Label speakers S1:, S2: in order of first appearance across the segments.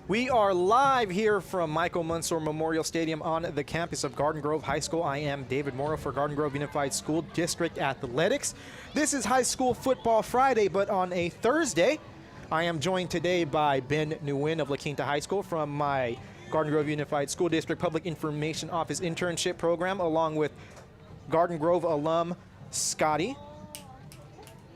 S1: We are live here from Michael Mansour Memorial Stadium on the campus of Garden Grove High School. I am David Morrow for Garden Grove Unified School District Athletics. This is High School Football Friday, but on a Thursday. I am joined today by Ben Nguyen of La Quinta High School from my Garden Grove Unified School District Public Information Office internship program, along with Garden Grove alum Scotty,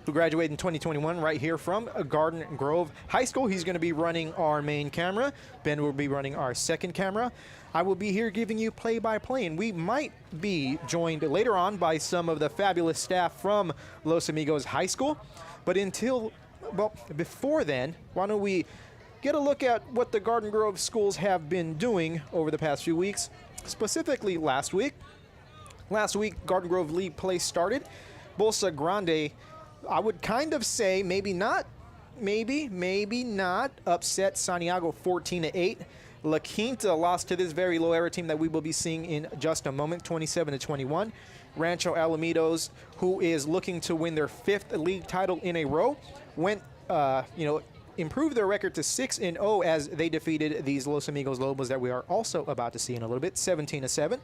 S1: who graduated in 2021 right here from Garden Grove High School. He's going to be running our main camera. Ben will be running our second camera. I will be here giving you play-by-play, and we might be joined later on by some of the fabulous staff from Los Amigos High School. But before then, why don't we get a look at what the Garden Grove schools have been doing over the past few weeks, specifically last week. Last week, Garden Grove League play started. Bolsa Grande, I would kind of say maybe not upset Santiago 14-8. La Quinta lost to this very Loera team that we will be seeing in just a moment, 27-21. Rancho Alamitos, who is looking to win their 5th league title in a row, improved their record to 6-0 as they defeated these Los Amigos Lobos that we are also about to see in a little bit, 17-7.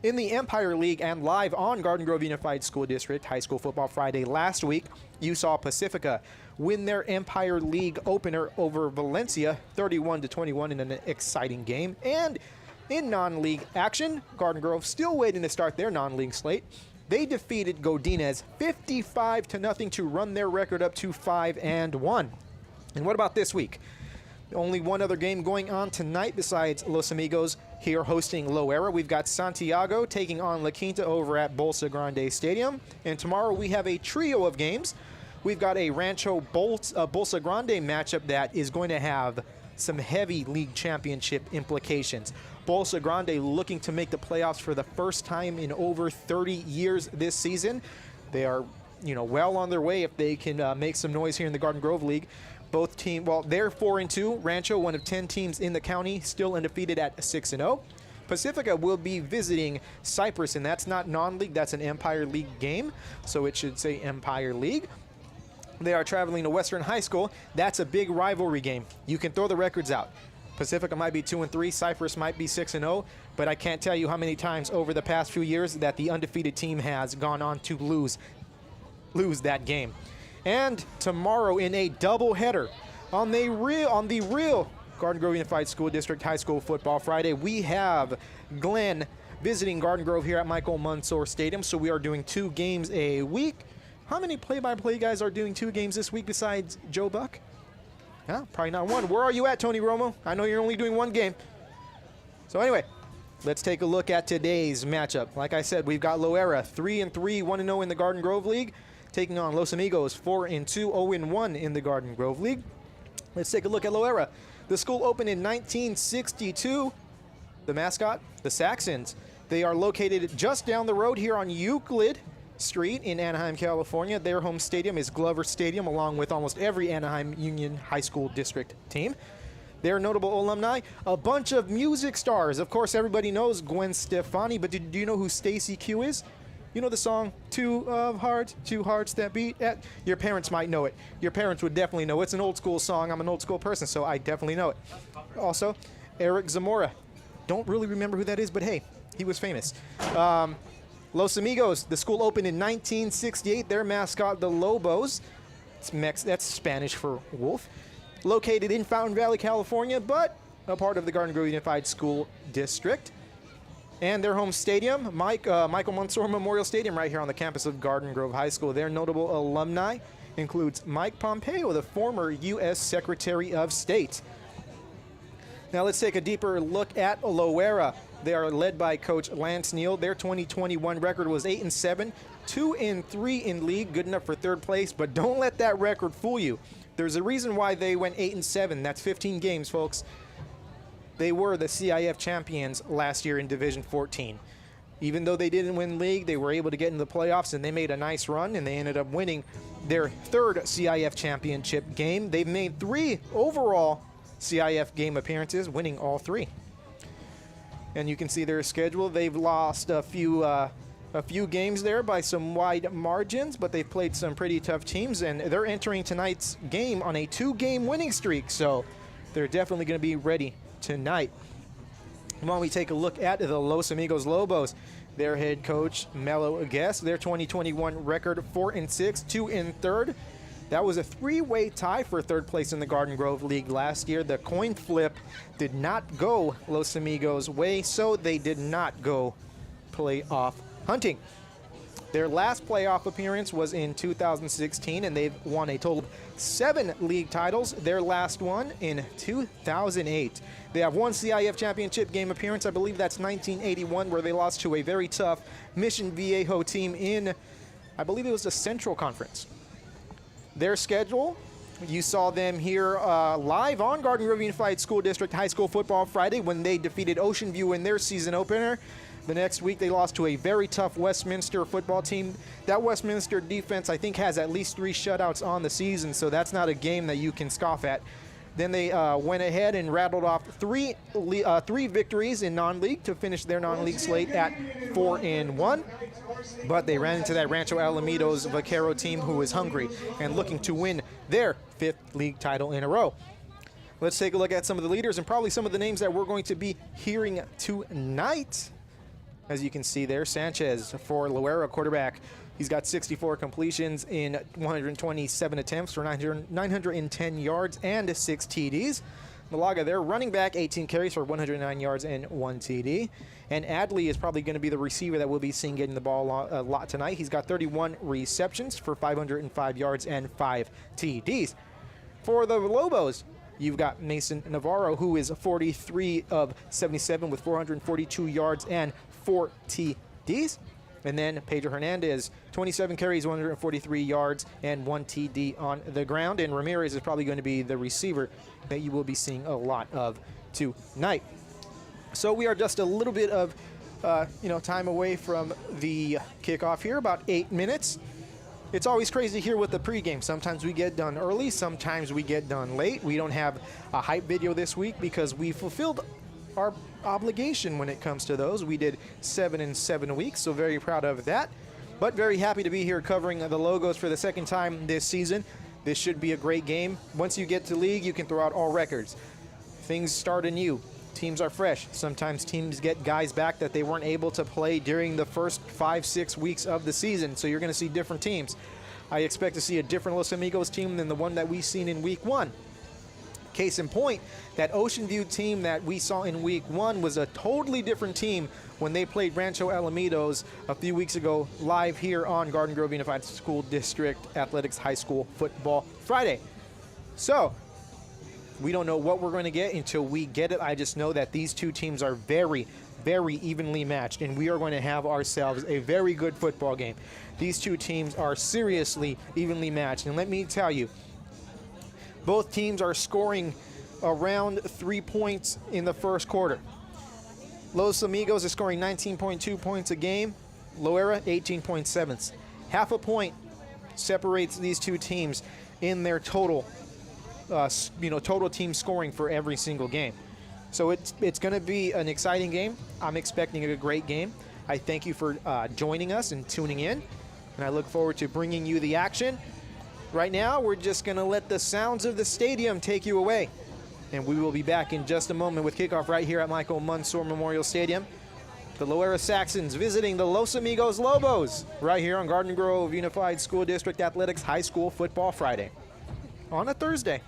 S1: In the Empire League and live on Garden Grove Unified School District High School Football Friday last week, you saw Pacifica win their Empire League opener over Valencia 31-21 in an exciting game. And in non-league action, Garden Grove still waiting to start their non-league slate. They defeated Godinez 55-0 to run their record up to 5-1. And what about this week? Only one other game going on tonight besides Los Amigos here hosting Loera. We've got Santiago taking on La Quinta over at Bolsa Grande Stadium. And tomorrow we have a trio of games. We've got a Rancho Bolsa Grande matchup that is going to have some heavy league championship implications. Bolsa Grande looking to make the playoffs for the first time in over 30 years this season. They are, well on their way if they can make some noise here in the Garden Grove League. Both teams, they're 4-2. Rancho, one of 10 teams in the county, still undefeated at 6-0. Pacifica will be visiting Cypress, and that's not non-league, that's an Empire League game, so it should say Empire League. They are traveling to Western High School. That's a big rivalry game. You can throw the records out. Pacifica might be 2-3, Cypress might be 6-0, but I can't tell you how many times over the past few years that the undefeated team has gone on to lose that game. And tomorrow in a doubleheader on the real Garden Grove Unified School District High School Football Friday, we have Glenn visiting Garden Grove here at Michael Mansour Stadium. So we are doing 2 games a week. How many play-by-play guys are doing 2 games this week besides Joe Buck? Yeah, probably not one. Where are you at, Tony Romo? I know you're only doing 1 game. So anyway, let's take a look at today's matchup. Like I said, we've got Loera 3-3, 1-0 in the Garden Grove League, taking on Los Amigos 4-2, 0-1 in the Garden Grove League. Let's take a look at Loera. The school opened in 1962. The mascot, the Saxons. They are located just down the road here on Euclid Street in Anaheim, California. Their home stadium is Glover Stadium, along with almost every Anaheim Union High School District team. Their notable alumni, a bunch of music stars. Of course, everybody knows Gwen Stefani, but do you know who Stacy Q is? You know the song, Two Hearts That Beat at? Your parents might know it. Your parents would definitely know. It's an old school song. I'm an old school person, so I definitely know it. Also, Eric Zamora. Don't really remember who that is, but hey, he was famous. Los Amigos, the school opened in 1968. Their mascot, the Lobos. That's Spanish for wolf. Located in Fountain Valley, California, but a part of the Garden Grove Unified School District. And their home stadium, Michael Mansour Memorial Stadium, right here on the campus of Garden Grove High School. Their notable alumni includes Mike Pompeo, the former U.S. Secretary of State. Now let's take a deeper look at Loera. They are led by Coach Lance Neal. Their 2021 record was 8-7, 2-3 in league, good enough for 3rd place, but don't let that record fool you. There's a reason why they went 8-7. That's 15 games, folks. They were the CIF champions last year in Division 14. Even though they didn't win league, they were able to get into the playoffs, and they made a nice run, and they ended up winning their 3rd CIF championship game. They've made 3 overall CIF game appearances, winning all 3. And you can see their schedule. They've lost a few games there by some wide margins, but they've played some pretty tough teams, and they're entering tonight's game on a 2-game winning streak. So they're definitely going to be ready tonight. When we take a look at the Los Amigos Lobos, their head coach, Melo Guess, their 2021 record 4-6, 2 in third. That was a three-way tie for third place in the Garden Grove League last year. The coin flip did not go Los Amigos' way, so they did not go playoff hunting. Their last playoff appearance was in 2016, and they've won a total of 7 league titles. Their last one in 2008. They have one CIF championship game appearance. I believe that's 1981, where they lost to a very tough Mission Viejo team in, I believe it was the Central Conference. Their schedule, you saw them here live on Garden Grove Unified School District High School Football Friday when they defeated Ocean View in their season opener. The next week, they lost to a very tough Westminster football team. That Westminster defense, I think, has at least 3 shutouts on the season, so that's not a game that you can scoff at. Then they went ahead and rattled off three victories in non-league to finish their non-league slate at 4-1. But they ran into that Rancho Alamitos Vaquero team who is hungry and looking to win their 5th league title in a row. Let's take a look at some of the leaders and probably some of the names that we're going to be hearing tonight. As you can see there, Sanchez for Loera, quarterback. He's got 64 completions in 127 attempts for 910 yards and 6 TDs. Malaga, their running back, 18 carries for 109 yards and 1 TD. And Adley is probably going to be the receiver that we'll be seeing getting the ball a lot tonight. He's got 31 receptions for 505 yards and 5 TDs. For the Lobos, you've got Mason Navarro, who is 43 of 77 with 442 yards and 4 TDs. And then Pedro Hernandez, 27 carries, 143 yards, and 1 TD on the ground. And Ramirez is probably going to be the receiver that you will be seeing a lot of tonight. So we are just a little bit of time away from the kickoff here, about 8 minutes. It's always crazy here with the pregame. Sometimes we get done early, sometimes we get done late. We don't have a hype video this week because we fulfilled our obligation when it comes to those. We did 7 in 7 weeks, so very proud of that. But very happy to be here covering the Logos for the second time this season. This should be a great game. Once you get to league, you can throw out all records. Things start anew. Teams are fresh. Sometimes teams get guys back that they weren't able to play during the first 5-6 weeks of the season, so you're going to see different teams. I expect to see a different Los Amigos team than the one that we've seen in week 1. Case in point, that Ocean View team that we saw in week 1 was a totally different team when they played Rancho Alamitos a few weeks ago live here on Garden Grove Unified School District Athletics High School Football Friday. So, we don't know what we're going to get until we get it. I just know that these two teams are very, very evenly matched, and we are going to have ourselves a very good football game. These two teams are seriously evenly matched, and let me tell you, both teams are scoring around 3 points in the first quarter. Los Amigos is scoring 19.2 points a game. Loera, 18.7. Half a point separates these two teams in their total, total team scoring for every single game. So it's going to be an exciting game. I'm expecting a great game. I thank you for joining us and tuning in, and I look forward to bringing you the action. Right now, we're just going to let the sounds of the stadium take you away. And we will be back in just a moment with kickoff right here at Michael Mansour Memorial Stadium. The Loera Saxons visiting the Los Amigos Lobos right here on Garden Grove Unified School District Athletics High School Football Friday on a Thursday.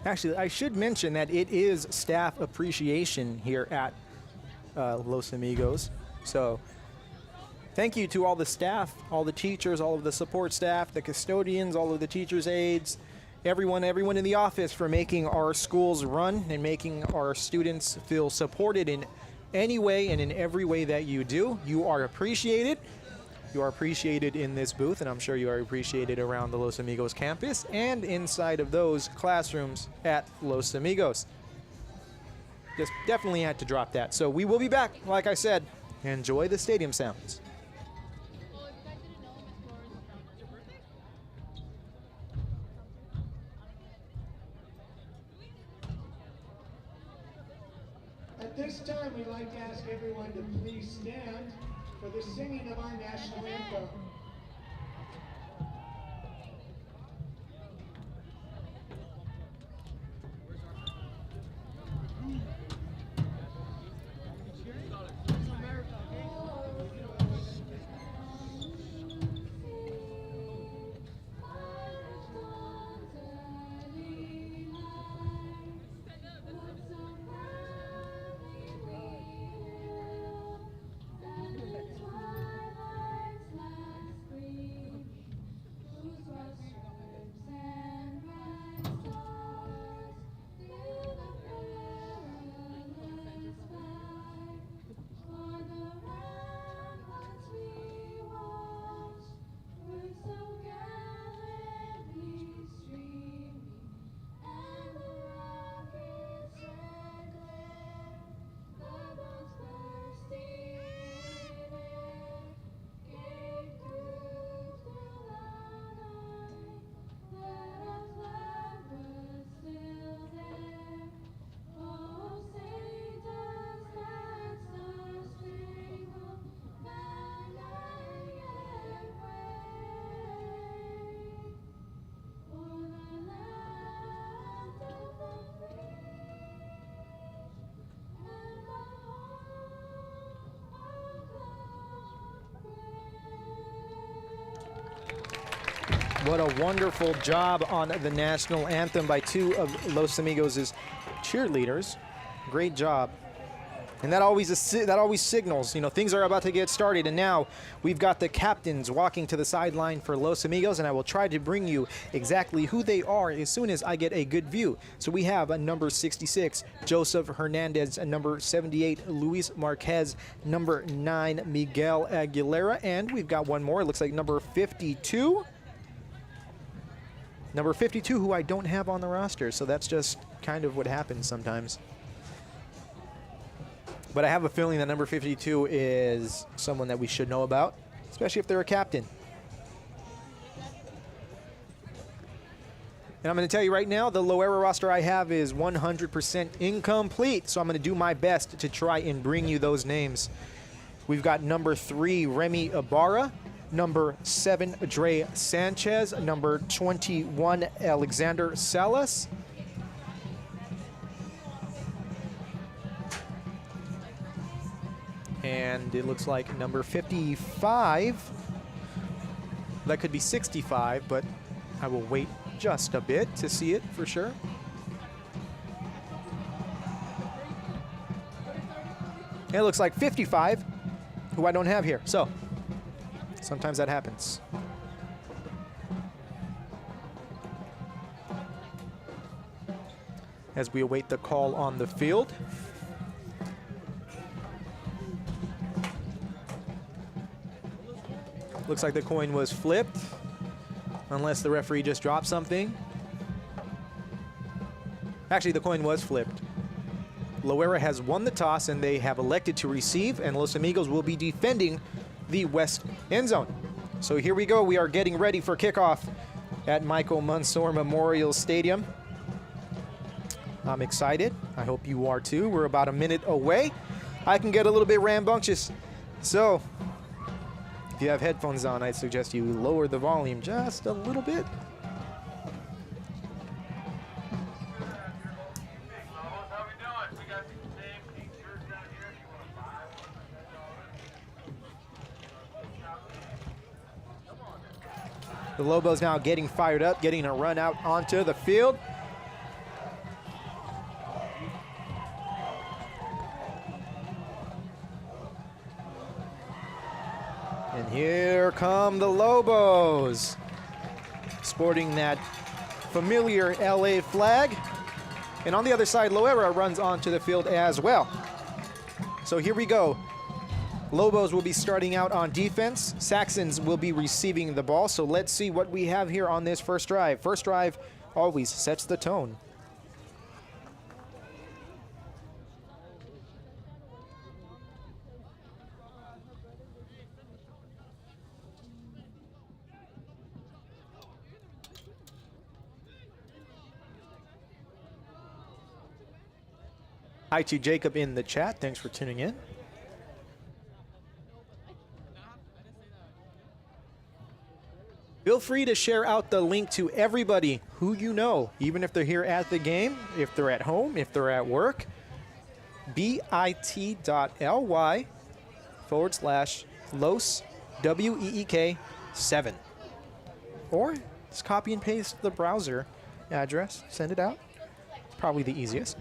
S1: Actually, I should mention that it is staff appreciation here at Los Amigos. So thank you to all the staff, all the teachers, all of the support staff, the custodians, all of the teachers' aides, everyone in the office for making our schools run and making our students feel supported in any way and in every way that you do. You are appreciated. You are appreciated in this booth, and I'm sure you are appreciated around the Los Amigos campus and inside of those classrooms at Los Amigos. Just definitely had to drop that. So we will be back, like I said. Enjoy the stadium sounds.
S2: At this time, we'd like to ask everyone to please stand for the singing of our national anthem.
S1: What a wonderful job on the national anthem by two of Los Amigos' cheerleaders. Great job. And that always signals, things are about to get started. And now we've got the captains walking to the sideline for Los Amigos, and I will try to bring you exactly who they are as soon as I get a good view. So we have a number 66, Joseph Hernandez, a number 78, Luis Marquez, number 9, Miguel Aguilera, and we've got one more. It looks like number 52. Number 52, who I don't have on the roster, so that's just kind of what happens sometimes. But I have a feeling that number 52 is someone that we should know about, especially if they're a captain. And I'm going to tell you right now, the Loera roster I have is 100% incomplete, so I'm going to do my best to try and bring you those names. We've got number 3, Remy Ibarra. Number 7, Dre Sanchez. Number 21, Alexander Salas. And it looks like number 55. That could be 65, but I will wait just a bit to see it for sure. And it looks like 55, who I don't have here. So sometimes that happens. As we await the call on the field. Looks like the coin was flipped, unless the referee just dropped something. Actually, the coin was flipped. Loera has won the toss, and they have elected to receive, and Los Amigos will be defending the west end zone. So here we go. We are getting ready for kickoff at Michael Mansour Memorial Stadium. I'm excited. I hope you are too. We're about a minute away. I can get a little bit rambunctious. So if you have headphones on, I suggest you lower the volume just a little bit. The Lobos now getting fired up, getting a run out onto the field. And here come the Lobos, sporting that familiar LA flag. And on the other side, Loera runs onto the field as well. So here we go. Lobos will be starting out on defense. Saxons will be receiving the ball. So let's see what we have here on this first drive. First drive always sets the tone. Hi to Jacob in the chat. Thanks for tuning in. Feel free to share out the link to everybody who you know, even if they're here at the game, if they're at home, if they're at work. bit.ly/Los WEEK 7. Or just copy and paste the browser address, send it out. Probably the easiest.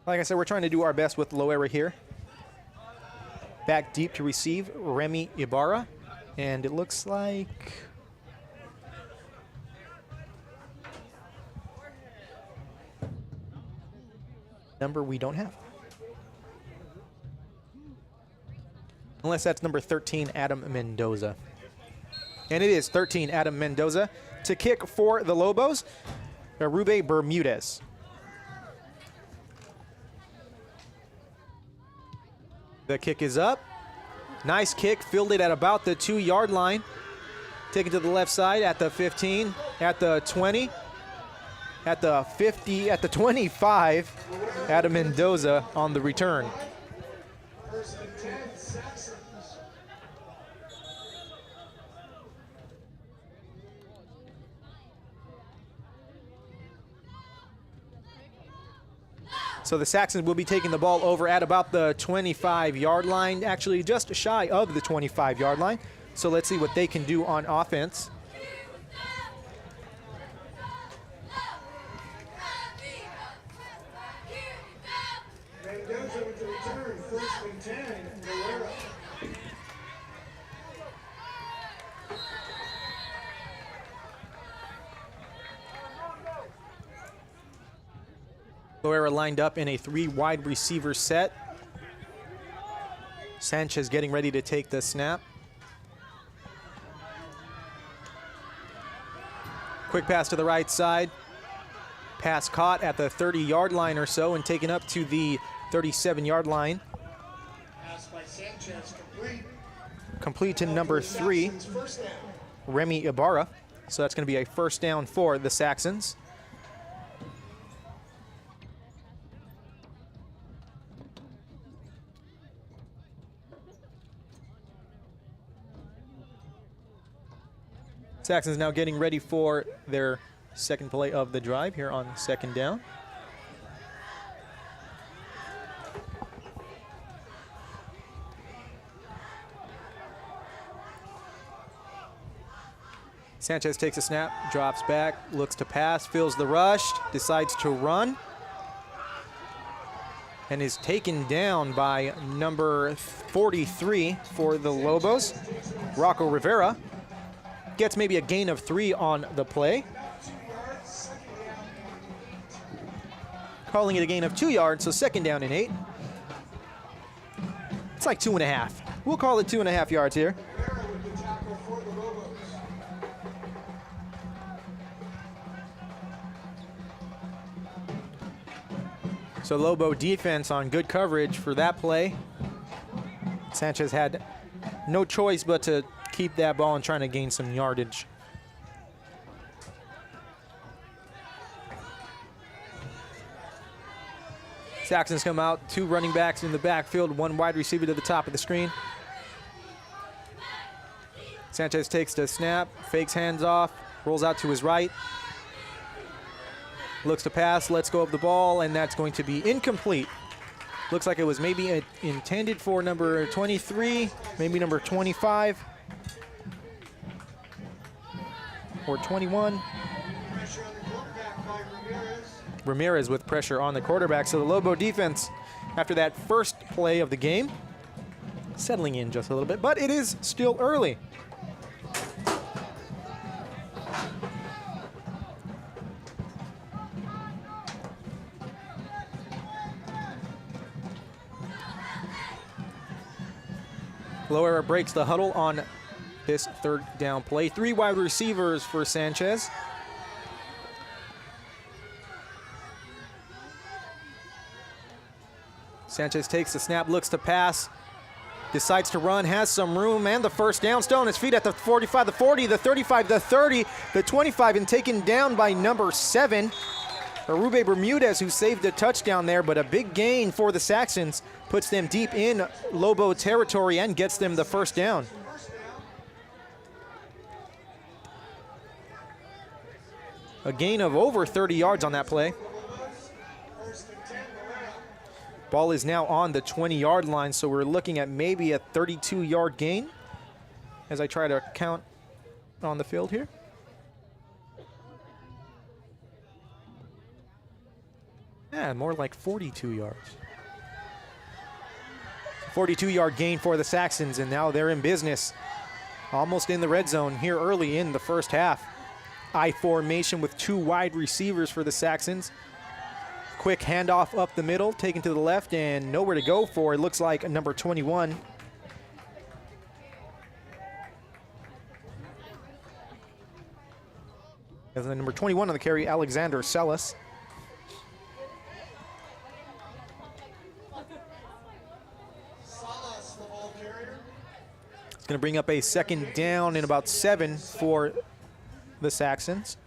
S1: Like I said, we're trying to do our best with Loera here. Back deep to receive, Remy Ibarra. And it looks like... number we don't have. Unless that's number 13, Adam Mendoza. And it is 13, Adam Mendoza. To kick for the Lobos, Rube Bermudez. The kick is up. Nice kick, fielded at about the 2-yard line. Taken to the left side at the 15, at the 20, at the 50, at the 25. Adam Mendoza on the return.
S2: First and 10, Saxons.
S1: So the Saxons will be taking the ball over at about the 25-yard line, actually just shy of the 25-yard line. So let's see what they can do on offense.
S2: Mendoza with the return, first and 10, Loera.
S1: Loera lined up in a 3-wide receiver set. Sanchez getting ready to take the snap. Quick pass to the right side. Pass caught at the 30-yard line or so and taken up to the 37-yard line.
S2: Pass by Sanchez, complete.
S1: Complete to number 3,
S2: Saxons first down.
S1: Remy Ibarra. So that's going to be a first down for the Saxons. Saxons now getting ready for their second play of the drive here on second down. Sanchez takes a snap, drops back, looks to pass, feels the rush, decides to run, and is taken down by number 43 for the Lobos, Rocco Rivera. Gets maybe a gain of 3 on the play. Calling it a gain of 2 yards, so second down and 8. It's like 2.5. We'll call it 2.5 yards here. So Lobo defense on good coverage for that play. Sanchez had no choice but to keep that ball and trying to gain some yardage. Saxons come out, 2 running backs in the backfield, 1 wide receiver to the top of the screen. Sanchez takes the snap, fakes hands off, rolls out to his right. Looks to pass, lets go of the ball, and that's going to be incomplete. Looks like it was maybe intended for number 23, maybe number 25. or 21.
S2: Pressure on the quarterback by Ramirez.
S1: Ramirez with pressure on the quarterback. So the Lobo defense, after that first play of the game, settling in just a little bit, but it is still early. Loera breaks the huddle on this third down play. 3 wide receivers for Sanchez. Sanchez takes the snap, looks to pass, decides to run, has some room, and the first down. Still on his feet at the 45, the 40, the 35, the 30, the 25, and taken down by number 7, Arube Bermudez, who saved a touchdown there, but a big gain for the Saxons puts them deep in Lobo territory and gets them the first down. A gain of over 30 yards on that play. Ball is now on the 20-yard line, so we're looking at maybe a 32-yard gain as I try to count on the field here. Yeah, more like 42 yards. 42-yard gain for the Saxons, and now they're in business. Almost in the red zone here early in the first half. I formation with 2 wide receivers for the Saxons. Quick handoff up the middle, taken to the left, and nowhere to go for. It looks like number 21. As the number 21 on the carry, Alexander Sellis. It's going to bring up a second down and about 7 for the Saxons.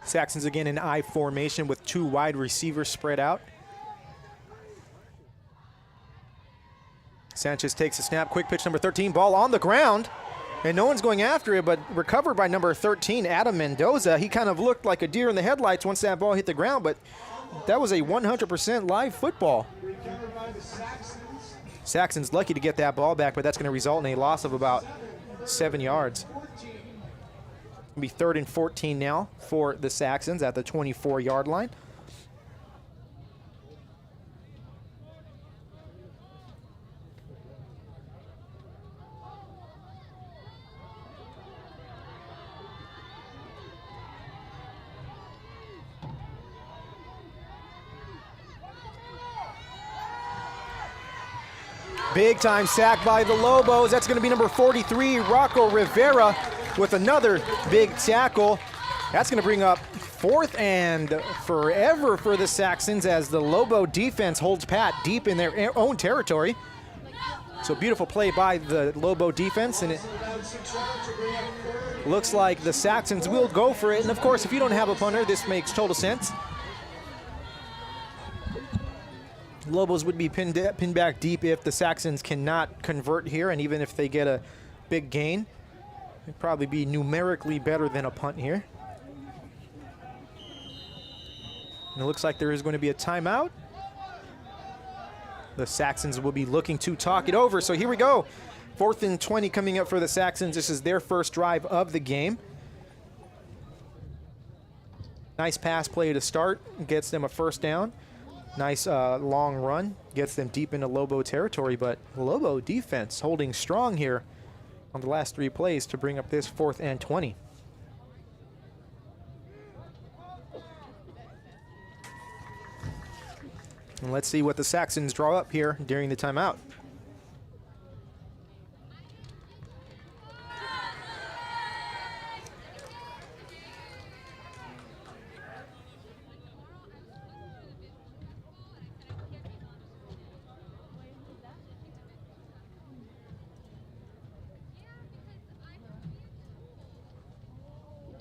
S1: Saxons again in I formation with 2 wide receivers spread out. Sanchez takes a snap, quick pitch number 13, ball on the ground, and no one's going after it, but recovered by number 13, Adam Mendoza. He kind of looked like a deer in the headlights once that ball hit the ground, but that was a 100% live football.
S2: Recovered by the Saxons.
S1: Saxons lucky to get that ball back, but that's going to result in a loss of about 7 yards. It'll be 3rd and 14 now for the Saxons at the 24-yard line. Big time sack by the Lobos. That's going to be number 43, Rocco Rivera, with another big tackle. That's going to bring up 4th and forever for the Saxons as the Lobo defense holds pat deep in their own territory. So beautiful play by the Lobo defense, and it looks like the Saxons will go for it. And of course, if you don't have a punter, this makes total sense. Lobos would be pinned back deep if the Saxons cannot convert here, and even if they get a big gain, it'd probably be numerically better than a punt here. And it looks like there is going to be a timeout. The Saxons will be looking to talk it over, so here we go. 4th and 20 coming up for the Saxons. This is their first drive of the game. Nice pass play to start, gets them a first down. Nice long run, gets them deep into Lobo territory, but Lobo defense holding strong here on the last 3 plays to bring up this 4th and 20. And let's see what the Saxons draw up here during the timeout.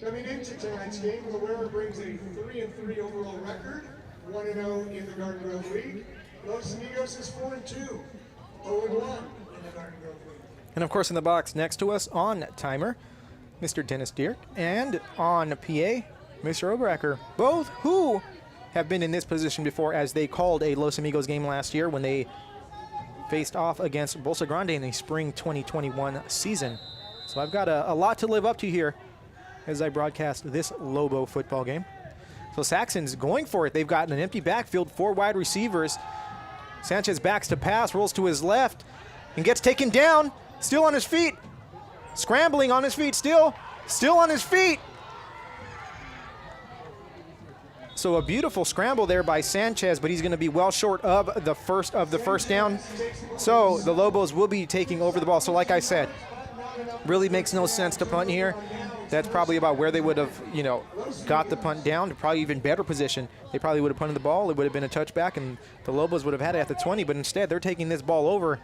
S2: Coming into tonight's game, Loera brings a 3-3 overall record, 1-0 in the Garden Grove League. Los Amigos is 4-2, 0-1 in the Garden Grove League.
S1: And of course, in the box next to us on timer, Mr. Dennis Deere, and on PA, Mr. Obracker, both who have been in this position before, as they called a Los Amigos game last year when they faced off against Bolsa Grande in the spring 2021 season. So I've got a lot to live up to here as I broadcast this Lobo football game. So Saxons going for it. They've got an empty backfield, 4 wide receivers. Sanchez backs to pass, rolls to his left, and gets taken down. Still on his feet. Scrambling on his feet still. Still on his feet. So a beautiful scramble there by Sanchez, but he's going to be well short of the first down. So the Lobos will be taking over the ball. So like I said, really makes no sense to punt here. That's probably about where they would have, got the punt down to probably even better position. They probably would have punted the ball. It would have been a touchback, and the Lobos would have had it at the 20, but instead they're taking this ball over,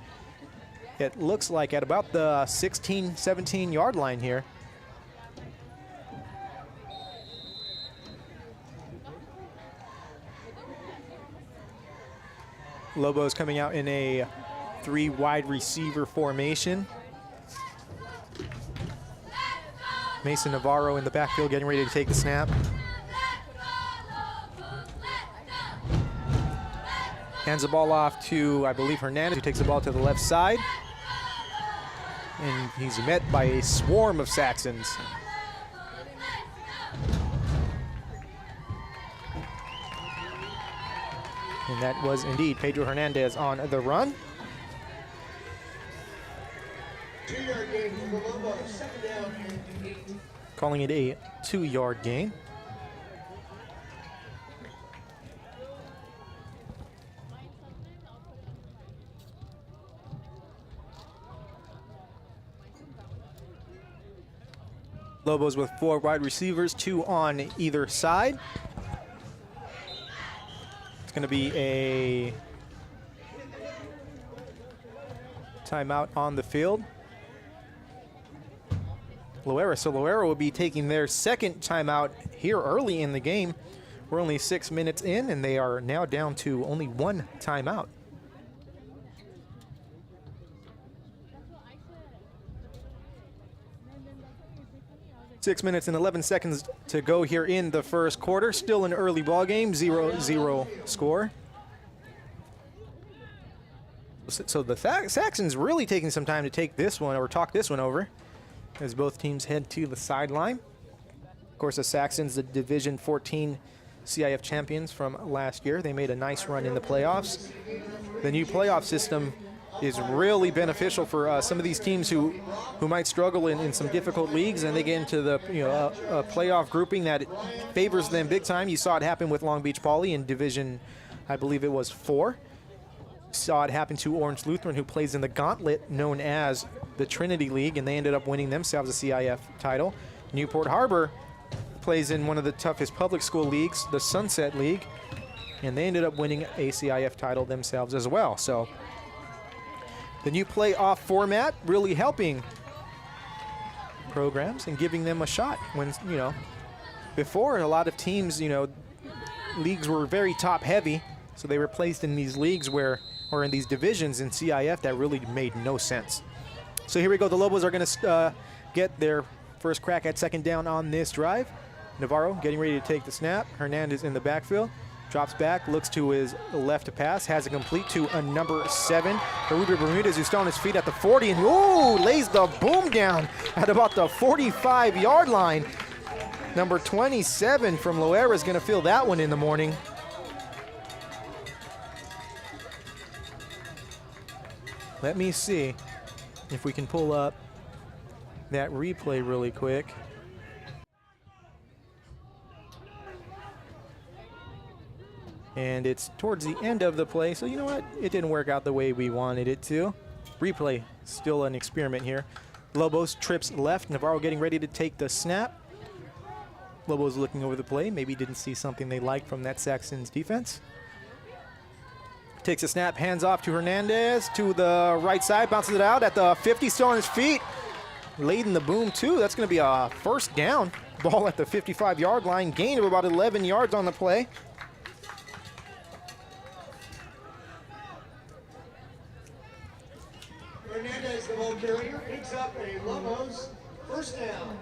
S1: it looks like, at about the 16, 17-yard line here. Lobos coming out in a 3 wide receiver formation. Mason Navarro in the backfield getting ready to take the snap. Hands the ball off to, I believe, Hernandez, who takes the ball to the left side. And he's met by a swarm of Saxons. And that was indeed Pedro Hernandez on the run.
S2: 2-yard gain for the Lobos, 2nd down and 8.
S1: Calling it a 2-yard gain. Lobos with 4 wide receivers, 2 on either side. It's going to be a timeout on the field. Loera. So Loera will be taking their 2nd timeout here early in the game. We're only 6 minutes in, and they are now down to only 1 timeout. Six minutes and 11 seconds to go here in the first quarter. Still an early ball game, 0-0 score. So the Saxons really taking some time to take this one, or talk this one over, as both teams head to the sideline. Of course, the Saxons, the Division 14 CIF champions from last year. They made a nice run in the playoffs. The new playoff system is really beneficial for some of these teams who might struggle in some difficult leagues, and they get into the a playoff grouping that favors them big time. You saw it happen with Long Beach Poly in Division, I believe it was 4. Saw it happen to Orange Lutheran, who plays in the gauntlet known as the Trinity League, and they ended up winning themselves a CIF title. Newport Harbor plays in one of the toughest public school leagues, the Sunset League, and they ended up winning a CIF title themselves as well. So the new playoff format really helping programs and giving them a shot when, before a lot of teams, leagues were very top heavy, so they were placed in these leagues or in these divisions in CIF that really made no sense. So here we go. The Lobos are going to get their first crack at 2nd down on this drive. Navarro getting ready to take the snap. Hernandez in the backfield. Drops back, looks to his left to pass, has it complete to a number 7. Bermudez, who's still on his feet at the 40, and lays the boom down at about the 45-yard line. Number 27 from Loera is going to feel that one in the morning. Let me see if we can pull up that replay really quick. And it's towards the end of the play, so you know what? It didn't work out the way we wanted it to. Replay, still an experiment here. Lobos trips left, Navarro getting ready to take the snap. Lobos looking over the play, maybe didn't see something they liked from that Saxons defense. Takes a snap, hands off to Hernandez to the right side, bounces it out at the 50, still on his feet. Laden the boom too. That's going to be a 1st down. Ball at the 55-yard line, gain of about 11 yards on the play.
S2: Hernandez, the ball carrier, picks up a Lobos 1st down.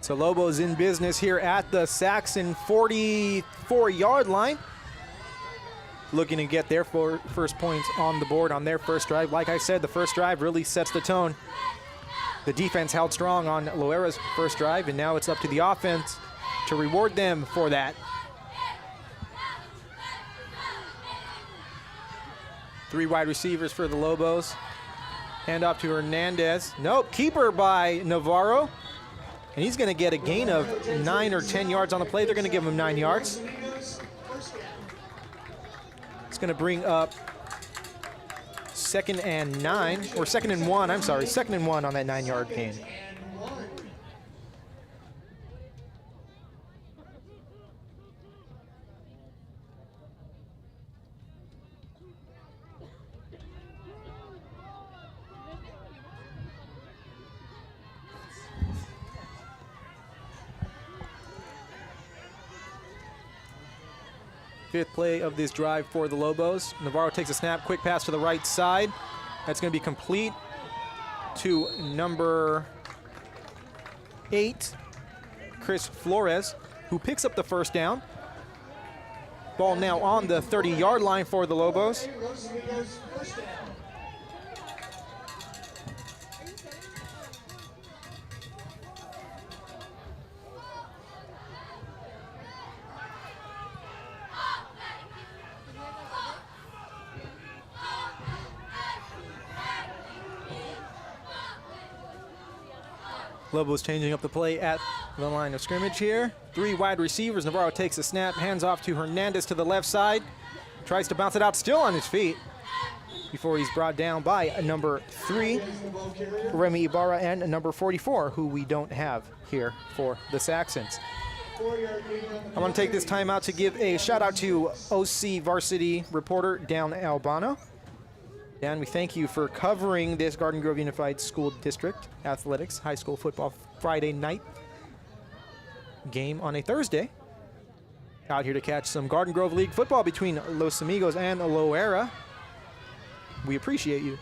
S1: So Lobos in business here at the Saxon 44-yard line. Looking to get their first points on the board on their first drive. Like I said, the first drive really sets the tone. The defense held strong on Loera's first drive, and now it's up to the offense to reward them for that. 3 wide receivers for the Lobos. Hand off to Hernandez. Nope, keeper by Navarro. And he's going to get a gain of 9 or 10 yards on the play. They're going to give him 9 yards. It's going to bring up 2nd and 9, or 2nd and 1, I'm sorry, 2nd and 1 on that 9-yard gain. Fifth play of this drive for the Lobos. Navarro takes a snap, quick pass to the right side. That's going to be complete to number 8, Chris Flores, who picks up the first down. Ball now on the 30-yard line for the Lobos. Lobos changing up the play at the line of scrimmage here. 3 wide receivers. Navarro takes a snap, hands off to Hernandez to the left side. Tries to bounce it out, still on his feet, before he's brought down by number 3, Remy Ibarra, and number 44, who we don't have here for the Saxons. I want to take this time out to give a shout out to OC Varsity reporter Dan Albano. Dan, we thank you for covering this Garden Grove Unified School District Athletics High School Football Friday night game on a Thursday. Out here to catch some Garden Grove League football between Los Amigos and Loera. We appreciate you.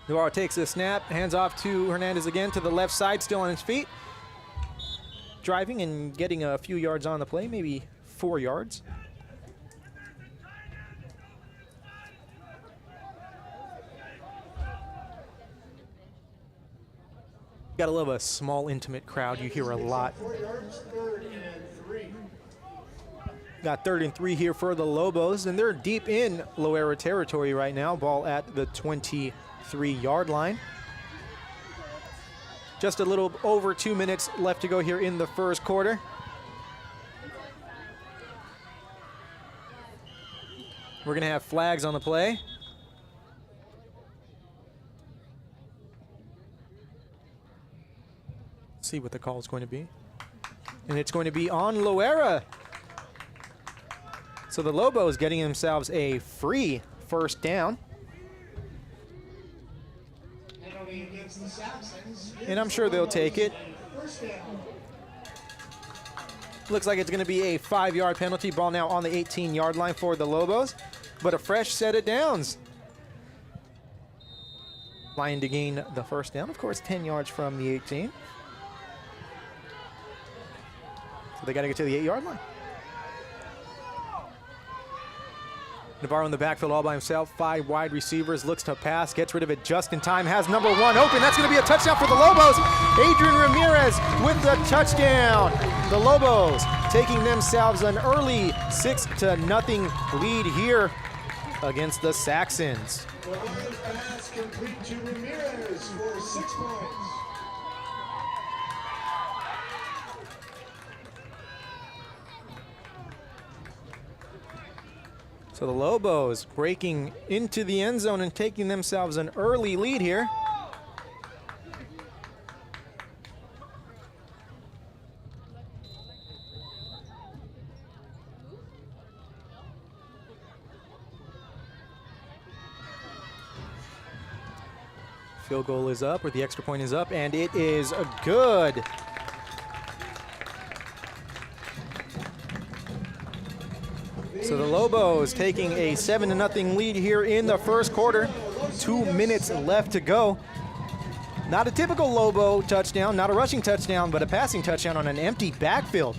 S1: Navarro takes a snap, hands off to Hernandez again to the left side, still on his feet. Driving and getting a few yards on the play, maybe 4 yards. Gotta love a small, intimate crowd. You hear a lot. Got 3rd and 3 here for the Lobos, and they're deep in Loera territory right now. Ball at the 23-yard line. Just a little over 2 minutes left to go here in the first quarter. We're gonna have flags on the play. See what the call is going to be. And it's going to be on Loera. So the Lobos getting themselves a free first down. And I'm sure they'll take it. Looks like it's going to be a 5-yard penalty. Ball now on the 18-yard line for the Lobos. But a fresh set of downs. Line to gain the first down. Of course, 10 yards from the 18. So they got to get to the 8-yard line. Navarro in the backfield all by himself. 5 wide receivers, looks to pass, gets rid of it just in time, has number 1 open. That's going to be a touchdown for the Lobos. Adrian Ramirez with the touchdown. The Lobos taking themselves an early 6-0 lead here against the Saxons.
S2: The line pass complete to Ramirez for 6 points.
S1: So the Lobos breaking into the end zone and taking themselves an early lead here. Field goal is up, or the extra point is up, and it is good. So the Lobos taking a 7-0 lead here in the first quarter. 2 minutes left to go. Not a typical Lobo touchdown, not a rushing touchdown, but a passing touchdown on an empty backfield.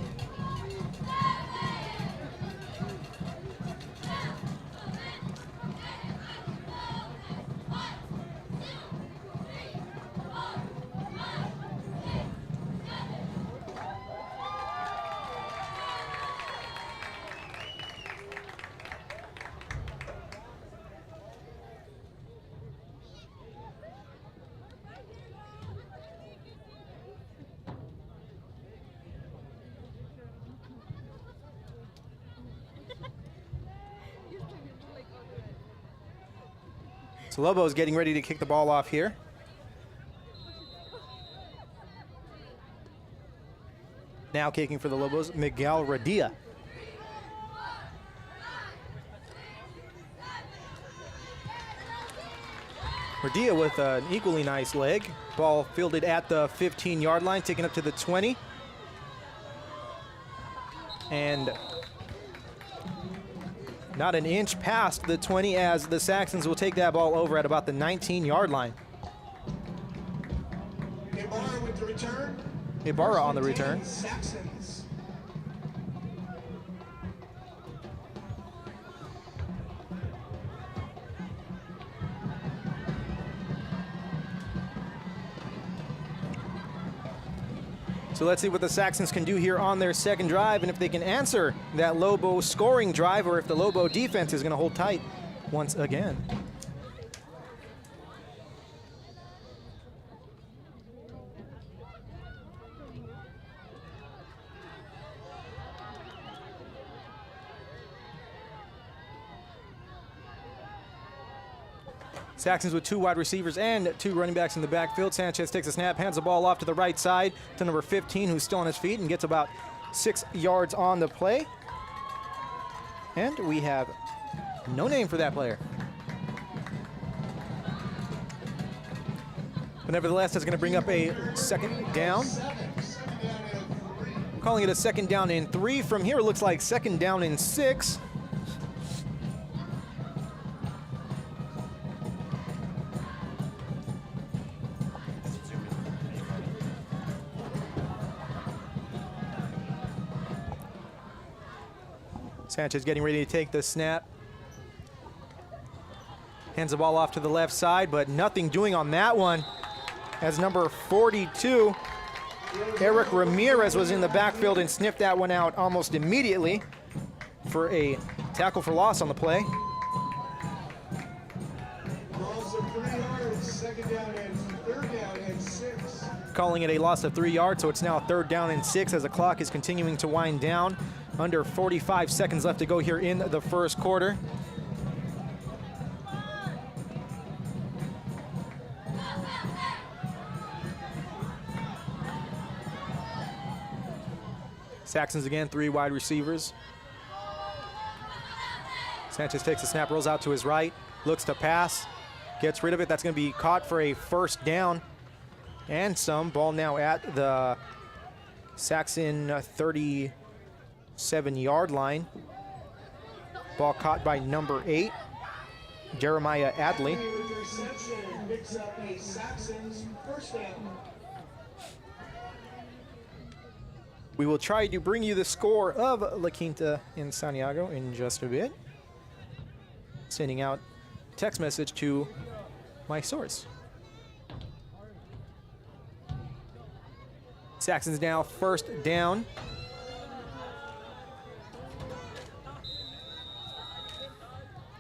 S1: So Lobos getting ready to kick the ball off here. Now kicking for the Lobos, Miguel Radia. Radia with an equally nice leg. Ball fielded at the 15-yard line, taken up to the 20. And not an inch past the 20 as the Saxons will take that ball over at about the 19-yard line.
S2: Ibarra with the return.
S1: Ibarra on the return.
S2: Saxons.
S1: So let's see what the Saxons can do here on their second drive, and if they can answer that Lobo scoring drive, or if the Lobo defense is going to hold tight once again. Saxons with 2 wide receivers and 2 running backs in the backfield. Sanchez takes a snap, hands the ball off to the right side to number 15, who's still on his feet and gets about 6 yards on the play. And we have no name for that player. But nevertheless, that's going to bring up a second down. Calling it a second down and 3. From here, it looks like second down and 6. Sanchez getting ready to take the snap. Hands the ball off to the left side, but nothing doing on that one as number 42, Eric Ramirez, was in the backfield and sniffed that one out almost immediately for a tackle for loss on the play.
S2: Loss of 3 yards, second down and third down and 6.
S1: Calling it a loss of 3 yards, so it's now 3rd down and 6 as the clock is continuing to wind down. Under 45 seconds left to go here in the first quarter. Saxons again, 3 wide receivers. Sanchez takes the snap, rolls out to his right, looks to pass, gets rid of it. That's going to be caught for a first down and some. Ball now at the Saxon 37-yard line. Ball caught by number 8, Jeremiah Adley.
S2: Picks up a Saxons first down.
S1: We will try to bring you the score of La Quinta in Santiago in just a bit. Sending out text message to my source. Saxons now first down.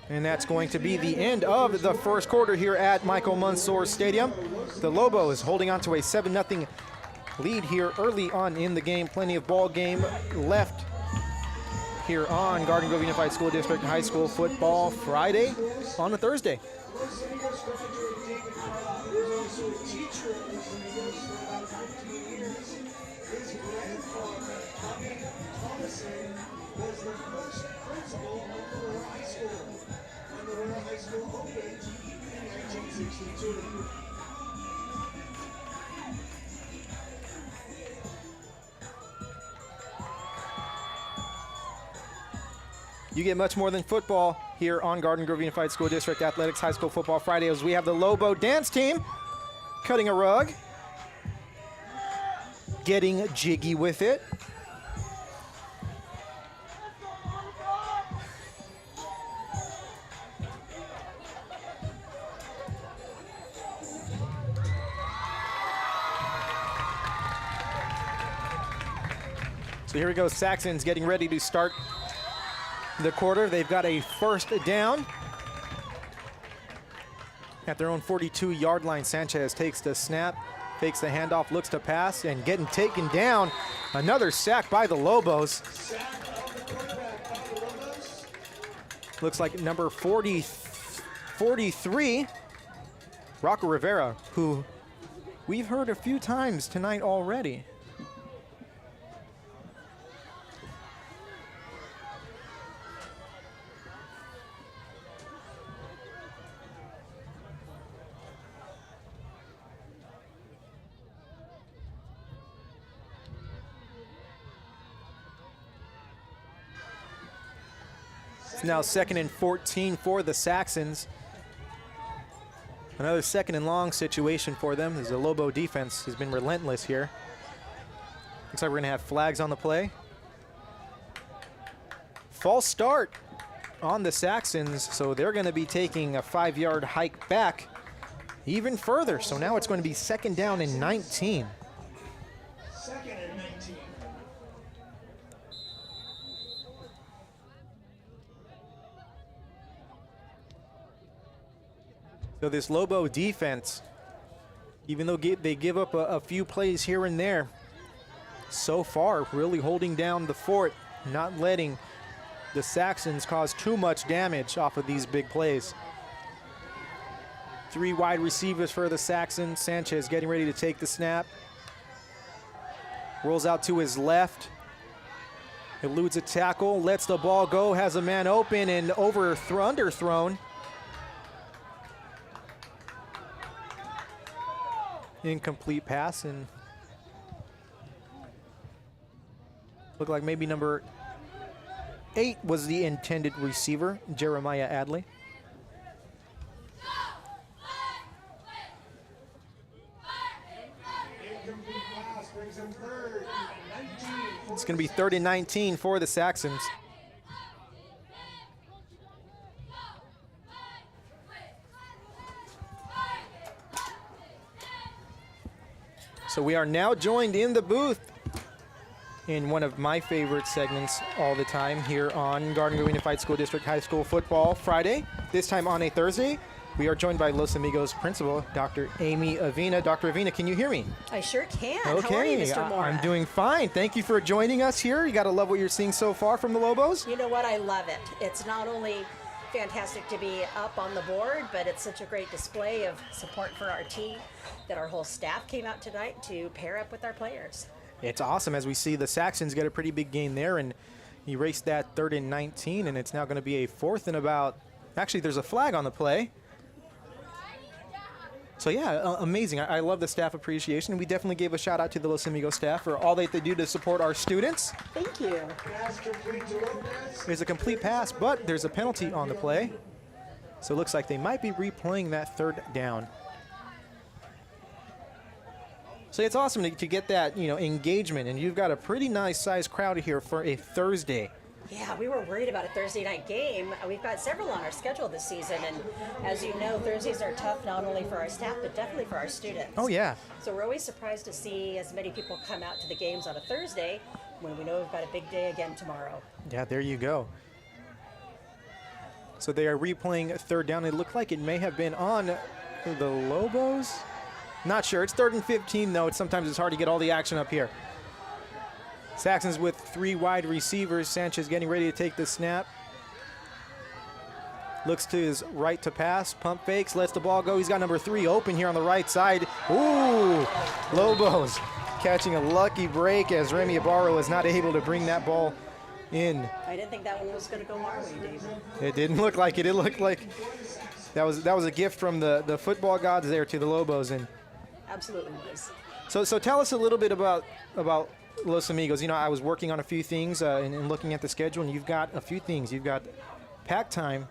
S1: And that's going to be the end of the first quarter here at Michael Mansour Stadium. The Lobos holding on to a 7-0 lead here early on in the game. Plenty of ball game left here on Garden Grove Unified School District High School Football Friday on a Thursday.
S2: His grandfather, Tommy Thomason, was the first principal of Loera High School when Loera High School opened in 1962.
S1: You get much more than football here on Garden Grove Unified School District Athletics High School Football Friday, as we have the Lobo dance team cutting a rug, getting jiggy with it. So here we go, Saxons getting ready to start the quarter. They've got a first down at their own 42-yard line. Sanchez takes the snap, fakes the handoff, looks to pass, and getting taken down. Another sack by the Lobos. Looks like number 43, Rocco Rivera, who we've heard a few times tonight already. It's now 2nd and 14 for the Saxons. Another 2nd and long situation for them as the Lobo defense has been relentless here. Looks like we're going to have flags on the play. False start on the Saxons, so they're going to be taking a 5-yard hike back even further. So now it's going to be 2nd down and 19.
S2: 2nd and 19.
S1: So this Lobo defense, even though they give up a few plays here and there, so far really holding down the fort, not letting the Saxons cause too much damage off of these big plays. 3 wide receivers for the Saxons. Sanchez getting ready to take the snap. Rolls out to his left. Eludes a tackle, lets the ball go, has a man open and underthrown. Incomplete pass, and looked like maybe number 8 was the intended receiver, Jeremiah Adley.
S2: Incomplete pass brings him 3rd and 19.
S1: It's going to be 3rd and 19 for the Saxons. So we are now joined in the booth in one of my favorite segments all the time here on Garden Grove Unified School District High School Football Friday, this time on a Thursday. We are joined by Los Amigos principal, Dr. Amy Avina. Dr. Avina, can you hear me?
S3: I sure can.
S1: Okay,
S3: How are you, Mr. Moore?
S1: I'm doing fine. Thank you for joining us here. You got to love what you're seeing so far from the Lobos.
S3: You know what? I love it. It's not only fantastic to be up on the board, but it's such a great display of support for our team that our whole staff came out tonight to pair up with our players.
S1: It's awesome as we see the Saxons get a pretty big gain there and erase that 3rd and 19, and it's now going to be a 4th and about, actually there's a flag on the play. So yeah, amazing. I love the staff appreciation. We definitely gave a shout out to the Los Amigos staff for all that they do to support our students.
S3: Thank you.
S2: Pass complete to Lopez.
S1: There's a complete pass, but there's a penalty on the play. So it looks like they might be replaying that 3rd down. So it's awesome to get that, engagement, and you've got a pretty nice sized crowd here for a Thursday.
S3: Yeah, we were worried about a Thursday night game. We've got several on our schedule this season, and as you know, Thursdays are tough not only for our staff, but definitely for our students.
S1: Oh, yeah.
S3: So we're always surprised to see as many people come out to the games on a Thursday when we know we've got a big day again tomorrow.
S1: Yeah, there you go. So they are replaying 3rd down. It looked like it may have been on the Lobos. Not sure. It's 3rd and 15, though. Sometimes it's hard to get all the action up here. Saxons with 3 wide receivers. Sanchez getting ready to take the snap. Looks to his right to pass. Pump fakes. Lets the ball go. He's got number 3 open here on the right side. Ooh! Lobos catching a lucky break as Remy Ibarro is not able to bring that ball in.
S3: I didn't think that one was going to go our way, David.
S1: It didn't look like it. It looked like that was a gift from the football gods there to the Lobos. And
S3: Absolutely was.
S1: so tell us a little bit about Los Amigos. I was working on a few things and looking at the schedule, and you've got a few things. You've got pack time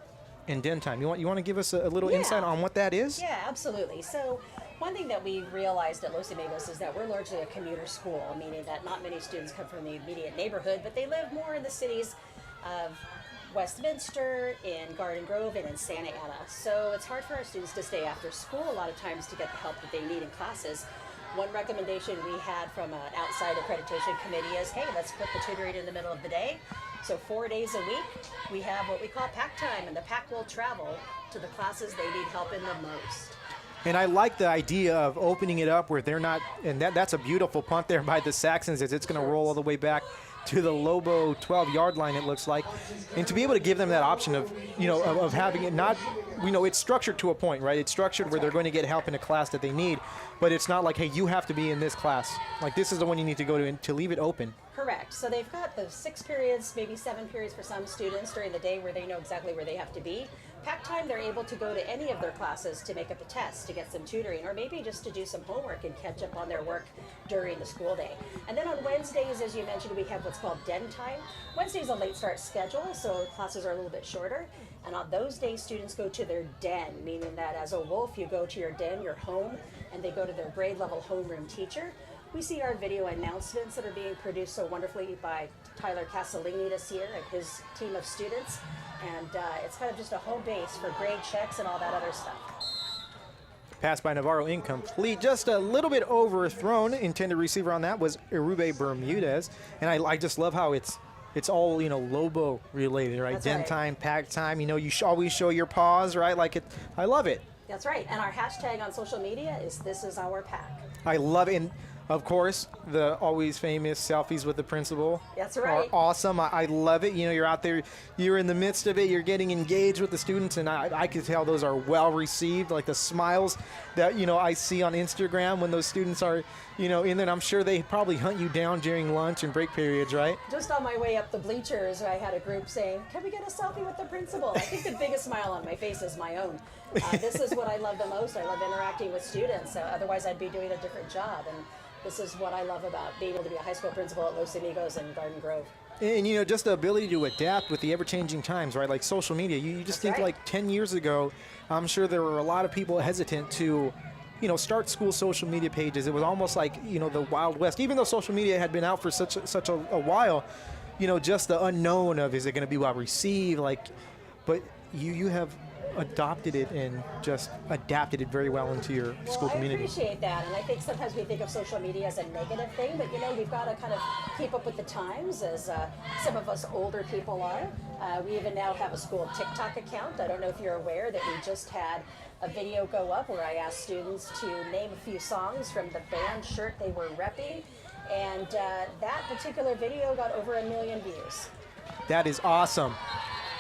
S1: and den time. You want to give us a little insight on what that is?
S3: Yeah, absolutely. So One thing that we realized at Los Amigos is that we're largely a commuter school, meaning that not many students come from the immediate neighborhood, but they live more in the cities of Westminster, in Garden Grove, and in Santa Ana. So it's hard for our students to stay after school a lot of times to get the help that they need in classes. One recommendation we had from an outside accreditation committee is, hey, let's put the tutoring in the middle of the day. So 4 days a week, we have what we call pack time, and the pack will travel to the classes they need help in the most.
S1: And I like the idea of opening it up where they're not, and that's a beautiful punt there by the Saxons, as it's going to roll all the way back to the Lobo 12-yard line, it looks like. And to be able to give them that option of, of having it not, it's structured to a point, right? It's structured where they're going to get help in a class that they need, but it's not like, hey, you have to be in this class. Like, this is the one you need to go to, and to leave it open.
S3: Correct. So they've got the 6 periods, maybe 7 periods for some students during the day where they know exactly where they have to be. Pack time, they're able to go to any of their classes to make up a test, to get some tutoring, or maybe just to do some homework and catch up on their work during the school day. And then on Wednesdays, as you mentioned, we have what's called den time. Wednesday's a late start schedule, so classes are a little bit shorter. And on those days, students go to their den, meaning that as a wolf, you go to your den, your home, and they go to their grade level homeroom teacher. We see our video announcements that are being produced so wonderfully by Tyler Castellini this year and his team of students. And it's kind of just a home base for grade checks and all that other stuff.
S1: Pass by Navarro incomplete, just a little bit overthrown. Intended receiver on that was Irube Bermudez. And I just love how it's all, Lobo related, right?
S3: That's
S1: Den
S3: right.
S1: time, pack time, you always show your paws, right? I love it.
S3: That's right. And our hashtag on social media is "This is our pack."
S1: I love it. And of course, the always famous selfies with the principal.
S3: That's right.
S1: Are awesome. I love it. You're out there, you're in the midst of it, you're getting engaged with the students, and I can tell those are well received. Like the smiles that, I see on Instagram when those students are, in there. And I'm sure they probably hunt you down during lunch and break periods, right?
S3: Just on my way up the bleachers, I had a group saying, "Can we get a selfie with the principal?" I think the biggest smile on my face is my own. This is what I love the most. I love interacting with students. Otherwise, I'd be doing a different job. And this is what I love about being able to be a high school principal at Los Amigos and Garden Grove.
S1: And, just the ability to adapt with the ever-changing times, right? Like social media. You just
S3: That's
S1: think
S3: right.
S1: like 10 years ago, I'm sure there were a lot of people hesitant to, start school social media pages. It was almost like, the Wild West. Even though social media had been out for such a while, just the unknown of, is it going to be well received? But you have adopted it and just adapted it very well into your school community.
S3: I appreciate that, and I think sometimes we think of social media as a negative thing, but we've got to kind of keep up with the times, as some of us older people are. We even now have a school TikTok account. I don't know if you're aware that we just had a video go up where I asked students to name a few songs from the band shirt they were repping, and that particular video got over 1 million views.
S1: That is awesome.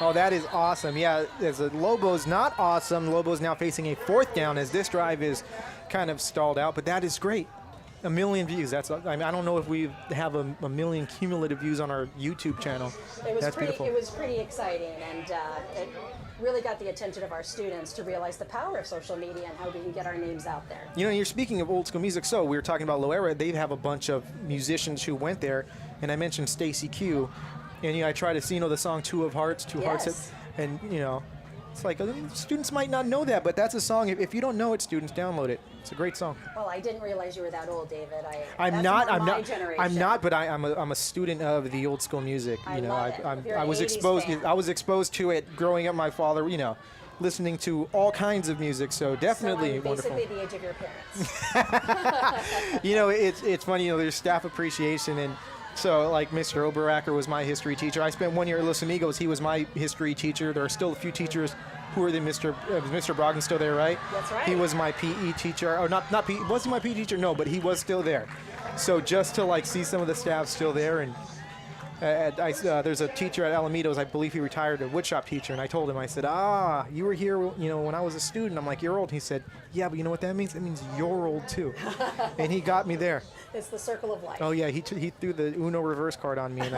S1: Oh, that is awesome. Yeah, as a Lobos not awesome. Lobos now facing a 4th down as this drive is kind of stalled out, but that is great. 1 million views. I don't know if we have a million cumulative views on our YouTube channel. That's beautiful.
S3: It was pretty exciting, and it really got the attention of our students to realize the power of social media and how we can get our names out there.
S1: You're speaking of old school music. So we were talking about Loera. They have a bunch of musicians who went there, and I mentioned Stacy Q. And I try to see, the song Two of Hearts, Two
S3: Yes.
S1: Hearts, and it's like students might not know that, but that's a song. If you don't know it, students, download it. It's a great song.
S3: Well, I didn't realize you were that old, David.
S1: I'm
S3: that's
S1: not.
S3: more
S1: I'm
S3: my
S1: not.
S3: generation.
S1: I'm not. But I'm a student of the old school music.
S3: I love it. If you're
S1: I
S3: an
S1: was
S3: 80s
S1: exposed.
S3: fan.
S1: I was exposed to it growing up. My father, listening to all kinds of music. So definitely
S3: so I'm
S1: wonderful.
S3: basically the age of your parents.
S1: It's funny. There's staff appreciation and. So, like, Mr. Oberacker was my history teacher. I spent 1 year at Los Amigos. He was my history teacher. There are still a few teachers who are the Mr. Brogdon's still there, right?
S3: That's right.
S1: He was my PE teacher. Or not PE. Was he my PE teacher? No, but he was still there. So just to, see some of the staff still there. And there's a teacher at Alamitos, I believe he retired, a woodshop teacher. And I told him, I said, you were here, when I was a student. I'm like, you're old. He said, yeah, but you know what that means? It means you're old, too. And he got me there.
S3: It's the circle of life.
S1: Oh yeah, he threw the Uno reverse card on me, and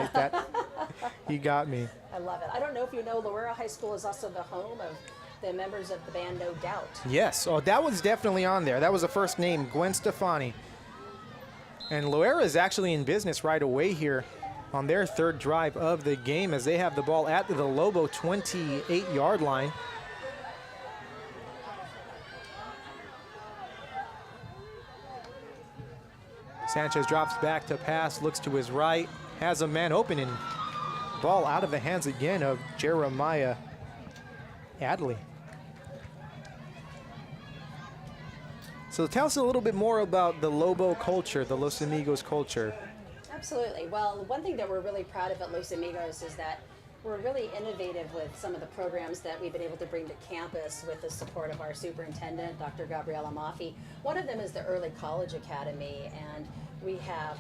S1: he got me.
S3: I love it. I don't know if you know, Loera High School is also the home of the members of the band No Doubt.
S1: Yes, that was definitely on there. That was the first name, Gwen Stefani. And Loera is actually in business right away here on their 3rd drive of the game as they have the ball at the Lobo 28-yard line. Sanchez drops back to pass, looks to his right, has a man open, and ball out of the hands again of Jeremiah Adley. So tell us a little bit more about the Lobo culture, the Los Amigos culture.
S3: Absolutely. Well, one thing that we're really proud of at Los Amigos is that we're really innovative with some of the programs that we've been able to bring to campus with the support of our superintendent, Dr. Gabriela Maffei. One of them is the Early College Academy, and we have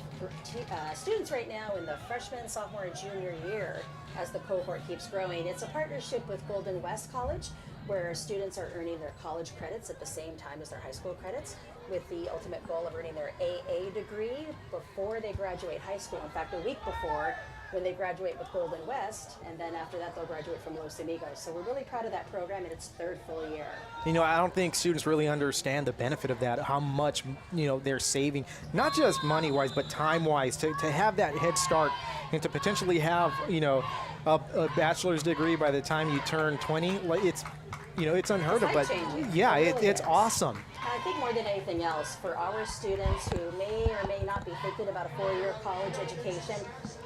S3: students right now in the freshman, sophomore, and junior year as the cohort keeps growing. It's a partnership with Golden West College, where students are earning their college credits at the same time as their high school credits, with the ultimate goal of earning their AA degree before they graduate high school. In fact, a week before, when they graduate with Golden West, and then after that they'll graduate from Los Amigos. So we're really proud of that program in its third full year.
S1: You know, I don't think students really understand the benefit of that, how much, you know, they're saving, not just money-wise, but time-wise, to have that head start and to potentially have, you know, a bachelor's degree by the time you turn 20. Like, it's, you know, it's unheard of, but yeah, it's awesome.
S3: I think more than anything else, for our students who may or may not be thinking about a 4-year college education,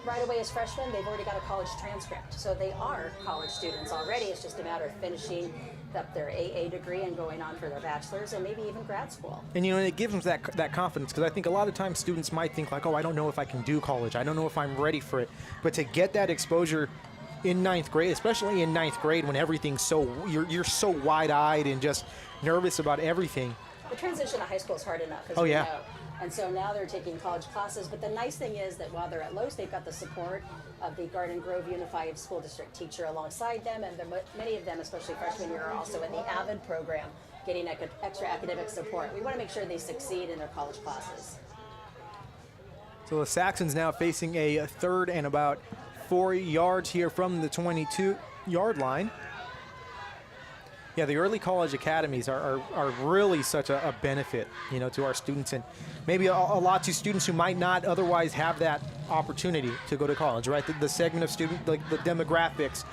S3: right away as freshmen, they've already got a college transcript. So they are college students already. It's just a matter of finishing up their AA degree and going on for their bachelor's and maybe even grad school.
S1: And, you know, it gives them that confidence, because I think a lot of times students might think like, oh, I don't know if I can do college. I don't know if I'm ready for it. But to get that exposure in 9th grade, especially in 9th grade when everything's so, you're so wide-eyed and just nervous about everything.
S3: The transition to high school is hard enough, as
S1: Oh,
S3: we
S1: yeah.
S3: know. And so now they're taking college classes. But the nice thing is that while they're at Los, they've got the support of the Garden Grove Unified School District teacher alongside them. And many of them, especially freshman year, are also in the AVID program, getting extra academic support. We want to make sure they succeed in their college classes.
S1: So the Saxons now facing a third and about 4 yards here from the 22-yard line. Yeah, the early college academies are really such a benefit, you know, to our students, and maybe a lot to students who might not otherwise have that opportunity to go to college, right? The segment of student, like the demographics,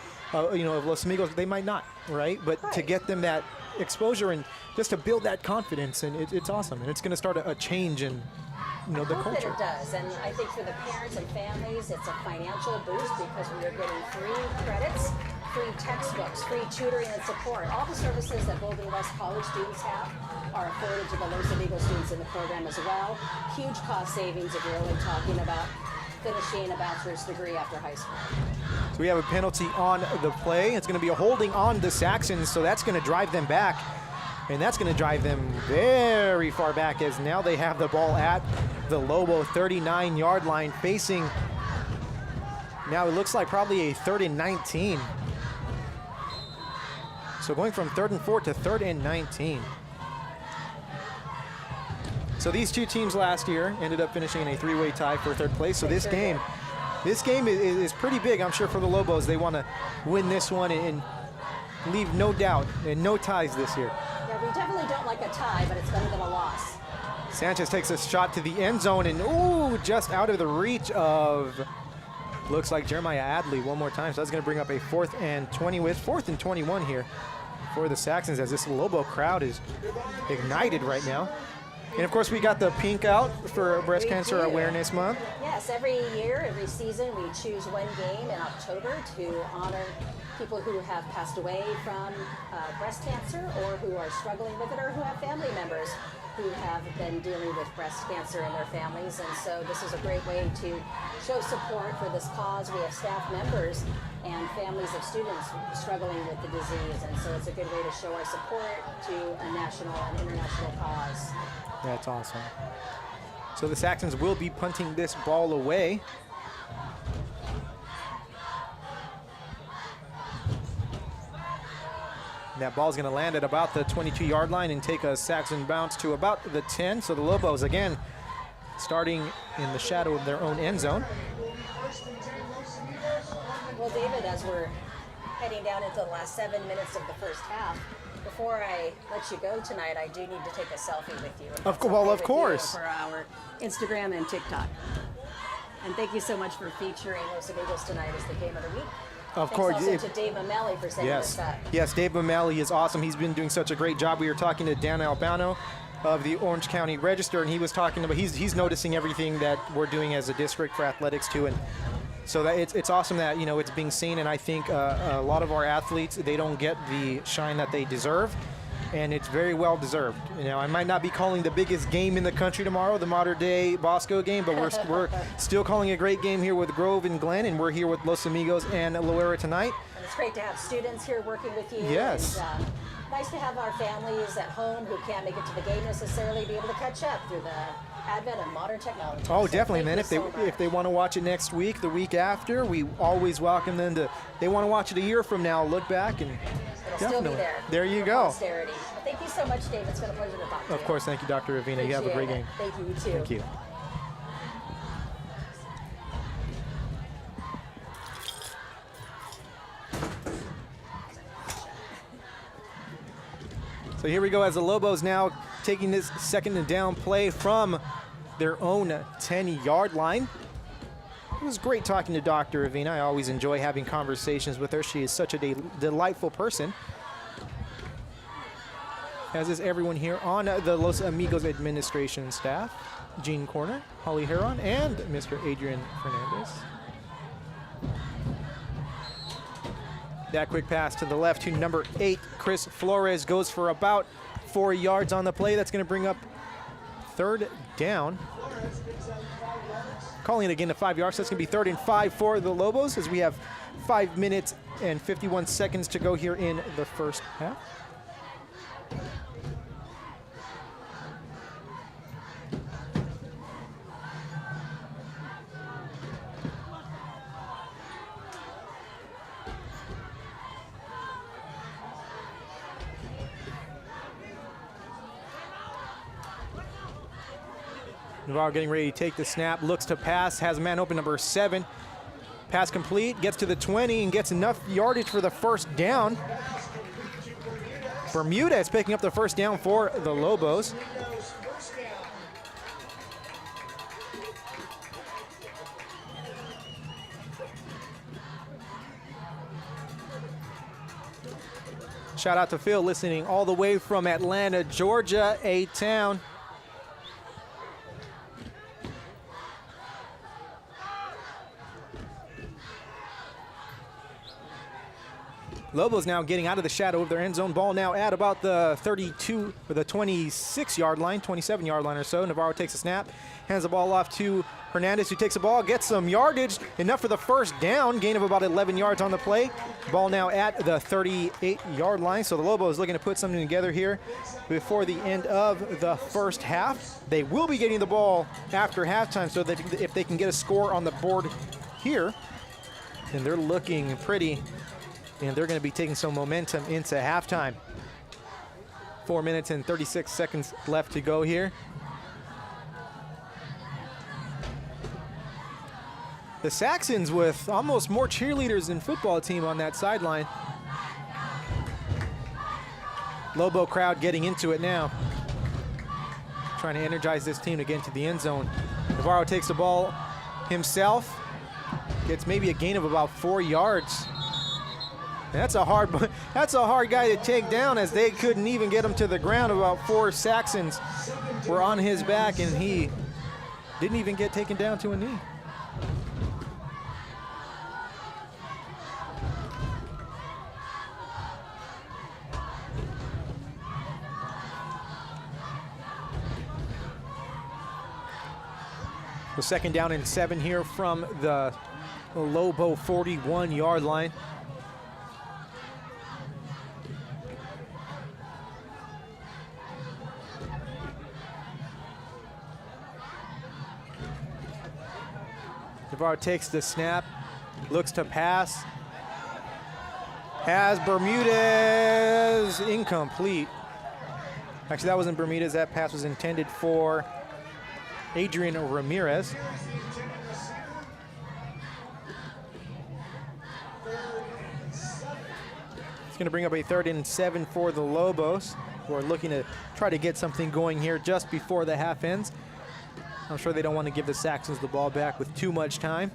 S1: you know, of Los Amigos, they might not, right? But to get them that exposure and just to build that confidence, and it's awesome, and it's going to start a change in, you know, the culture.
S3: It does, and I think for the parents and families, it's a financial boost because we are getting free credits, free textbooks, free tutoring and support. All the services that Golden West College students have are afforded to the Los Amigos students in the program as well. Huge cost savings if you're only talking about finishing a bachelor's degree after high school.
S1: So we have a penalty on the play. It's going to be a holding on the Saxons, so that's going to drive them back. And that's going to drive them very far back, as now they have the ball at the Lobo 39-yard line, facing, now it looks like probably a 3rd and 19. So going from 3rd and 4 to 3rd and 19. So these two teams last year ended up finishing in a 3-way tie for 3rd place. So this game is pretty big, I'm sure, for the Lobos. They want to win this one and leave no doubt and no ties this year.
S3: Yeah, we definitely don't like a tie, but it's better than a loss.
S1: Sanchez takes a shot to the end zone, and ooh, just out of the reach of, looks like Jeremiah Adley one more time. So that's going to bring up a 4th and 20 with 4th and 21 here for the Saxons, as this Lobo crowd is ignited right now. And of course, we got the pink out for Breast Cancer Awareness Month.
S3: Yes, every year, every season, we choose one game in October to honor people who have passed away from breast cancer, or who are struggling with it, or who have family members who have been dealing with breast cancer in their families. And so this is a great way to show support for this cause. We have staff members and families of students struggling with the disease, and so it's a good way to show our support to a national and international cause.
S1: That's awesome. So the Saxons will be punting this ball away. That ball's going to land at about the 22-yard line and take a Saxon bounce to about the 10. So the Lobos, again, starting in the shadow of their own end zone.
S3: Well, David, as we're heading down into the last 7 minutes of the first half, before I let you go tonight, I do need to take a selfie with you.
S1: Of course.
S3: For our Instagram and TikTok. And thank you so much for featuring Los Amigos tonight as the game of the week.
S1: Of course.
S3: Thanks also to Dave Mameli for setting this up.
S1: Yes, Dave Mameli is awesome. He's been doing such a great job. We were talking to Dan Albano of the Orange County Register, and he was talking about he's noticing everything that we're doing as a district for athletics too, and so that it's awesome that it's being seen. And I think a lot of our athletes, they don't get the shine that they deserve, and it's very well deserved. I might not be calling the biggest game in the country tomorrow, the modern day Bosco game, but we're still calling a great game here with Grove and Glen, and we're here with Los Amigos and Loera tonight.
S3: And it's great to have students here working with you.
S1: Yes.
S3: And, nice to have our families at home who can't make it to the game necessarily be able to catch up through the advent of modern technology.
S1: Oh,
S3: So
S1: definitely, man.
S3: thank you so
S1: If they want to watch it next week, the week after, we always welcome them to. They want to watch it a year from now, look back, and
S3: It'll
S1: definitely.
S3: still be there.
S1: There you
S3: for
S1: go.
S3: Posterity. Thank you so much, Dave. It's been a pleasure to talk to you.
S1: Of course, thank you, Dr. Avina. You have a great
S3: Appreciate
S1: game.
S3: it. Thank you, you too.
S1: Thank you. So here we go as the Lobos now taking this second and down play from their own 10-yard line. It was great talking to Dr. Avina. I always enjoy having conversations with her. She is such a delightful person, as is everyone here on the Los Amigos administration staff. Jean Corner, Holly Heron, and Mr. Adrian Fernandez. That quick pass to the left to number 8, Chris Flores, goes for about 4 yards on the play. That's going to bring up third down. Calling it again to 5 yards. So that's going to be 3rd and 5 for the Lobos, as we have 5 minutes and 51 seconds to go here in the first half. Navarro getting ready to take the snap, looks to pass, has a man open, number 7. Pass complete, gets to the 20 and gets enough yardage for the first down. Bermuda is picking up the first down for the Lobos. Shout out to Phil listening all the way from Atlanta, Georgia, A-Town. Lobos now getting out of the shadow of their end zone. Ball now at about the 32 or the 26-yard line, 27-yard line or so. Navarro takes a snap, hands the ball off to Hernandez, who takes the ball, gets some yardage, enough for the first down, gain of about 11 yards on the play. Ball now at the 38-yard line. So the Lobos looking to put something together here before the end of the first half. They will be getting the ball after halftime, so that if they can get a score on the board here, then they're looking pretty. And they're going to be taking some momentum into halftime. 4 minutes and 36 seconds left to go here. The Saxons with almost more cheerleaders than football team on that sideline. Lobo crowd getting into it now. Trying to energize this team to get into the end zone. Navarro takes the ball himself. Gets maybe a gain of about 4 yards. That's a hard guy to take down, as they couldn't even get him to the ground. About 4 Saxons were on his back, and he didn't even get taken down to a knee. The second down and 7 here from the Lobo 41-yard line. Navarro takes the snap, looks to pass, has Bermudez, incomplete. Actually, that wasn't Bermudez. That pass was intended for Adrian Ramirez. It's going to bring up a 3rd and 7 for the Lobos, who are looking to try to get something going here just before the half ends. I'm sure they don't want to give the Saxons the ball back with too much time.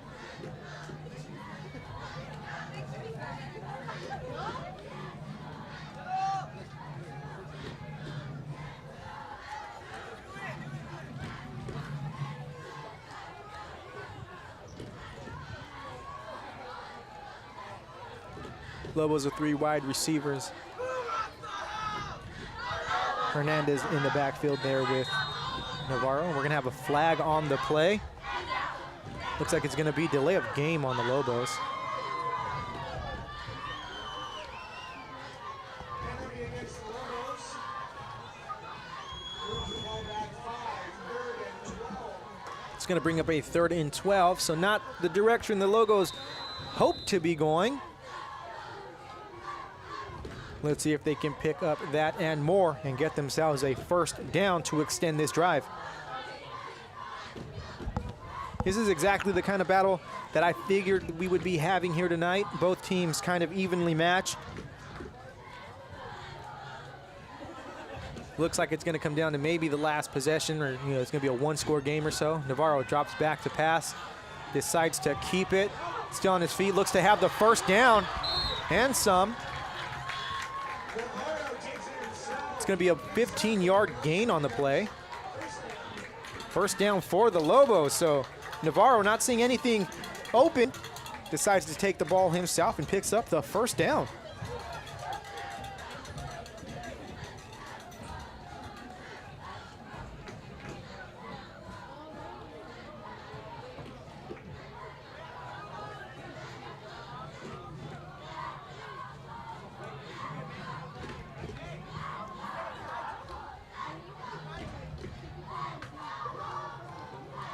S1: Lobos with 3 wide receivers. Hernandez in the backfield there with Navarro. We're going to have a flag on the play. Looks like it's going to be delay of game on the Lobos.
S2: Penalty against the Lobos. Moves the ball back 5, 3rd and 12.
S1: It's going to bring up a 3rd and 12, so not the direction the Logos hope to be going. Let's see if they can pick up that and more and get themselves a 1st down to extend this drive. This is exactly the kind of battle that I figured we would be having here tonight. Both teams kind of evenly matched. Looks like it's going to come down to maybe the last possession, or it's going to be a 1-score game or so. Navarro drops back to pass, decides to keep it. Still on his feet, looks to have the 1st down and some. It's going to be a 15-yard gain on the play. 1st down for the Lobos, so Navarro not seeing anything open, decides to take the ball himself and picks up the 1st down.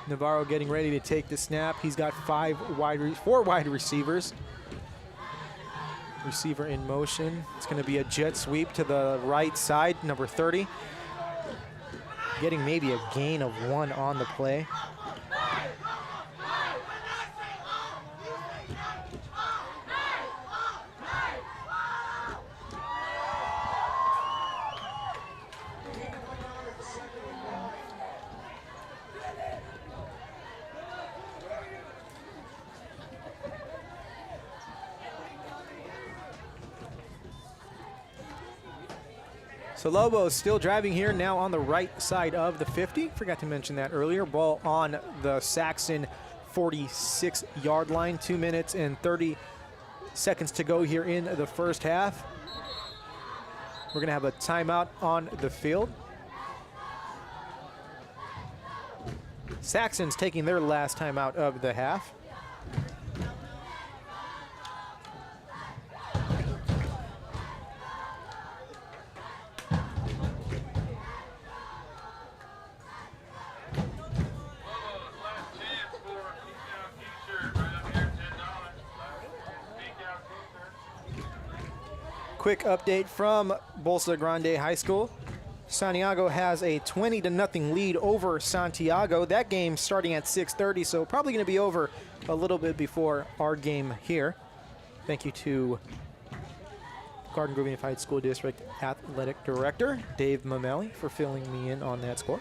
S1: Navarro getting ready to take the snap. He's got 4 wide receivers. Receiver in motion. It's going to be a jet sweep to the right side, number 30. Getting maybe a gain of 1 on the play. So Lobos still driving here now on the right side of the 50. Forgot to mention that earlier. Ball on the Saxon 46-yard line. 2 minutes and 30 seconds to go here in the 1st half. We're going to have a timeout on the field. Saxons taking their last timeout of the half. Quick update from Bolsa Grande High School. Santiago has a 20-0 lead over Santiago. That game starting at 6:30, so probably going to be over a little bit before our game here. Thank you to Garden Grove Unified School District Athletic Director Dave Mamelli for filling me in on that score.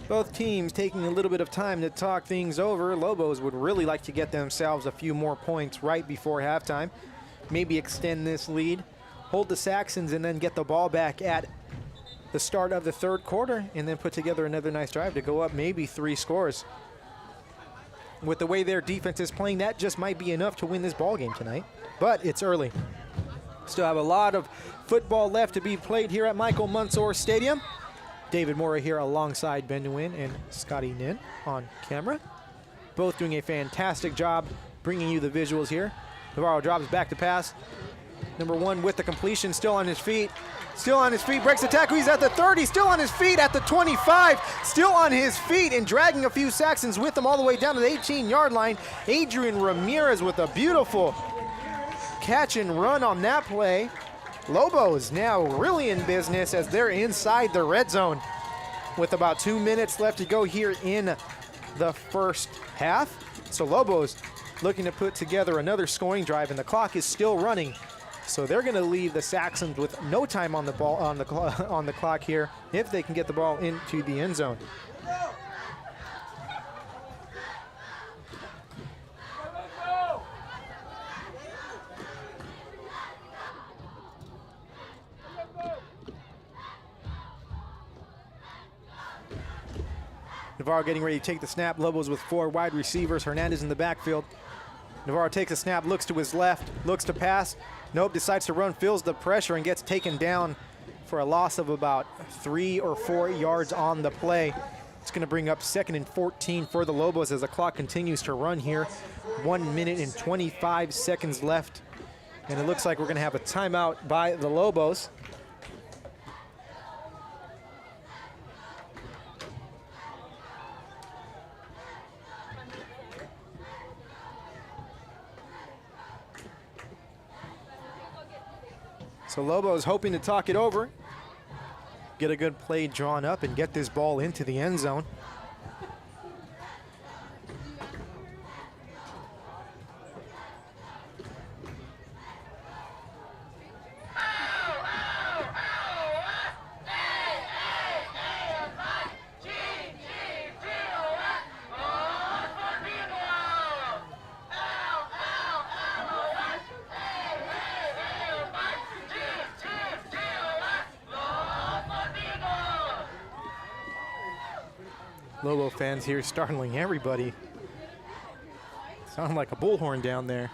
S1: Both teams taking a little bit of time to talk things over. Lobos would really like to get themselves a few more points right before halftime. Maybe extend this lead, hold the Saxons, and then get the ball back at the start of the 3rd quarter, and then put together another nice drive to go up maybe 3 scores. With the way their defense is playing, that just might be enough to win this ball game tonight. But it's early. Still have a lot of football left to be played here at Michael Munsour Stadium. David Mora here alongside Ben Nguyen and Scotty Nin on camera. Both doing a fantastic job bringing you the visuals here. Navarro drops back to pass. Number 1 with the completion, still on his feet. Still on his feet, breaks the tackle. He's at the 30, still on his feet at the 25. Still on his feet and dragging a few Saxons with him all the way down to the 18-yard line. Adrian Ramirez with a beautiful catch and run on that play. Lobos now really in business as they're inside the red zone with about 2 minutes left to go here in the 1st half. So Lobos looking to put together another scoring drive, and the clock is still running. So they're going to leave the Saxons with no time on the ball on the clock here if they can get the ball into the end zone. Navarro getting ready to take the snap. Lobos with 4 wide receivers. Hernandez in the backfield. Navarro takes a snap, looks to his left, looks to pass. Nope, decides to run, feels the pressure, and gets taken down for a loss of about 3 or 4 yards on the play. It's going to bring up 2nd and 14 for the Lobos as the clock continues to run here. 1 minute and 25 seconds left. And it looks like we're going to have a timeout by the Lobos. So Lobos hoping to talk it over, get a good play drawn up, and get this ball into the end zone. Lobo fans here startling everybody. Sound like a bullhorn down there.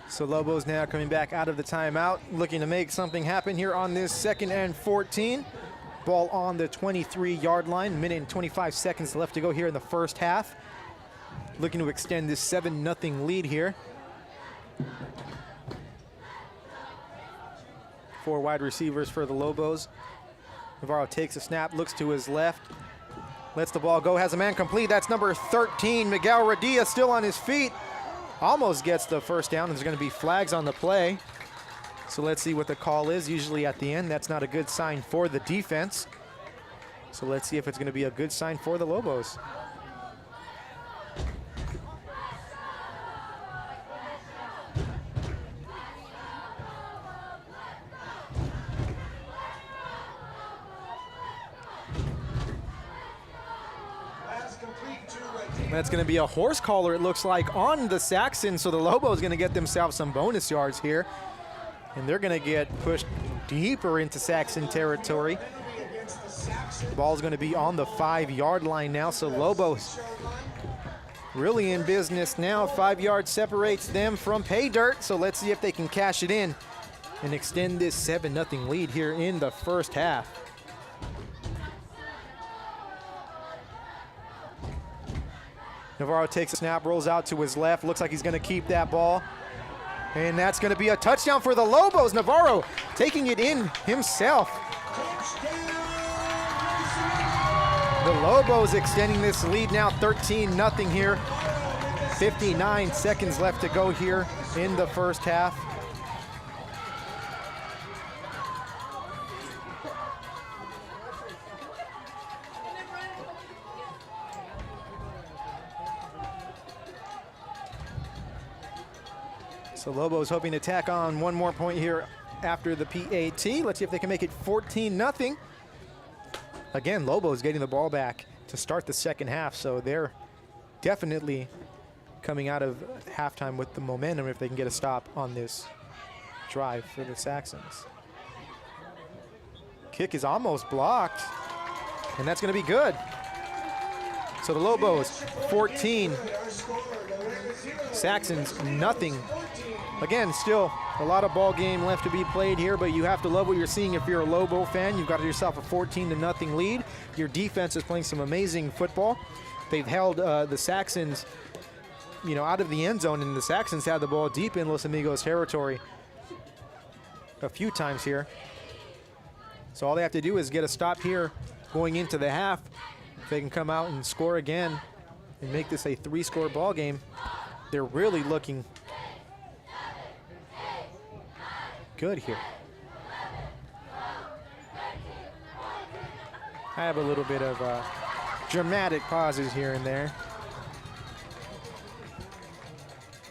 S1: So Lobos now coming back out of the timeout, looking to make something happen here on this 2nd and 14. Ball on the 23-yard line, minute and 25 seconds left to go here in the first half. Looking to extend this 7-0 lead here. 4 wide receivers for the Lobos. Navarro takes a snap, looks to his left, lets the ball go, has a man complete. That's number 13, Miguel Radia, still on his feet. Almost gets the first down. There's going to be flags on the play. So let's see what the call is. Usually at the end, that's not a good sign for the defense. So let's see if it's going to be a good sign for the Lobos. That's going to be a horse collar, it looks like, on the Saxons. So the Lobos going to get themselves some bonus yards here. And they're going to get pushed deeper into Saxon territory. The ball's going to be on the 5-yard line now. So Lobos really in business now. 5 yards separates them from pay dirt. So let's see if they can cash it in and extend this 7-0 lead here in the first half. Navarro takes a snap, rolls out to his left. Looks like he's going to keep that ball. And that's going to be a touchdown for the Lobos. Navarro taking it in himself. The Lobos extending this lead now 13-0 here. 59 seconds left to go here in the first half. So Lobos hoping to tack on one more point here after the PAT. Let's see if they can make it 14-0. Again, Lobos getting the ball back to start the second half, so they're definitely coming out of halftime with the momentum if they can get a stop on this drive for the Saxons. Kick is almost blocked, and that's going to be good. So the Lobos 14, Saxons nothing. Again, still a lot of ball game left to be played here, but you have to love what you're seeing if you're a Lobo fan. You've got yourself a 14-0 lead. Your defense is playing some amazing football. They've held the Saxons, out of the end zone, and the Saxons had the ball deep in Los Amigos territory a few times here. So all they have to do is get a stop here going into the half. If they can come out and score again and make this a 3-score ball game, they're really looking good here. I have a little bit of dramatic pauses here and there.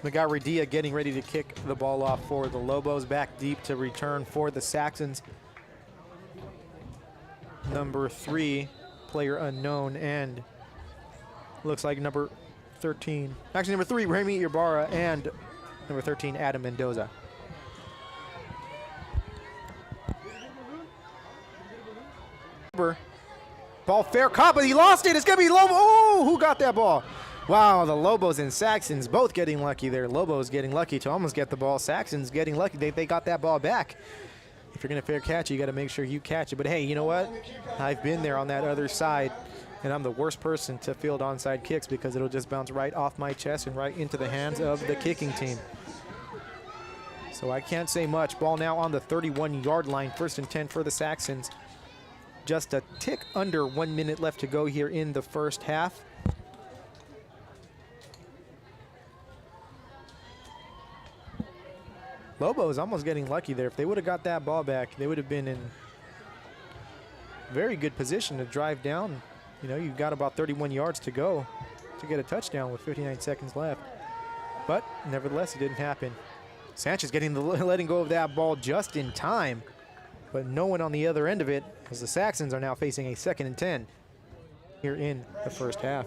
S1: Magaridia getting ready to kick the ball off for the Lobos. Back deep to return for the Saxons. Number 3, player unknown, and looks like number 13. Actually, number 3, Remy Ibarra, and number 13, Adam Mendoza. Ball fair caught, but he lost it. It's going to be Lobo. Oh, who got that ball? Wow, the Lobos and Saxons both getting lucky there. Lobos getting lucky to almost get the ball. Saxons getting lucky. They got that ball back. If you're going to fair catch it, you got to make sure you catch it. But hey, you know what? I've been there on that other side, and I'm the worst person to field onside kicks because it'll just bounce right off my chest and right into the hands of the kicking team. So I can't say much. Ball now on the 31-yard line. 1st and 10 for the Saxons. Just a tick under 1 minute left to go here in the first half. Lobos almost getting lucky there. If they would have got that ball back, they would have been in very good position to drive down. You know, you've got about 31 yards to go to get a touchdown with 59 seconds left. But nevertheless, it didn't happen. Sanchez getting letting go of that ball just in time, but no one on the other end of it, as the Saxons are now facing a 2nd and 10 here in the first half.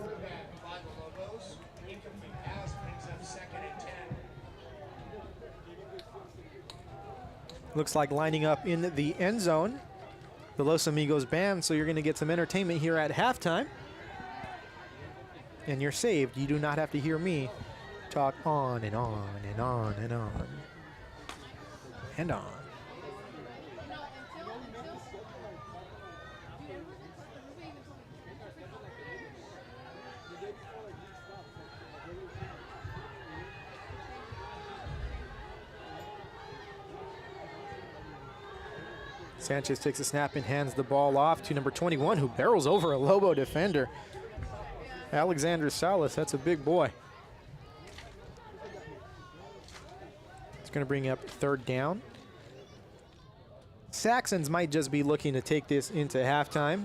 S1: Looks like lining up in the end zone, the Los Amigos band, so you're going to get some entertainment here at halftime. And you're saved. You do not have to hear me talk on and on and on and on and on. Sanchez takes a snap and hands the ball off to number 21, who barrels over a Lobo defender. Alexander Salas, that's a big boy. It's going to bring up 3rd down. Saxons might just be looking to take this into halftime.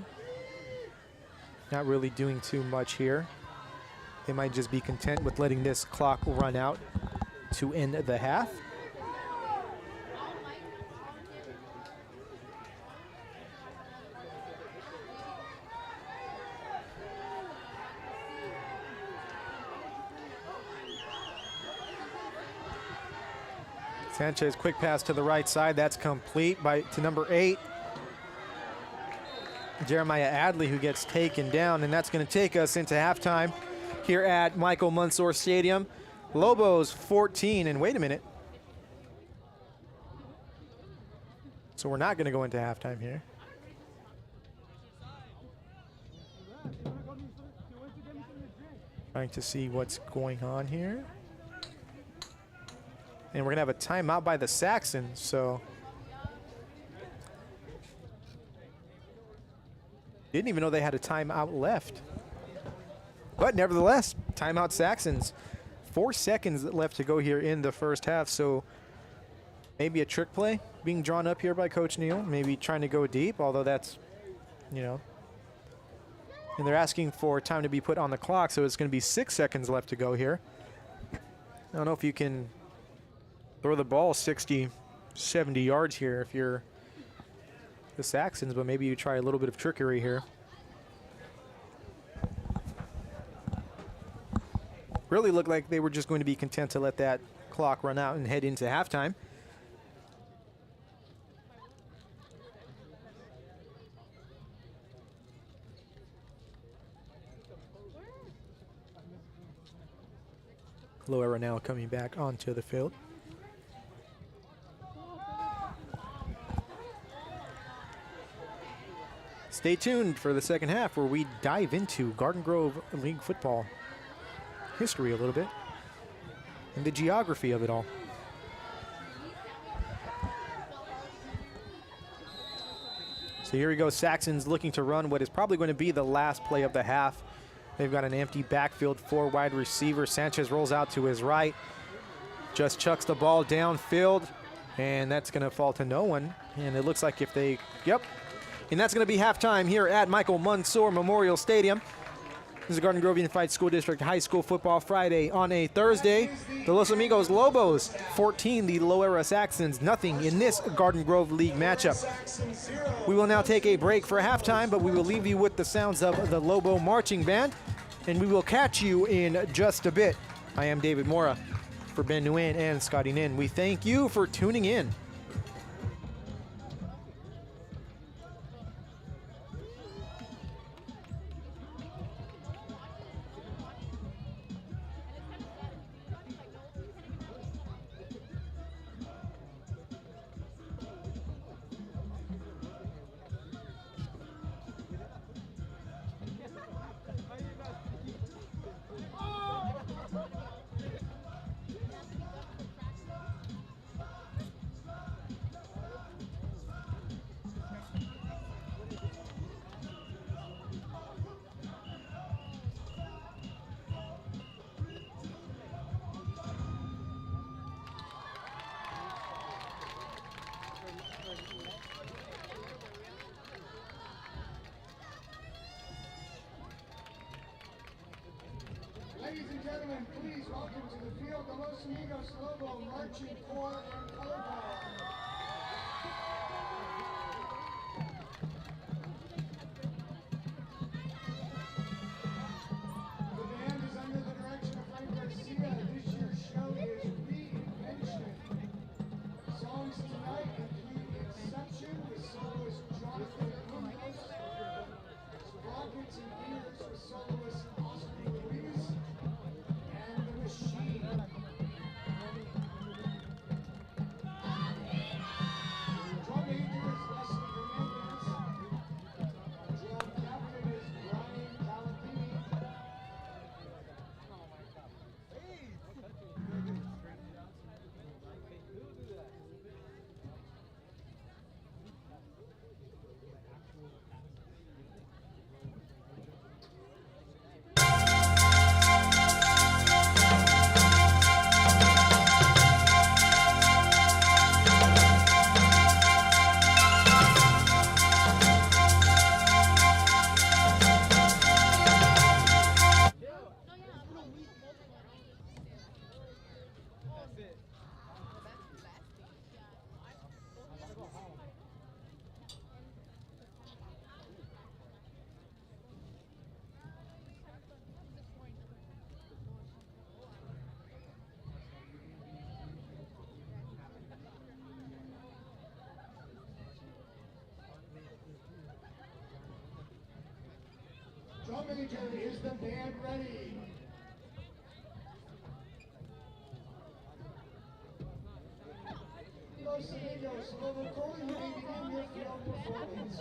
S1: Not really doing too much here. They might just be content with letting this clock run out to end the half. Sanchez, quick pass to the right side. That's complete to number 8, Jeremiah Adley, who gets taken down, and that's going to take us into halftime here at Michael Mansour Stadium. Lobos 14, and wait a minute. So we're not going to go into halftime here. Trying to see what's going on here. And we're going to have a timeout by the Saxons, so. Didn't even know they had a timeout left. But nevertheless, timeout Saxons. 4 seconds left to go here in the first half, so maybe a trick play being drawn up here by Coach Neal. Maybe trying to go deep, although that's, you know. And they're asking for time to be put on the clock, so it's going to be 6 seconds left to go here. I don't know if you can throw the ball 60, 70 yards here if you're the Saxons, but maybe you try a little bit of trickery here. Really looked like they were just going to be content to let that clock run out and head into halftime. Loera now coming back onto the field. Stay tuned for the second half where we dive into Garden Grove League football history a little bit and the geography of it all. So here we go, Saxons looking to run what is probably going to be the last play of the half. They've got an empty backfield, 4 wide receivers. Sanchez rolls out to his right, just chucks the ball downfield, and that's going to fall to no one. And it looks like if they, and that's going to be halftime here at Michael Mansour Memorial Stadium. This is Garden Grove Unified School District High School Football Friday on a Thursday. The Los Amigos Lobos 14, the Loera Saxons nothing in this Garden Grove League matchup. We will now take a break for halftime, but we will leave you with the sounds of the Lobo Marching Band, and we will catch you in just a bit. I am David Mora for Ben Nguyen and Scotty Nin. We thank you for tuning in.
S2: Ladies and gentlemen, please welcome to the field the Los Amigos Lobo Marching Corps and Color Guard. The band is under the direction of Frank Garcia. This year's show is Reinvention. Songs tonight include Inception with soloist Jonathan Amigos, Sprockets and Ears with soloist Oscar Luis, and The Machine. Drum major is Leslie Hernandez. Drum captain is Brian Calapini. Drum major, is the band ready? Los Amigos, Lobo Corps, you may begin your field performance.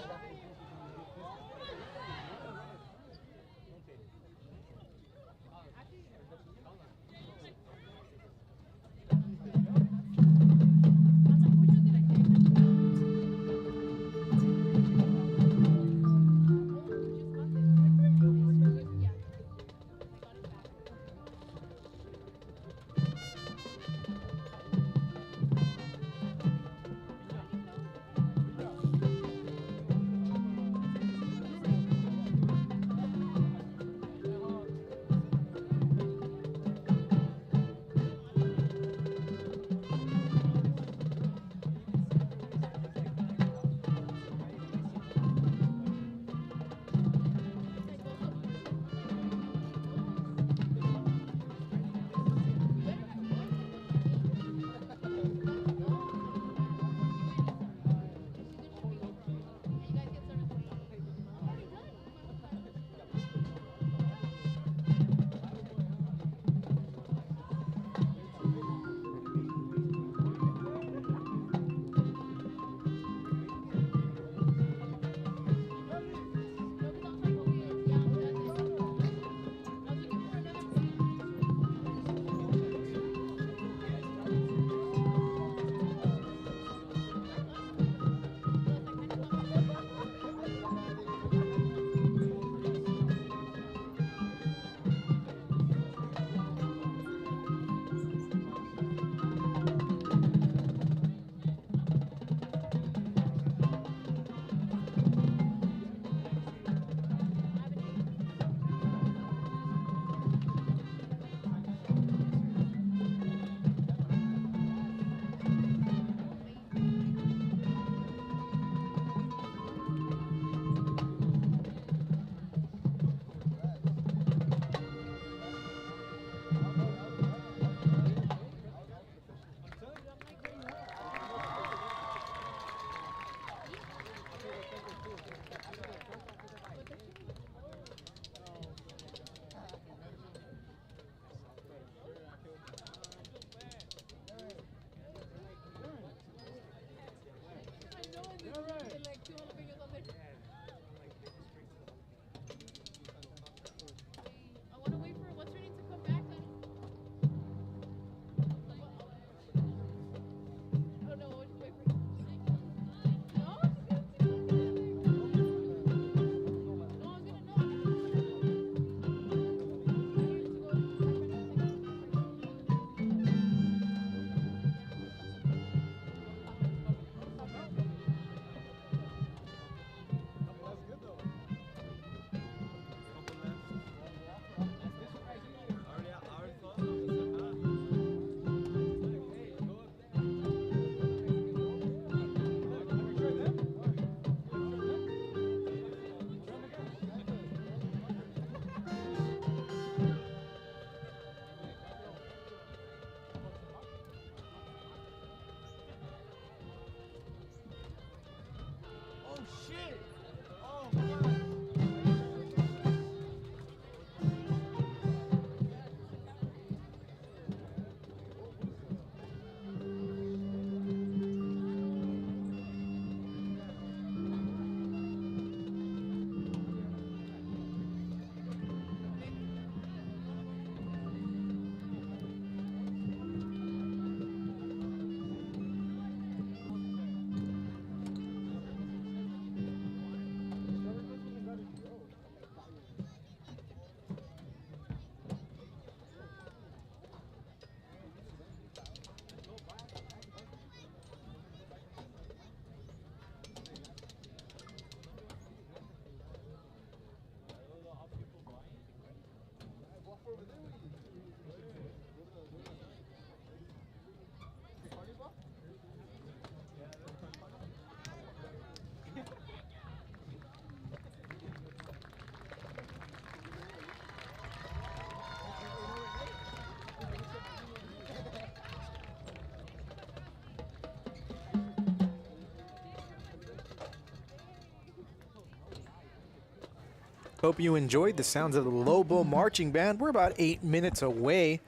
S1: Hope you enjoyed the sounds of the Lobo Marching Band. We're about 8 minutes away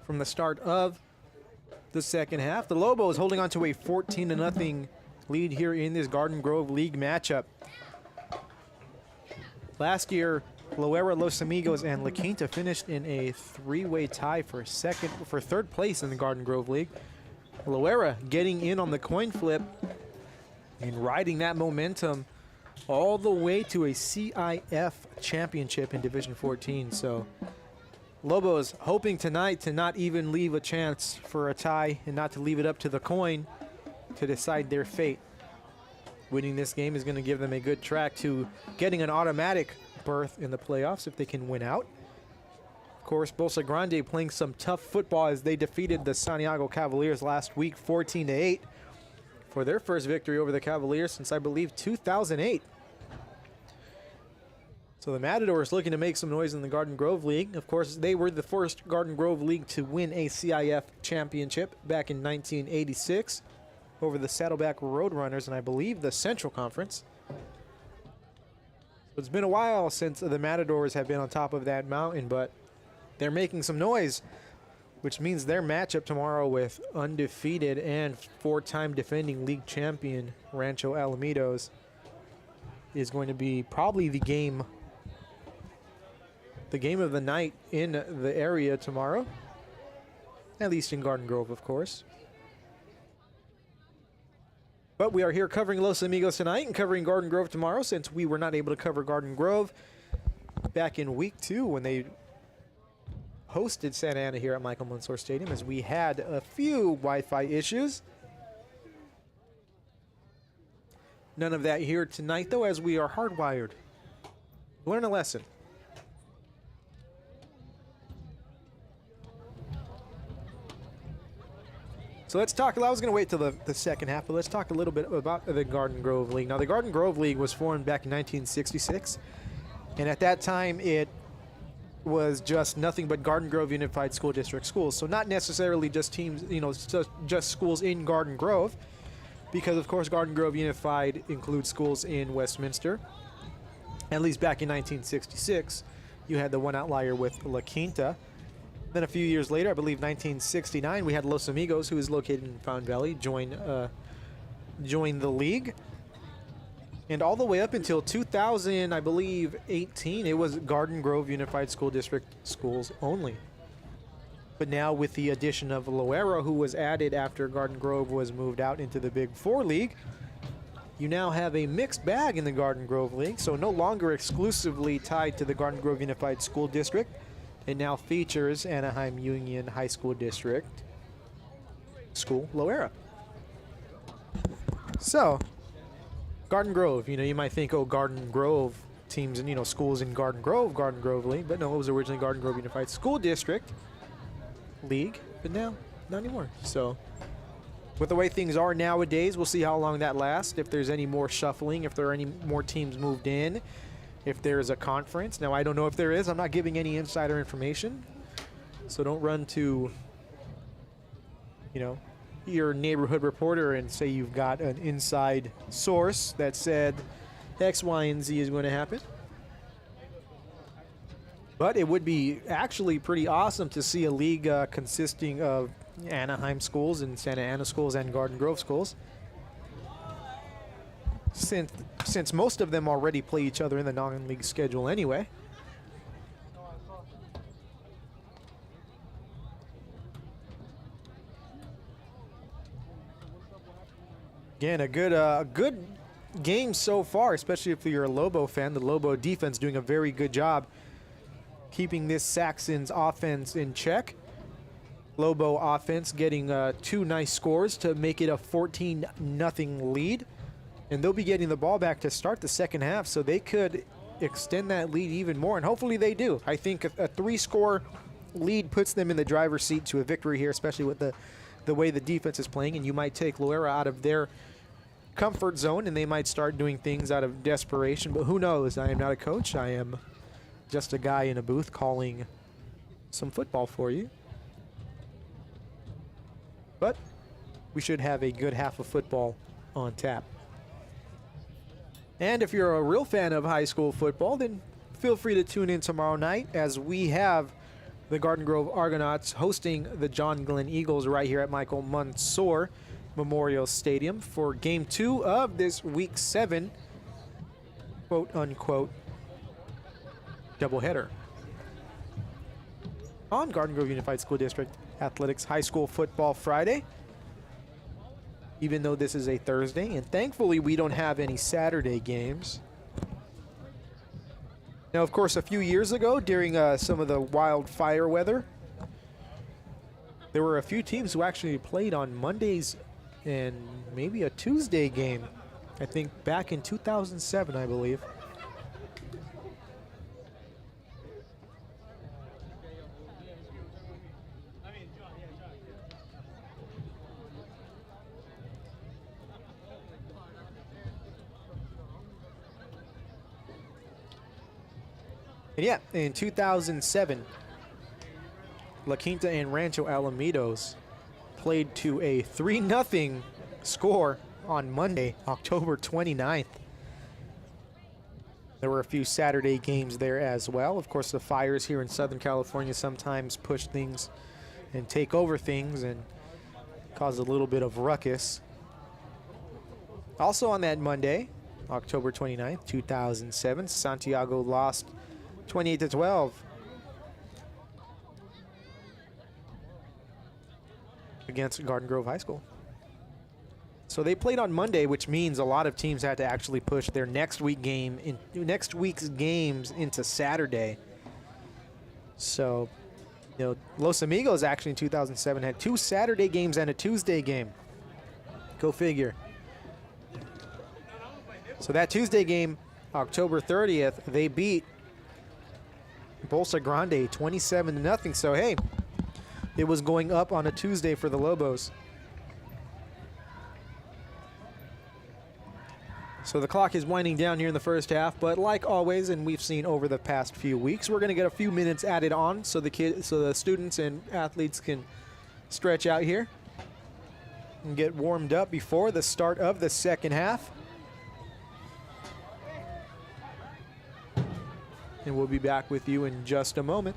S1: from the start of the second half. The Lobos holding on to a 14-0 lead here in this Garden Grove League matchup. Last year, Loera, Los Amigos, and La Quinta finished in a three-way tie for third place in the Garden Grove League. Loera getting in on the coin flip and riding that momentum all the way to a CIF championship in Division 14. So Lobos hoping tonight to not even leave a chance for a tie and not to leave it up to the coin to decide their fate. Winning this game is going to give them a good track to getting an automatic berth in the playoffs if they can win out. Of course, Bolsa Grande playing some tough football as they defeated the Santiago Cavaliers last week 14-8 for their first victory over the Cavaliers since, I believe, 2008. So the Matadors looking to make some noise in the Garden Grove League. Of course, they were the first Garden Grove League to win a CIF championship back in 1986 over the Saddleback Roadrunners and I believe the Central Conference. So it's been a while since the Matadors have been on top of that mountain, but they're making some noise, which means their matchup tomorrow with undefeated and four-time defending league champion Rancho Alamitos is going to be probably the game of the night in the area tomorrow, at least in Garden Grove, of course. But we are here covering Los Amigos tonight and covering Garden Grove tomorrow, since we were not able to cover Garden Grove back in week 2 when they hosted Santa Ana here at Michael Mansour Stadium, as we had a few Wi-Fi issues. None of that here tonight, though, as we are hardwired. Learn a lesson. So let's talk. I was going to wait till the second half, but let's talk a little bit about the Garden Grove League. Now, the Garden Grove League was formed back in 1966, and at that time it was just nothing but Garden Grove Unified School District schools. So not necessarily just teams, just schools in Garden Grove, because of course Garden Grove Unified includes schools in Westminster. At least back in 1966, you had the one outlier with La Quinta. Then a few years later, I believe 1969, we had Los Amigos, who is located in Fountain Valley, join the league. And all the way up until 2000, I believe, 18, it was Garden Grove Unified School District schools only. But now with the addition of Loera, who was added after Garden Grove was moved out into the Big Four League, you now have a mixed bag in the Garden Grove League, so no longer exclusively tied to the Garden Grove Unified School District. It now features Anaheim Union High School District School Loera. So, Garden Grove, you might think, oh, Garden Grove teams and, schools in Garden Grove League, but no, it was originally Garden Grove Unified School District League, but now, not anymore. So, with the way things are nowadays, we'll see how long that lasts, if there's any more shuffling, if there are any more teams moved in, if there's a conference. Now, I don't know if there is. I'm not giving any insider information, so don't run to, your neighborhood reporter and say you've got an inside source that said X, Y, and Z is going to happen. But it would be actually pretty awesome to see a league consisting of Anaheim schools and Santa Ana schools and Garden Grove schools. Since most of them already play each other in the non-league schedule anyway. Again, a good game so far, especially if you're a Lobo fan. The Lobo defense doing a very good job keeping this Saxons offense in check. Lobo offense getting 2 nice scores to make it a 14-0 lead. And they'll be getting the ball back to start the second half, so they could extend that lead even more, and hopefully they do. I think a 3-score lead puts them in the driver's seat to a victory here, especially with the way the defense is playing, and you might take Loera out of their comfort zone, and they might start doing things out of desperation, but who knows? I am not a coach. I am just a guy in a booth calling some football for you. But we should have a good half of football on tap. And if you're a real fan of high school football, then feel free to tune in tomorrow night as we have the Garden Grove Argonauts hosting the John Glenn Eagles right here at Michael Mansour Memorial Stadium for Game 2 of this Week 7 quote-unquote doubleheader. On Garden Grove Unified School District Athletics High School Football Friday, even though this is a Thursday, and thankfully we don't have any Saturday games. Now, of course, a few years ago during some of the wildfire weather, there were a few teams who actually played on Mondays and maybe a Tuesday game. I think back in 2007, I believe. And yeah, in 2007, La Quinta and Rancho Alamitos played to a 3-0 score on Monday, October 29th. There were a few Saturday games there as well. Of course, the fires here in Southern California sometimes push things and take over things and cause a little bit of ruckus. Also on that Monday, October 29th, 2007, Santiago lost 28-12 against Garden Grove High School. So they played on Monday, which means a lot of teams had to actually push their next week's games into Saturday. So, you know, Los Amigos actually in 2007 had 2 Saturday games and a Tuesday game. Go figure. So that Tuesday game, October 30th, they beat Bolsa Grande 27-0. So, hey, it was going up on a Tuesday for the Lobos. So the clock is winding down here in the first half, but like always, and we've seen over the past few weeks, we're going to get a few minutes added on so the students and athletes can stretch out here and get warmed up before the start of the second half. And we'll be back with you in just a moment.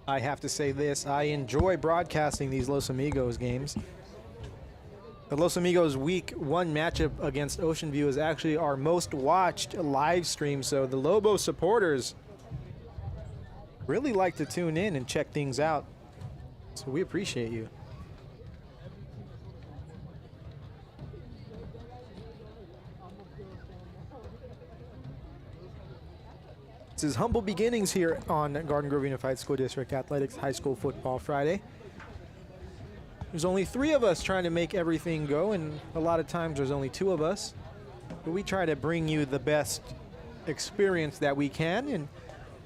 S1: I have to say this, I enjoy broadcasting these Los Amigos games. The Los Amigos Week 1 matchup against Ocean View is actually our most watched live stream, so the Lobos supporters really like to tune in and check things out. So we appreciate you. This is humble beginnings here on Garden Grove Unified School District Athletics High School Football Friday. There's only 3 of us trying to make everything go, and a lot of times there's only 2 of us. But we try to bring you the best experience that we can, and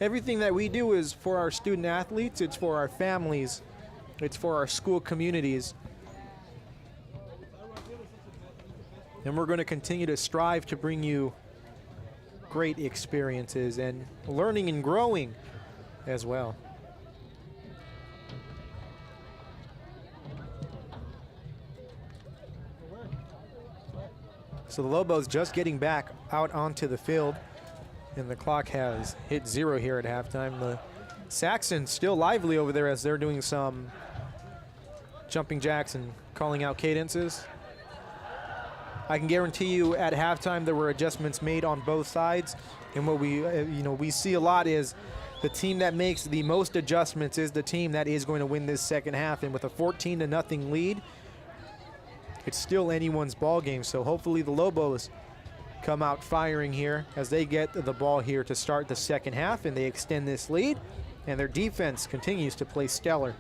S1: everything that we do is for our student athletes, it's for our families, it's for our school communities. And we're going to continue to strive to bring you great experiences and learning and growing as well. So the Lobos just getting back out onto the field, and the clock has hit 0 here at halftime. The Saxons still lively over there as they're doing some jumping jacks and calling out cadences. I can guarantee you at halftime there were adjustments made on both sides, and what we see a lot is the team that makes the most adjustments is the team that is going to win this second half. And with a 14-0 lead, it's still anyone's ball game. So hopefully the Lobos come out firing here as they get the ball here to start the second half, and they extend this lead, and their defense continues to play stellar.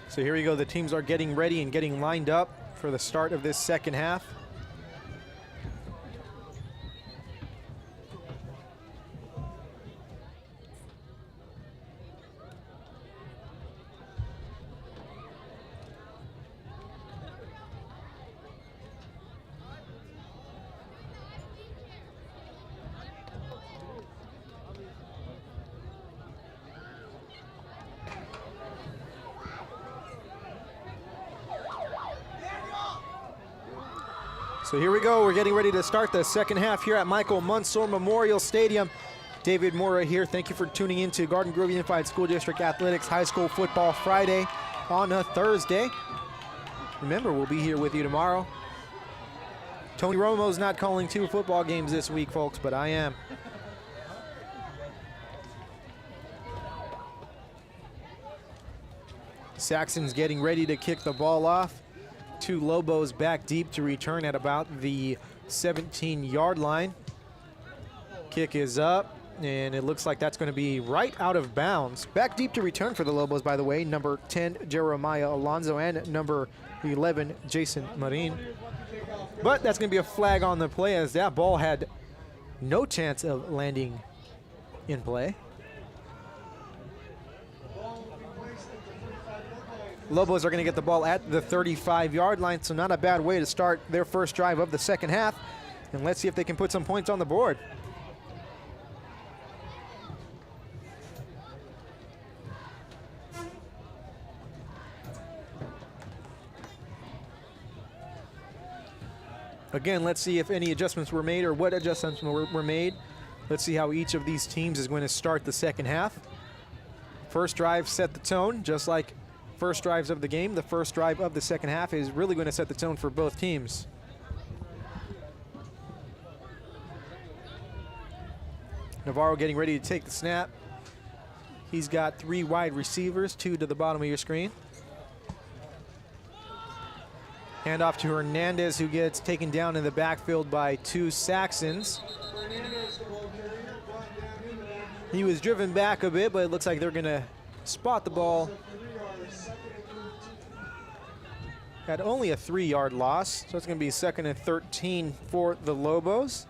S1: So here we go, the teams are getting ready and getting lined up for the start of this second half. So here we go, we're getting ready to start the second half here at Michael Munson Memorial Stadium. David Mora here, thank you for tuning in to Garden Grove Unified School District Athletics High School Football Friday on a Thursday. Remember, we'll be here with you tomorrow. Tony Romo's not calling 2 football games this week, folks, but I am. Saxon's getting ready to kick the ball off. 2 Lobos back deep to return at about the 17-yard line. Kick is up, and it looks like that's going to be right out of bounds. Back deep to return for the Lobos, by the way, number 10, Jeremiah Alonzo, and number 11, Jason Marin. But that's going to be a flag on the play, as that ball had no chance of landing in play. Lobos are going to get the ball at the 35-yard line, so not a bad way to start their first drive of the second half. And let's see if they can put some points on the board. Again, let's see if any adjustments were made or what adjustments were made. Let's see how each of these teams is going to start the second half. First drive set the tone, just like first drives of the game. The first drive of the second half is really going to set the tone for both teams. Navarro getting ready to take the snap. He's got 3 wide receivers, 2 to the bottom of your screen. Hand off to Hernandez, who gets taken down in the backfield by 2 Saxons. He was driven back a bit, but it looks like they're going to spot the ball at only a 3-yard loss, so it's going to be 2nd and 13 for the Lobos.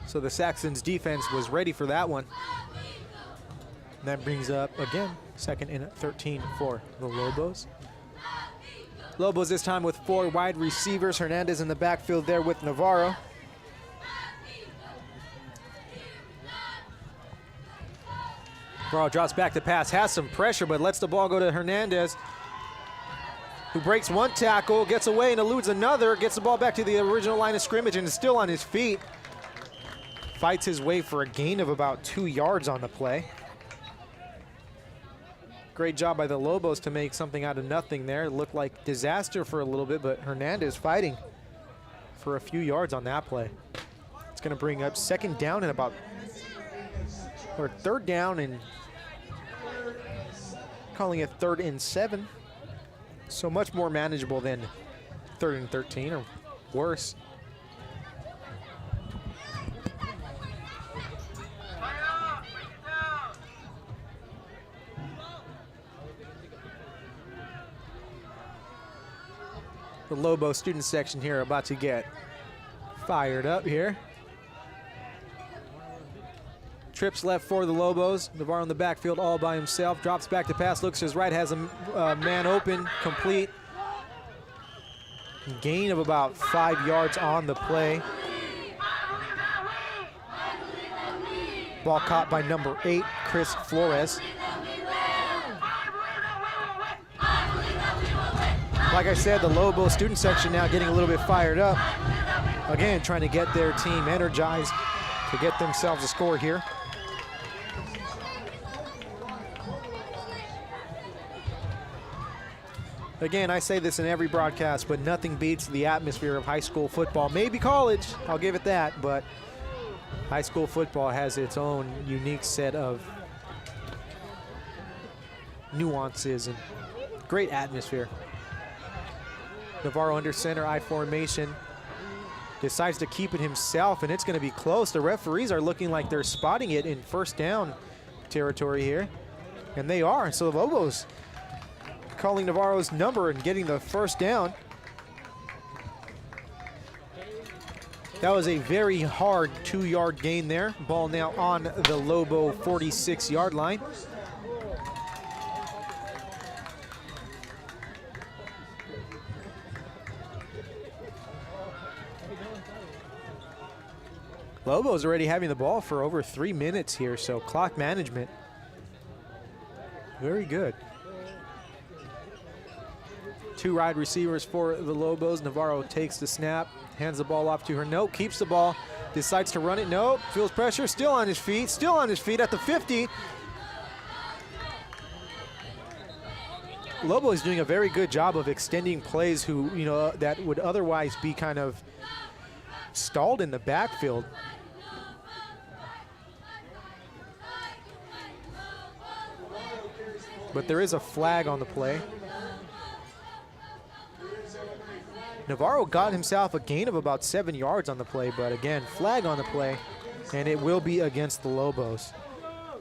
S1: So the Saxons defense was ready for that one. And that brings up, again, 2nd and 13 for the Lobos. Lobos this time with 4 wide receivers. Hernandez in the backfield there with Navarro. Navarro drops back to pass, has some pressure, but lets the ball go to Hernandez, who breaks one tackle, gets away and eludes another, gets the ball back to the original line of scrimmage and is still on his feet. Fights his way for a gain of about 2 yards on the play. Great job by the Lobos to make something out of nothing there. It looked like disaster for a little bit, but Hernandez fighting for a few yards on that play. It's going to bring up 2nd down and about, or 3rd down and calling it 3rd and 7. So much more manageable than 3rd and 13 or worse. The Lobo student section here about to get fired up here. Trips left for the Lobos. Navarro in the backfield all by himself. Drops back to pass, looks to his right, has a man open, complete. Gain of about 5 yards on the play. Ball caught by number 8, Chris Flores. Like I said, the Lobo student section now getting a little bit fired up. Again, trying to get their team energized to get themselves a score here. Again, I say this in every broadcast, but nothing beats the atmosphere of high school football. Maybe college, I'll give it that, but high school football has its own unique set of nuances and great atmosphere. Navarro under center, I formation. Decides to keep it himself, and it's going to be close. The referees are looking like they're spotting it in 1st down territory here, and they are. So the Lobos calling Navarro's number and getting the 1st down. That was a very hard 2-yard gain there. Ball now on the Lobo 46-yard line. Lobos already having the ball for over 3 minutes here, so clock management, very good. 2 wide receivers for the Lobos. Navarro takes the snap, hands the ball off to her. Nope, keeps the ball, decides to run it. Nope, feels pressure, still on his feet at the 50. Lobo is doing a very good job of extending plays that would otherwise be kind of stalled in the backfield. But there is a flag on the play. Navarro got himself a gain of about 7 yards on the play, but again, flag on the play, and it will be against the Lobos.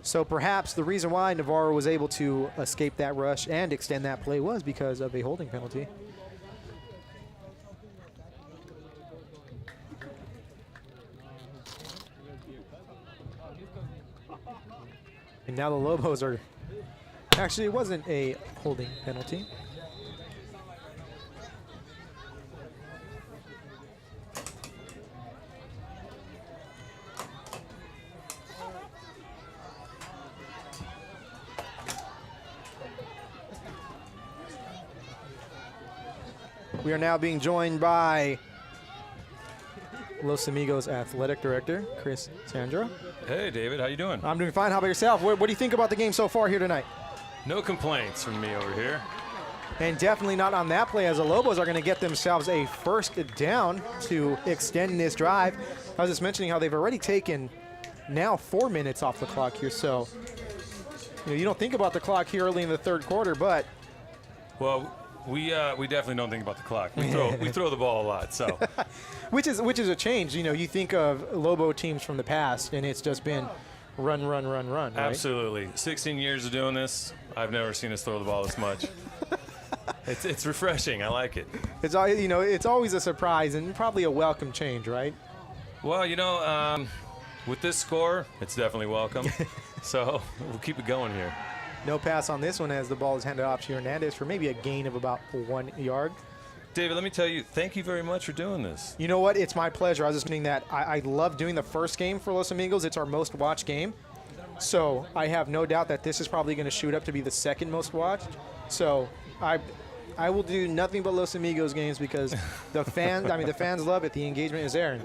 S1: So perhaps the reason why Navarro was able to escape that rush and extend that play was because of a holding penalty. And now the Lobos are, actually it wasn't a holding penalty. We are now being joined by Los Amigos Athletic Director, Chris Sandro.
S4: Hey, David, how you doing?
S1: I'm doing fine. How about yourself? What do you think about the game so far here tonight?
S4: No complaints from me over here.
S1: And definitely not on that play, as the Lobos are going to get themselves a 1st down to extend this drive. I was just mentioning how they've already taken now 4 minutes off the clock here. So, you don't think about the clock here early in the 3rd quarter, but.
S4: Well, we definitely don't think about the clock. We throw the ball a lot, so.
S1: which is a change. You think of Lobo teams from the past, and it's just been run, right?
S4: Absolutely. 16 years of doing this, I've never seen us throw the ball this much. It's refreshing. I like it.
S1: It's always a surprise and probably a welcome change, right?
S4: Well, with this score, it's definitely welcome. So we'll keep it going here.
S1: No pass on this one as the ball is handed off to Hernandez for maybe a gain of about 1 yard.
S4: David, let me tell you, thank you very much for doing this.
S1: You know what? It's my pleasure. I was just saying that I love doing the first game for Los Amigos. It's our most watched game. So I have no doubt that this is probably going to shoot up to be the second most watched. So I will do nothing but Los Amigos games because the fans love it. The engagement is there. And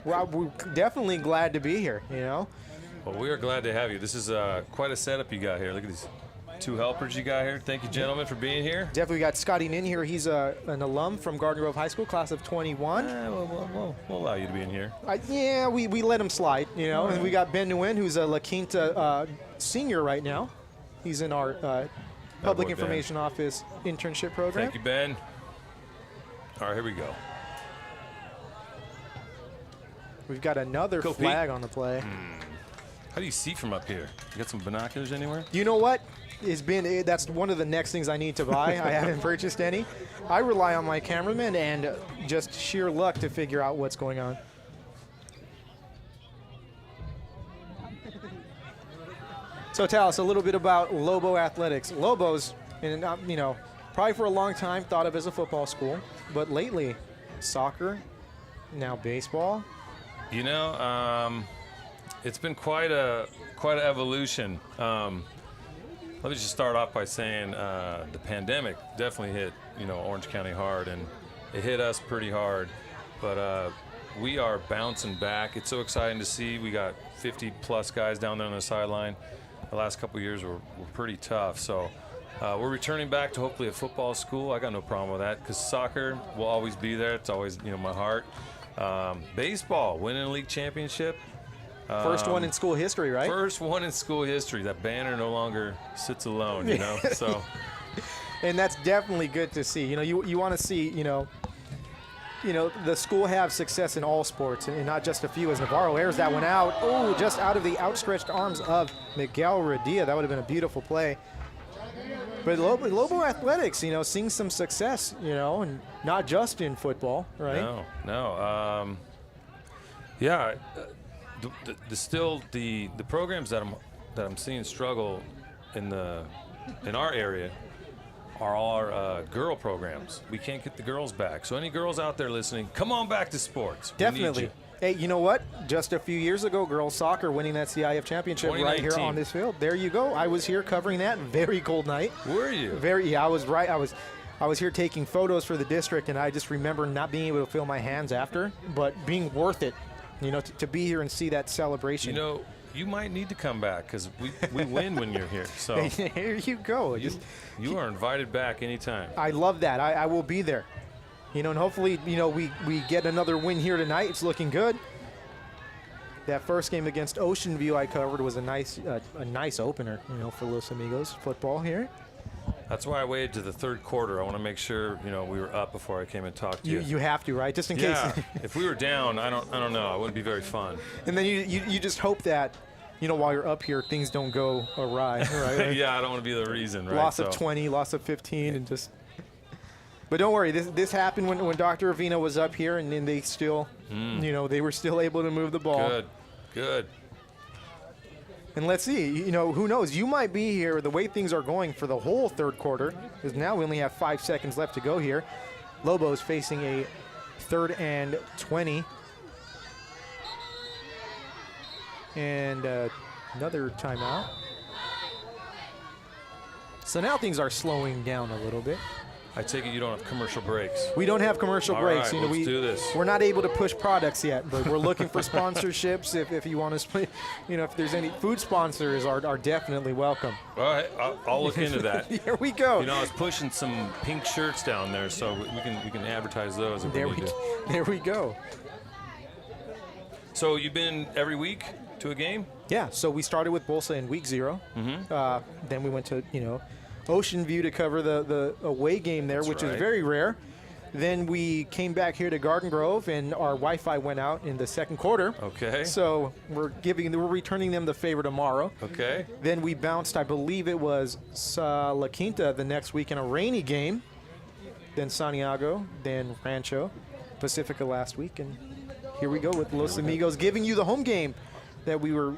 S1: we're definitely glad to be here, you know.
S4: Well, we are glad to have you. This is quite a setup you got here. Look at these 2 helpers you got here. Thank you, gentlemen, for being here.
S1: Definitely got Scotty Nin here. He's an alum from Garden Grove High School, class of 21.
S4: We'll allow you to be in here.
S1: We let him slide, you know. And we got Ben Nguyen, who's a La Quinta senior right now. He's in our Public Information Office internship program.
S4: Thank you, Ben. All right, here we go.
S1: We've got another flag on the play.
S4: How do you see from up here? You got some binoculars anywhere?
S1: You know what? That's one of the next things I need to buy. I haven't purchased any. I rely on my cameraman and just sheer luck to figure out what's going on. So tell us a little bit about Lobo Athletics. Lobos, and probably for a long time thought of as a football school, but lately soccer, now baseball.
S4: You know, it's been quite an evolution. Let me just start off by saying the pandemic definitely hit Orange County hard, and it hit us pretty hard. But we are bouncing back. It's so exciting to see. We got 50+ guys down there on the sideline. The last couple of years were pretty tough. So we're returning back to hopefully a football school. I got no problem with that because soccer will always be there. It's always my heart. Baseball, winning a league championship.
S1: First one in school history, right?
S4: First one in school history. That banner no longer sits alone, So,
S1: and that's definitely good to see. You want to see, the school have success in all sports and not just a few. As Navarro airs that one out, just out of the outstretched arms of Miguel Radia. That would have been a beautiful play. But Lobo Athletics, seeing some success, and not just in football, right?
S4: No. Yeah. The programs that I'm seeing struggle in our area are all our girl programs. We can't get the girls back. So any girls out there listening, come on back to sports.
S1: Definitely. Hey, you know what? Just a few years ago, girls soccer winning that CIF championship right here on this field. There you go. I was here covering that. Very cold night.
S4: Were you?
S1: I was right. I was here taking photos for the district, and I just remember not being able to feel my hands after, but being worth it. To be here and see that celebration.
S4: You might need to come back because we win when you're here. So
S1: here you go.
S4: You are invited back anytime.
S1: I love that. I will be there. And hopefully, we get another win here tonight. It's looking good. That first game against Ocean View I covered was a nice opener, for Los Amigos football here.
S4: That's why I waited to the third quarter. I want to make sure, we were up before I came and talked to you.
S1: You have to, right? Just in case.
S4: Yeah. If we were down, I don't know. It wouldn't be very fun.
S1: And then you just hope that, while you're up here, things don't go awry, right?
S4: Yeah, I don't want to be the reason, right?
S1: Loss of 20, loss of 15, and just. But don't worry, this happened when Dr. Avina was up here, and then they still, they were still able to move the ball.
S4: Good.
S1: And let's see, who knows? You might be here the way things are going for the whole third quarter, because now we only have 5 seconds left to go here. Lobos facing a 3rd and 20. And another timeout. So now things are slowing down a little bit.
S4: I take it you don't have commercial breaks.
S1: We don't have commercial breaks.
S4: Right, let's do this.
S1: We're not able to push products yet, but we're looking for sponsorships. If you want to split, if there's any food sponsors are definitely welcome.
S4: All right, I'll look into that.
S1: Here we go.
S4: I was pushing some pink shirts down there, so we can advertise those if we need to.
S1: There we go.
S4: So you've been every week to a game?
S1: Yeah. So we started with Bolsa in week 0. Mm-hmm. Then we went to Ocean View to cover the away game there, which is very rare. Then we came back here to Garden Grove, and our Wi-Fi went out in the second quarter.
S4: Okay.
S1: So we're returning them the favor tomorrow.
S4: Okay.
S1: Then we bounced, I believe it was La Quinta the next week in a rainy game. Then Santiago, then Rancho, Pacifica last week, and here we go with Los Amigos giving you the home game. that we were,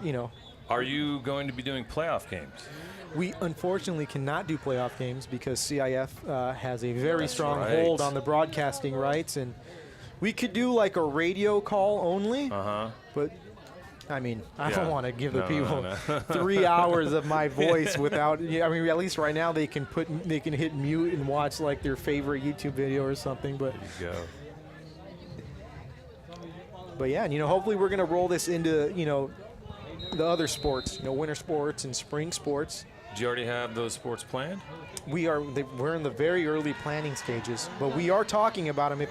S4: Are you going to be doing playoff games?
S1: we unfortunately cannot do playoff games because CIF has a very strong
S4: right.
S1: hold on the broadcasting rights, and we could do like a radio call only, but I mean, I don't want to give the people 3 hours of my voice without. I mean, at least right now they can hit mute and watch like their favorite YouTube video or something. But
S4: There you go.
S1: But yeah, and hopefully we're gonna roll this into the other sports, winter sports and spring sports.
S4: Do you already have those sports planned?
S1: We're in the very early planning stages, but we are talking about them.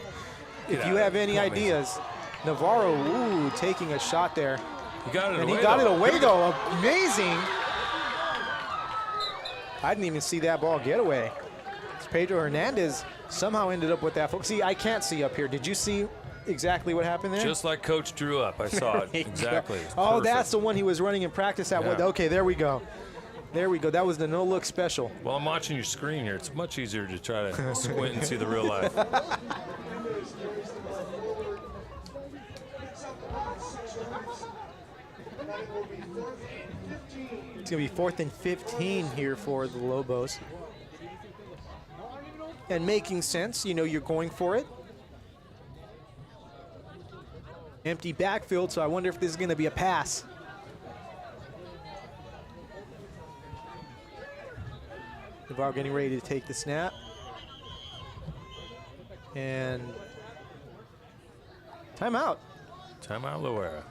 S1: If you have any ideas, Navarro, taking a shot there.
S4: He got it
S1: And
S4: away.
S1: he got it away, though. Amazing. I didn't even see that ball get away. Pedro Hernandez somehow ended up with that. See, I can't see up here. Did you see exactly what happened there?
S4: Just like Coach drew up. I saw it. Exactly.
S1: Oh, that's the one he was running in practice at.
S4: Yeah.
S1: Okay, there we go. There we go. That was the no-look special.
S4: Well, I'm watching your screen here. It's much easier to try to squint and see the real life.
S1: It's going to be 4th and 15 here for the Lobos. And making sense, you're going for it. Empty backfield, so I wonder if this is going to be a pass. Navarro getting ready to take the snap. And timeout.
S4: Timeout, Loera.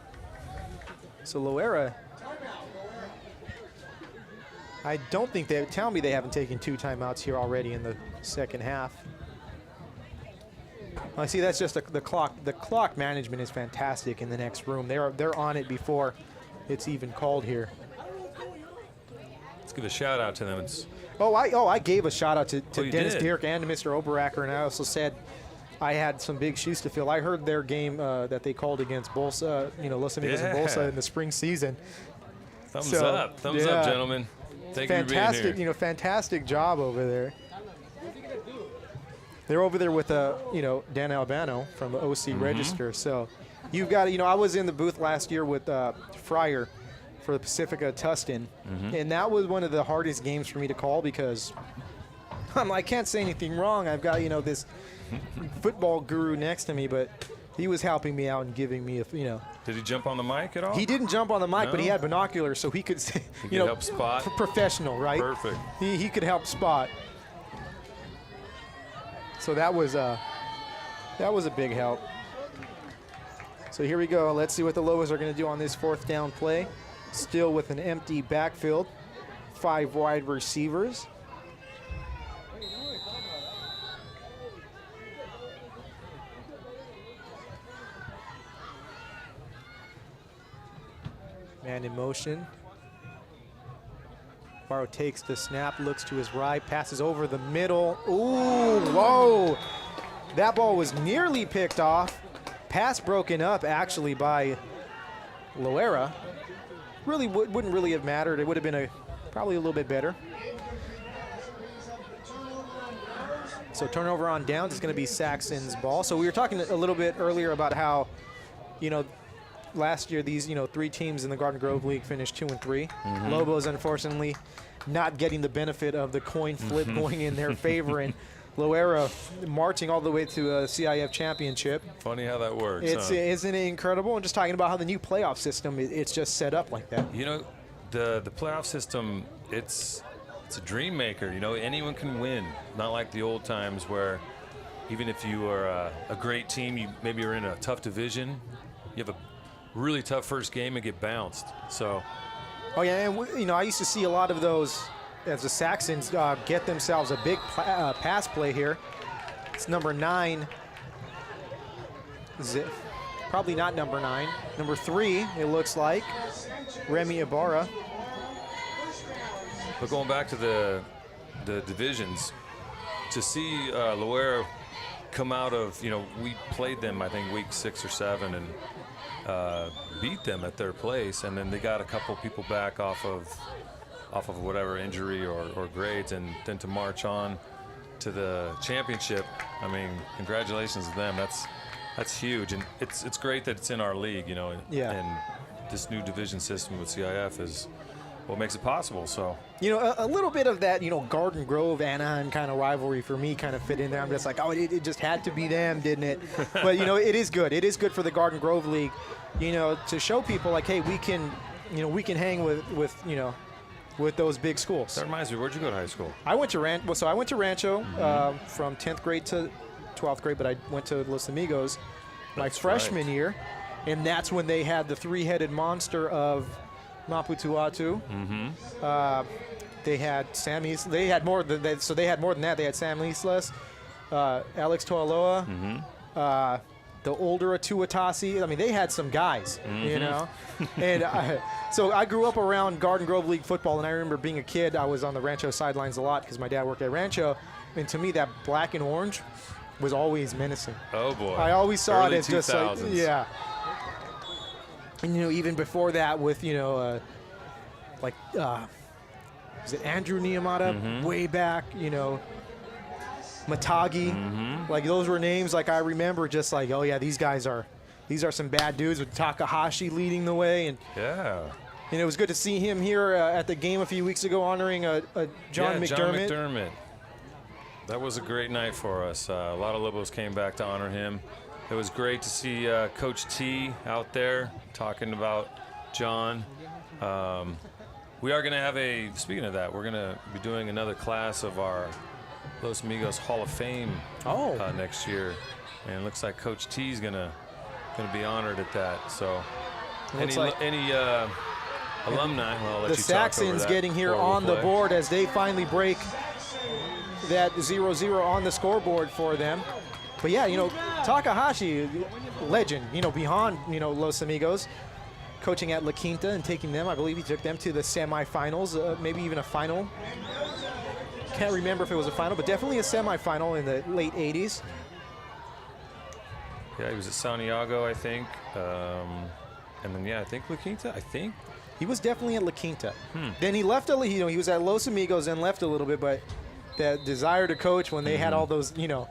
S1: So Loera, I don't think tell me they haven't taken 2 timeouts here already in the second half. I see that's just the clock. The clock management is fantastic in the next room. They're on it before it's even called here.
S4: Let's give a shout out to them.
S1: I gave a shout out to Dennis
S4: did?
S1: Dierk and to Mr. Oberacker, and I also said I had some big shoes to fill. I heard their game that they called against Bolsa, Los Amigos and Bolsa in the spring season.
S4: Thumbs up, gentlemen. Thank you for being here.
S1: Fantastic job over there. They're over there with Dan Albano from the OC Register. So you've got I was in the booth last year with Fryer for the Pacifica Tustin, and that was one of the hardest games for me to call because I can't say anything wrong. I've got this football guru next to me, but he was helping me out and giving me
S4: Did he jump on the mic at all?
S1: He didn't jump on the mic,
S4: No?
S1: but he had binoculars, so he could see,
S4: He could help spot.
S1: Professional, right?
S4: Perfect.
S1: He could help spot. So that was a big help. So here we go. Let's see what the Lobos are going to do on this 4th down play. Still with an empty backfield, 5 wide receivers. Man in motion. Barrow takes the snap, looks to his right, passes over the middle. Ooh, whoa. That ball was nearly picked off. Pass broken up, actually, by Loera. Really wouldn't really have mattered. It would have been probably a little bit better. So turnover on downs is going to be Saxon's ball. So we were talking a little bit earlier about how, last year these 3 teams in the Garden Grove League finished 2-3. Lobos, unfortunately, not getting the benefit of the coin flip going in their favor, and Loera marching all the way to a CIF championship.
S4: Funny how that works.
S1: Isn't it incredible? And just talking about how the new playoff system, it's just set up like that.
S4: The playoff system, it's a dream maker. Anyone can win. Not like the old times where even if you are a great team, maybe you're in a tough division, you have a really tough first game and get bounced. So.
S1: Oh yeah, and I used to see a lot of those as the Saxons get themselves a big pass play here. It's number 9. Probably not number 9. Number 3, it looks like. Remy Ibarra.
S4: But going back to the divisions, to see Loera come out of, we played them, I think, week 6 or 7, and beat them at their place, and then they got a couple people back off of whatever injury or grades, and then to march on to the championship. I mean, congratulations to them. That's huge, and it's great that it's in our league,
S1: Yeah.
S4: And this new division system with CIF is what makes it possible. So
S1: You know, a little bit of that, you know, Garden Grove, Anaheim kind of rivalry for me kind of fit in there. I'm just like, oh, it just had to be them, didn't it? But, you know, it is good. It is good for the Garden Grove League, you know, to show people like, hey, we can hang with you know, with those big schools.
S4: that reminds me, where'd you go to high school?
S1: I went to Rancho from 10th grade to 12th grade, but I went to Los Amigos my
S4: That's
S1: freshman
S4: right.
S1: year, and that's when they had the three-headed monster of Maputuatu. They had Sammy's. They had more than that. So they had more than that. They had Sam Islas, Alex Toaloa, the older Atuatasi. I mean, they had some guys, you know. And so I grew up around Garden Grove League football, and I remember being a kid. I was on the Rancho sidelines a lot because my dad worked at Rancho, and to me, that black and orange was always menacing.
S4: Oh boy,
S1: I always saw
S4: Early
S1: it as just like,
S4: 2000s.
S1: yeah. And, you know, even before that with, you know, is it Andrew Niamata way back, you know, Matagi, like those were names like I remember just like, oh yeah, these are some bad dudes with Takahashi leading the way. And
S4: yeah.
S1: it was good to see him here at the game a few weeks ago honoring John
S4: Yeah,
S1: McDermott.
S4: John McDermott. That was a great night for us. A lot of Lobos came back to honor him. It was great to see Coach T out there talking about John. We are going to have speaking of that, we're going to be doing another class of our Los Amigos Hall of Fame next year. And it looks like Coach T is going to be honored at that. So any alumni, well, I'll let
S1: the
S4: you talk over
S1: Saxons
S4: that
S1: getting here
S4: before we
S1: on the
S4: play.
S1: board as they finally break that 0-0 on the scoreboard for them. But yeah, you know, Takahashi, legend, you know, beyond, you know, Los Amigos, coaching at La Quinta and taking them, I believe he took them to the semifinals, maybe even a final. Can't remember if it was a final, but definitely a semifinal in the late 80s.
S4: Yeah, he was at Santiago, I think. And then, yeah, I think La Quinta,
S1: He was definitely at La Quinta. Then he left, you know, he was at Los Amigos and left a little bit, but that desire to coach when they had all those, you know,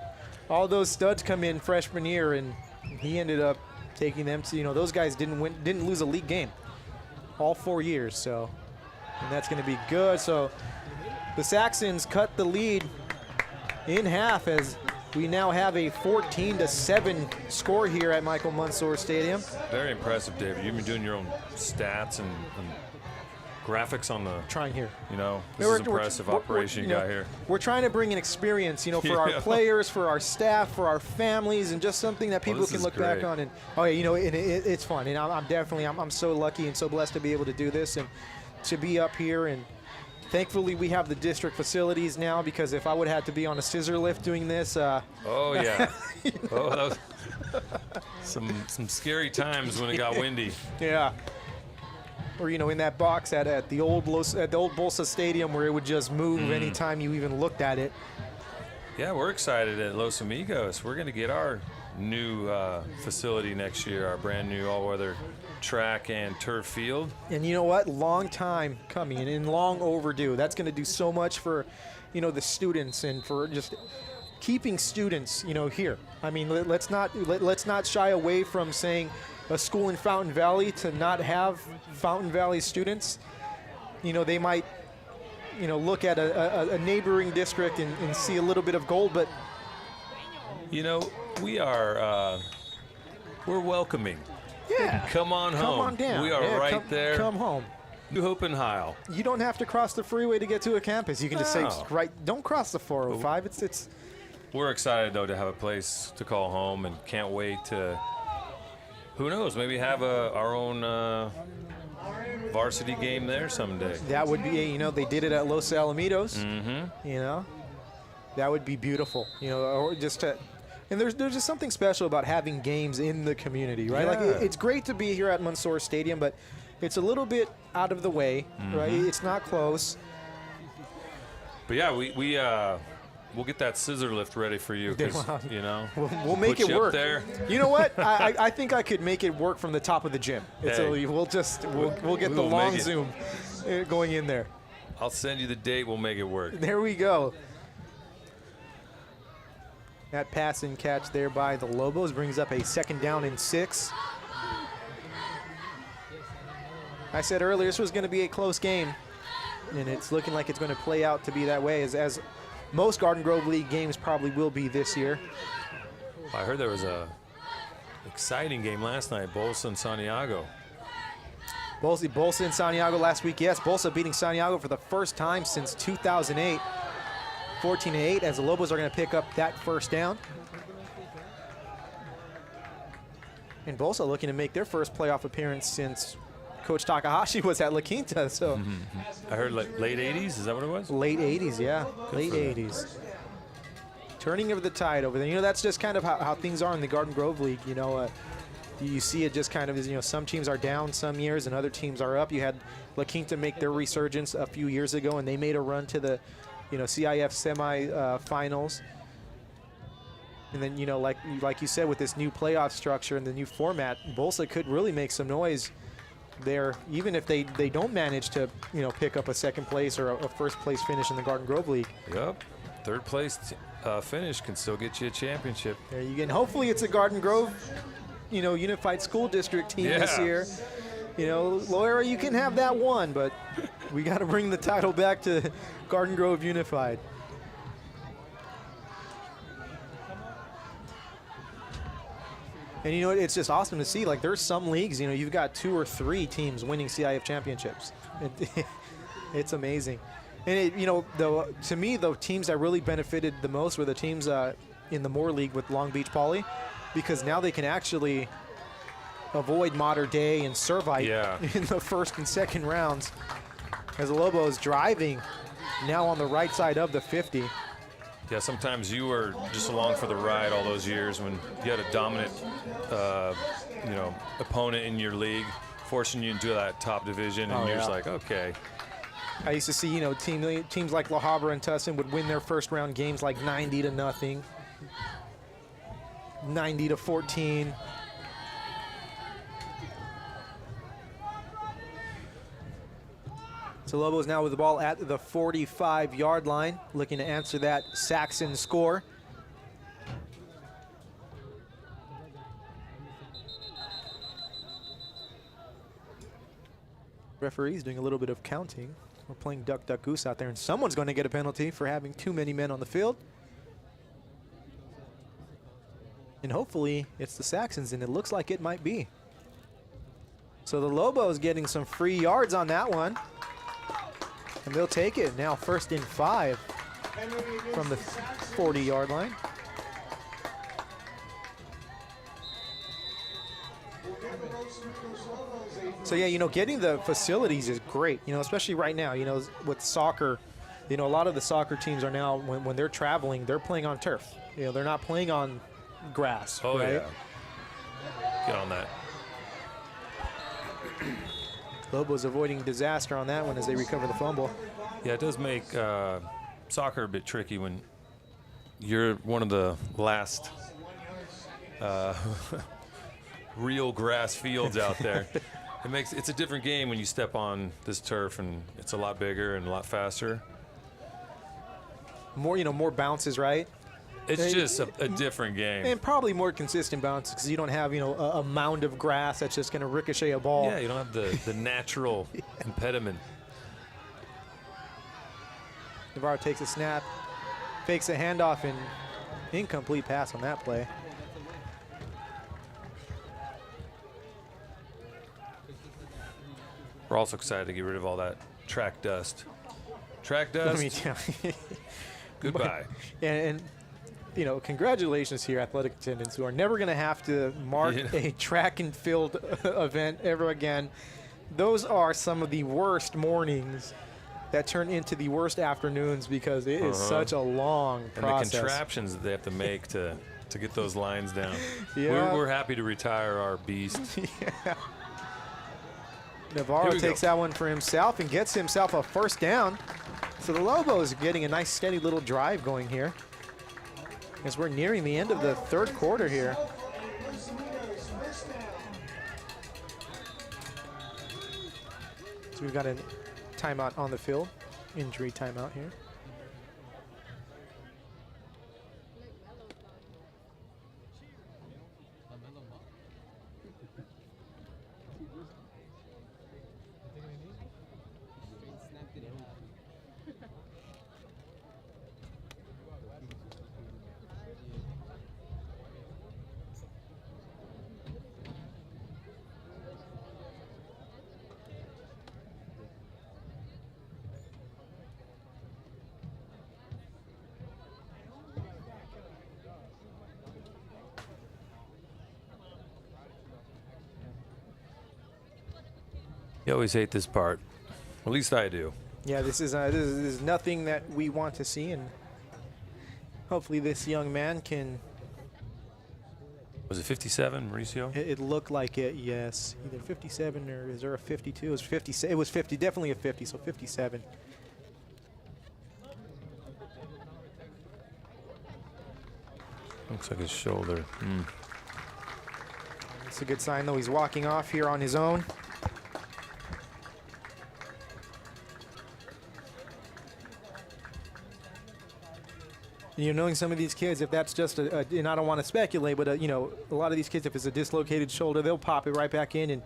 S1: all those studs come in freshman year, and he ended up taking them to, you know, those guys didn't lose a league game all 4 years, so, and that's going to be good. So the Saxons cut the lead in half as we now have a 14-7 score here at Michael Mansour Stadium.
S4: Very impressive, David. You've been doing your own stats and graphics on the,
S1: Trying here.
S4: you know, this is impressive operation you
S1: know,
S4: got here.
S1: We're trying to bring an experience, you know, for our
S4: Yeah.
S1: players, for our staff, for our families, and just something that people
S4: this
S1: can
S4: is
S1: look back
S4: great.
S1: on. And oh yeah, you know, it's fun, and I'm so lucky and so blessed to be able to do this and to be up here. And thankfully, we have the district facilities now, because if I would have had to be on a scissor lift doing this,
S4: Oh, yeah. Oh, that was some scary times when it got windy.
S1: yeah. Or, you know, in that box at the old Bolsa Stadium where it would just move anytime you even looked at it.
S4: Yeah, we're excited at Los Amigos. We're going to get our new facility next year, our brand new all-weather track and turf field.
S1: And you know what? Long time coming and long overdue. That's going to do so much for, you know, the students and for just keeping students, you know, here. I mean, let's not shy away from saying a school in Fountain Valley to not have Fountain Valley students. You know, they might, you know, look at a neighboring district and see a little bit of gold, but
S4: You know, we're welcoming.
S1: yeah,
S4: Come on home.
S1: come on down.
S4: We are
S1: Yeah,
S4: right there.
S1: Come home.
S4: New Hope and Heil.
S1: You don't have to cross the freeway to get to a campus. You can just say
S4: No.
S1: right. Don't cross the 405. It's
S4: We're excited, though, to have a place to call home and can't wait to, who knows, maybe have our own varsity game there someday.
S1: that would be, you know, they did it at Los Alamitos. You know, that would be beautiful. You know, or just to, and there's just something special about having games in the community, right? Like
S4: Yeah.
S1: it's great to be here at Mansour Stadium, but it's a little bit out of the way, right? It's not close.
S4: But yeah, we'll get that scissor lift ready for you because, you know,
S1: We'll make
S4: put
S1: it
S4: you up
S1: work.
S4: there.
S1: You know what? I think I could make it work from the top of the gym.
S4: Hey.
S1: We'll get
S4: We
S1: the
S4: will
S1: long
S4: make it.
S1: zoom going in there.
S4: I'll send you the date. We'll make it work.
S1: There we go. That pass and catch there by the Lobos brings up a 2nd down and 6. I said earlier this was going to be a close game, and it's looking like it's going to play out to be that way, as most Garden Grove League games probably will be this year.
S4: I heard there was a exciting game last night, Bolsa and Santiago.
S1: Bolsa and Santiago last week, yes. Bolsa beating Santiago for the first time since 2008, 14-8, as the Lobos are going to pick up that first down. And Bolsa looking to make their first playoff appearance since Coach Takahashi was at La Quinta. So
S4: I heard like late 80s, is that what it was?
S1: late 80s, yeah, late
S4: for them.
S1: 80s. Turning of the tide over there. You know, that's just kind of how things are in the Garden Grove League. You know, you see it just kind of as, you know, some teams are down some years and other teams are up. You had La Quinta make their resurgence a few years ago, and they made a run to the, you know, CIF semi-finals. And then, you know, like you said, with this new playoff structure and the new format, Bolsa could really make some noise there, even if they don't manage to, you know, pick up a second place or a first place finish in the Garden Grove League.
S4: Yep. Third place finish can still get you a championship.
S1: There you go. And hopefully it's a Garden Grove, you know, Unified School District team this year. You know, Loera, you can have that one, but we got to bring the title back to Garden Grove Unified. And, you know, it's just awesome to see. Like, there's some leagues, you know, you've got 2 or 3 teams winning CIF championships. It's amazing. And, you know, to me, the teams that really benefited the most were the teams in the Moore League with Long Beach Poly, because now they can actually avoid Mater Dei and Servite in the first and second rounds, as the Lobos driving now on the right side of the 50.
S4: Yeah, sometimes you were just along for the ride all those years when you had a dominant, you know, opponent in your league, forcing you into that top division, and you're just like, okay.
S1: I used to see, you know, teams like La Habra and Tustin would win their first round games like 90-0, 90-14. So Lobos now with the ball at the 45-yard line, looking to answer that Saxon score. Referee's doing a little bit of counting. We're playing duck, duck, goose out there, and someone's going to get a penalty for having too many men on the field. And hopefully it's the Saxons, and it looks like it might be. So the Lobos getting some free yards on that one. And they'll take it. Now 1st and 5 from the 40-yard line. So yeah, you know, getting the facilities is great, you know, especially right now, you know, with soccer. You know, a lot of the soccer teams are now, when they're traveling, they're playing on turf. You know, they're not playing on grass.
S4: Oh,
S1: right?
S4: yeah. Get on that.
S1: Lobos avoiding disaster on that one as they recover the fumble.
S4: Yeah, it does make soccer a bit tricky when you're one of the last real grass fields out there. It's a different game when you step on this turf, and it's a lot bigger and a lot faster.
S1: More, you know, more bounces, right?
S4: It's just a different game.
S1: And probably more consistent bounces because you don't have, you know, a mound of grass that's just going to ricochet a ball.
S4: Yeah, you don't have the natural impediment.
S1: Navarro takes a snap, fakes a handoff, and incomplete pass on that play.
S4: We're also excited to get rid of all that track dust. Track
S1: Let
S4: dust,
S1: me tell you.
S4: goodbye.
S1: And you know, congratulations to your athletic attendants who are never going to have to mark a track and field event ever again. Those are some of the worst mornings that turn into the worst afternoons because it is such a long process.
S4: And the contraptions that they have to make to get those lines down.
S1: Yeah.
S4: We're happy to retire our beast.
S1: Yeah. Navarro takes that one for himself and gets himself a first down. So the Lobos getting a nice steady little drive going here as we're nearing the end of the third quarter here. So we've got a timeout on the field, injury timeout here.
S4: You always hate this part. At least I do.
S1: Yeah, this is nothing that we want to see, and hopefully this young man can.
S4: Was it 57, Mauricio?
S1: It looked like it, yes. Either 57 or is there a 52? It was 50. It was 50, definitely a 50, so 57.
S4: Looks like his shoulder.
S1: It's a good sign, though. He's walking off here on his own. You know, knowing some of these kids, if that's just and I don't want to speculate, but you know, a lot of these kids, if it's a dislocated shoulder, they'll pop it right back in, and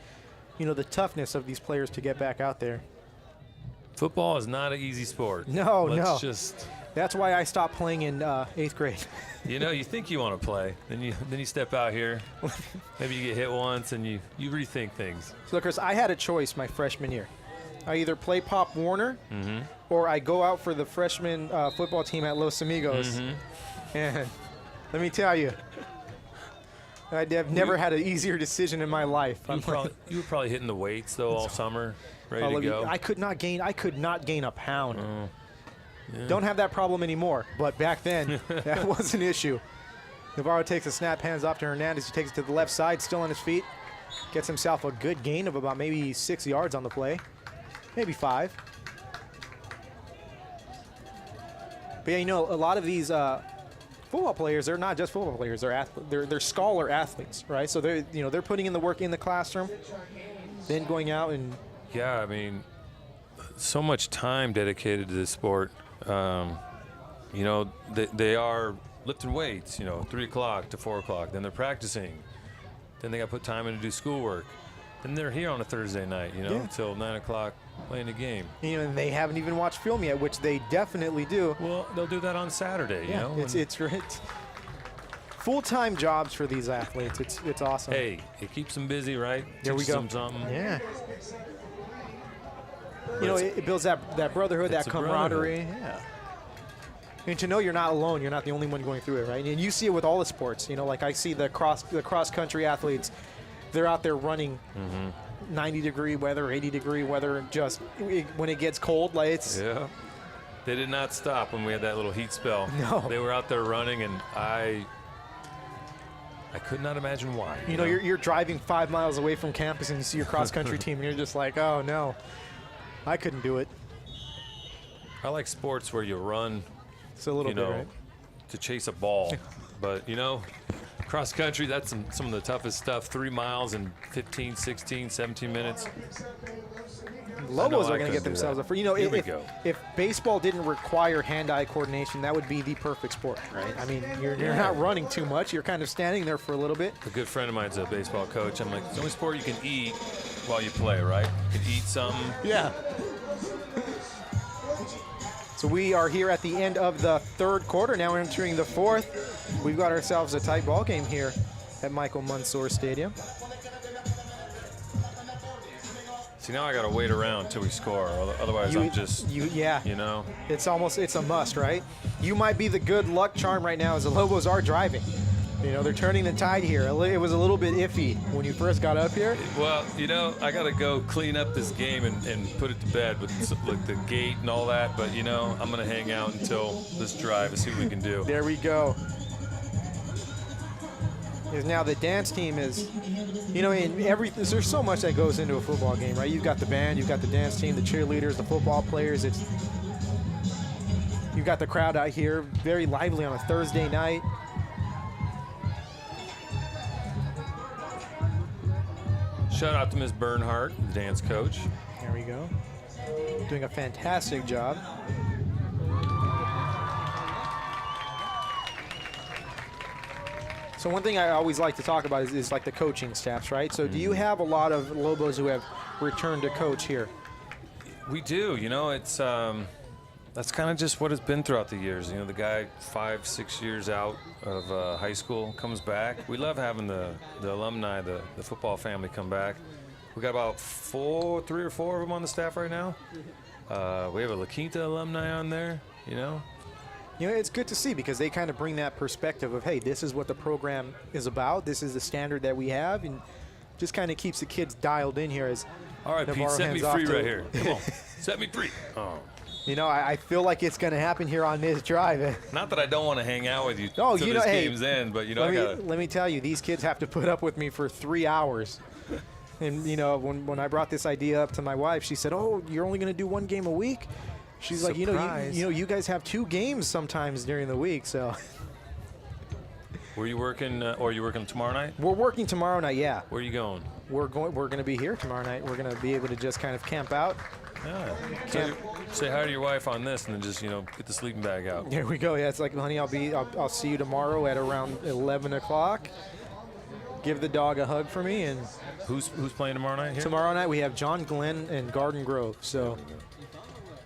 S1: you know, the toughness of these players to get back out there.
S4: Football is not an easy sport.
S1: No, no.
S4: Just.
S1: That's why I stopped playing in 8th grade.
S4: You know, you think you want to play, then you step out here. Maybe you get hit once, and you rethink things.
S1: So, Chris, I had a choice my freshman year. I either play Pop Warner or I go out for the freshman football team at Los Amigos. And let me tell you, I've never had an easier decision in my life.
S4: You were probably hitting the weights, though, all summer, ready to go.
S1: I could not gain a pound. Yeah. Don't have that problem anymore, but back then, that was an issue. Navarro takes a snap, hands off to Hernandez. He takes it to the left side, still on his feet. Gets himself a good gain of about maybe 6 yards on the play. Maybe 5. But yeah, you know, a lot of these football players, they're not just football players. They're scholar athletes, right? So they're putting in the work in the classroom, then going out and.
S4: Yeah, I mean, so much time dedicated to this sport. You know, they are lifting weights, 3 o'clock to 4 o'clock. Then they're practicing. Then they got to put time in to do schoolwork. Then they're here on a Thursday night, until 9 o'clock playing the game.
S1: And they haven't even watched film yet, which they definitely do.
S4: Well, they'll do that on Saturday,
S1: It's full-time jobs for these athletes. It's awesome.
S4: Hey, it keeps them busy, right?
S1: There we go.
S4: Them something.
S1: Yeah. It builds that brotherhood, that camaraderie. Yeah. And to know you're not alone, you're not the only one going through it, right? And you see it with all the sports. Like I see the cross-country athletes, they're out there running 90-degree weather, 80-degree weather, just when it gets cold, like it's.
S4: Yeah. They did not stop when we had that little heat spell.
S1: No.
S4: They were out there running, and I could not imagine why.
S1: You're driving 5 miles away from campus, and you see your cross-country team, and you're just like, oh, no. I couldn't do it.
S4: I like sports where you run,
S1: it's a little bit, right?
S4: to chase a ball. But, cross country, that's some of the toughest stuff. 3 miles in 15, 16, 17 minutes.
S1: Lobos are going to get themselves up for,
S4: go.
S1: If baseball didn't require hand-eye coordination, that would be the perfect sport, right? I mean, you're not running too much. You're kind of standing there for a little bit.
S4: A good friend of mine's a baseball coach. I'm like, it's the only sport you can eat while you play, right? You can eat something.
S1: Yeah. So we are here at the end of the third quarter. Now we're entering the fourth. We've got ourselves a tight ball game here at Michael Mansour Stadium.
S4: See, now I got to wait around till we score. Otherwise, I'm just,
S1: It's a must, right? You might be the good luck charm right now as the Lobos are driving. They're turning the tide here. It was a little bit iffy when you first got up here.
S4: Well, I got to go clean up this game and put it to bed with the gate and all that. But, I'm going to hang out until this drive and see what we can do.
S1: There we go. Is now the dance team is, in everything. There's so much that goes into a football game, right? You've got the band, you've got the dance team, the cheerleaders, the football players. You've got the crowd out here, very lively on a Thursday night.
S4: Shout out to Ms. Bernhardt, the dance coach.
S1: There we go. Doing a fantastic job. So one thing I always like to talk about is like the coaching staffs, right? So do you have a lot of Lobos who have returned to coach here?
S4: We do. It's that's kind of just what it's been throughout the years. The guy 5-6 years out of high school comes back. We love having the alumni, the football family come back. We got about 3 or 4 of them on the staff right now. We have a La Quinta alumni on there,
S1: It's good to see because they kind of bring that perspective of, hey, this is what the program is about. This is the standard that we have, and just kind of keeps the kids dialed in here. As
S4: All right, Pete,
S1: Navarro
S4: set me
S1: hands off
S4: free
S1: to-
S4: right here. Come on, set me free. Oh.
S1: You know, I feel like it's going to happen here on this drive.
S4: Not that I don't want to hang out with you
S1: Oh,
S4: till
S1: you know,
S4: this
S1: hey,
S4: game's end, but, you know, I got to.
S1: let me tell you, these kids have to put up with me for 3 hours. And, you know, when I brought this idea up to my wife, she said, oh, you're only going to do 1 game a week? She's like,
S4: Surprise.
S1: you guys have 2 games sometimes during the week, so.
S4: Were you working, or are you working tomorrow night?
S1: We're working tomorrow night, yeah.
S4: Where are you going?
S1: We're going to be here tomorrow night. We're going to be able to just kind of camp out.
S4: Yeah.
S1: Camp.
S4: Say hi to your wife on this, and then just, you know, get the sleeping bag out.
S1: There we go. Yeah, it's like, honey, I'll see you tomorrow at around 11 o'clock. Give the dog a hug for me. And
S4: Who's playing tomorrow night here?
S1: tomorrow night we have John Glenn and Garden Grove. So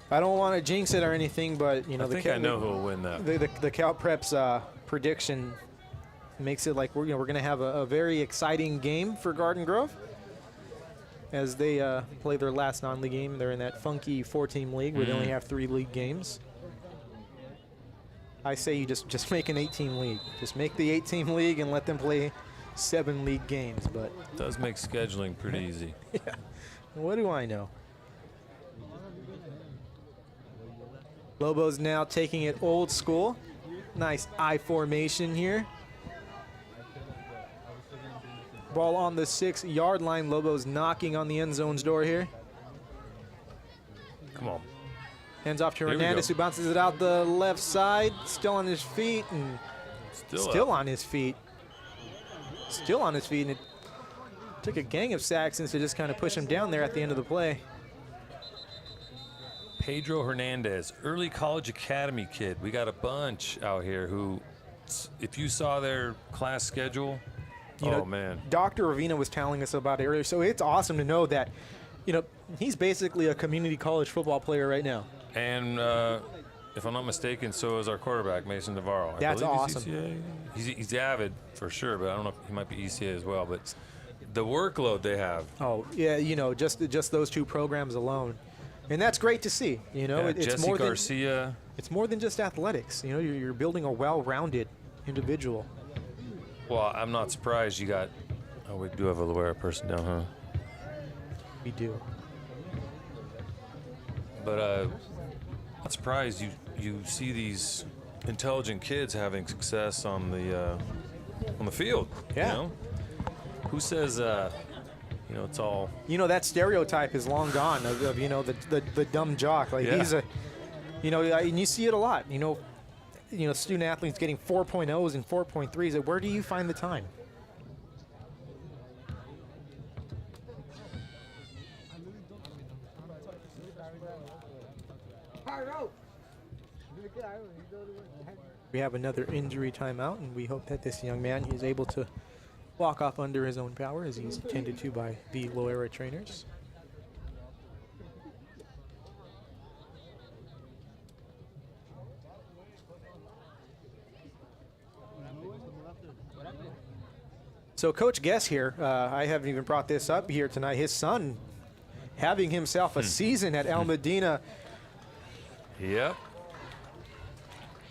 S1: I don't want to jinx it or anything, but, you know,
S4: I think I know who will win that.
S1: the Cal Preps prediction makes it like we're going to have a very exciting game for Garden Grove as they play their last non-league game. They're in that funky 4-team league where they only have 3 league games. I say you just make an 8-team league. Just make the 8-team league and let them play 7 league games. But
S4: It does make scheduling pretty easy.
S1: yeah, what do I know? Lobos now taking it old school. Nice I formation here. Ball on the 6-yard line. Lobos knocking on the end zone's door here.
S4: Come on.
S1: Hands off to
S4: Here we
S1: Hernandez,
S4: go.
S1: who bounces it out the left side. Still on his feet and still
S4: up.
S1: on his feet. Still on his feet. And it took a gang of Saxons to just kind of push him down there at the end of the play.
S4: Pedro Hernandez, early college academy kid. We got a bunch out here who, if you saw their class schedule,
S1: You know,
S4: man.
S1: Dr. Avina was telling us about it earlier, so it's awesome to know that, you know, he's basically a community college football player right now.
S4: And if I'm not mistaken, so is our quarterback, Mason Navarro. I
S1: That's
S4: believe
S1: awesome.
S4: He's avid for sure, but I don't know if he might be ECA as well. But the workload they have.
S1: Oh, yeah, you know, just those 2 programs alone. And that's great to see. You know,
S4: Yeah,
S1: it's
S4: Jesse
S1: more
S4: Garcia.
S1: it's more than just athletics. You know, you're building a well-rounded individual.
S4: Well, I'm not surprised you got. Oh, we do have a Loera person down, huh?
S1: We do.
S4: But not surprised you see these intelligent kids having success on the field.
S1: Yeah.
S4: You know? Who says you know, it's all.
S1: You know, that stereotype is long gone of you know, the dumb jock. Like
S4: Yeah.
S1: he's a, you know, and you see it a lot. You know, student athletes getting 4.0s and 4.3s. Where do you find the time? We have another injury timeout, and we hope that this young man is able to walk off under his own power as he's tended to by the Loera trainers. So Coach Guess here, I haven't even brought this up here tonight. His son having himself a season at El Medina.
S4: Yep.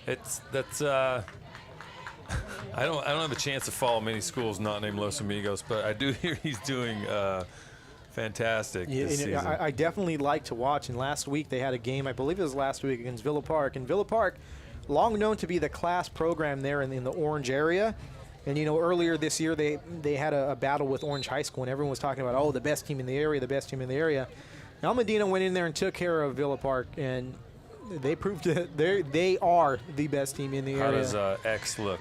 S4: That's I don't have a chance to follow many schools not named Los Amigos, but I do hear he's doing fantastic
S1: Yeah,
S4: this
S1: and
S4: season.
S1: I definitely like to watch. And last week they had a game, I believe it was last week, against Villa Park. And Villa Park, long known to be the class program there in the Orange area. And, you know, earlier this year they had a battle with Orange High School, and everyone was talking about, oh, the best team in the area, the best team in the area. El Medina went in there and took care of Villa Park, and they proved that they are the best team in the
S4: How
S1: area.
S4: does X look?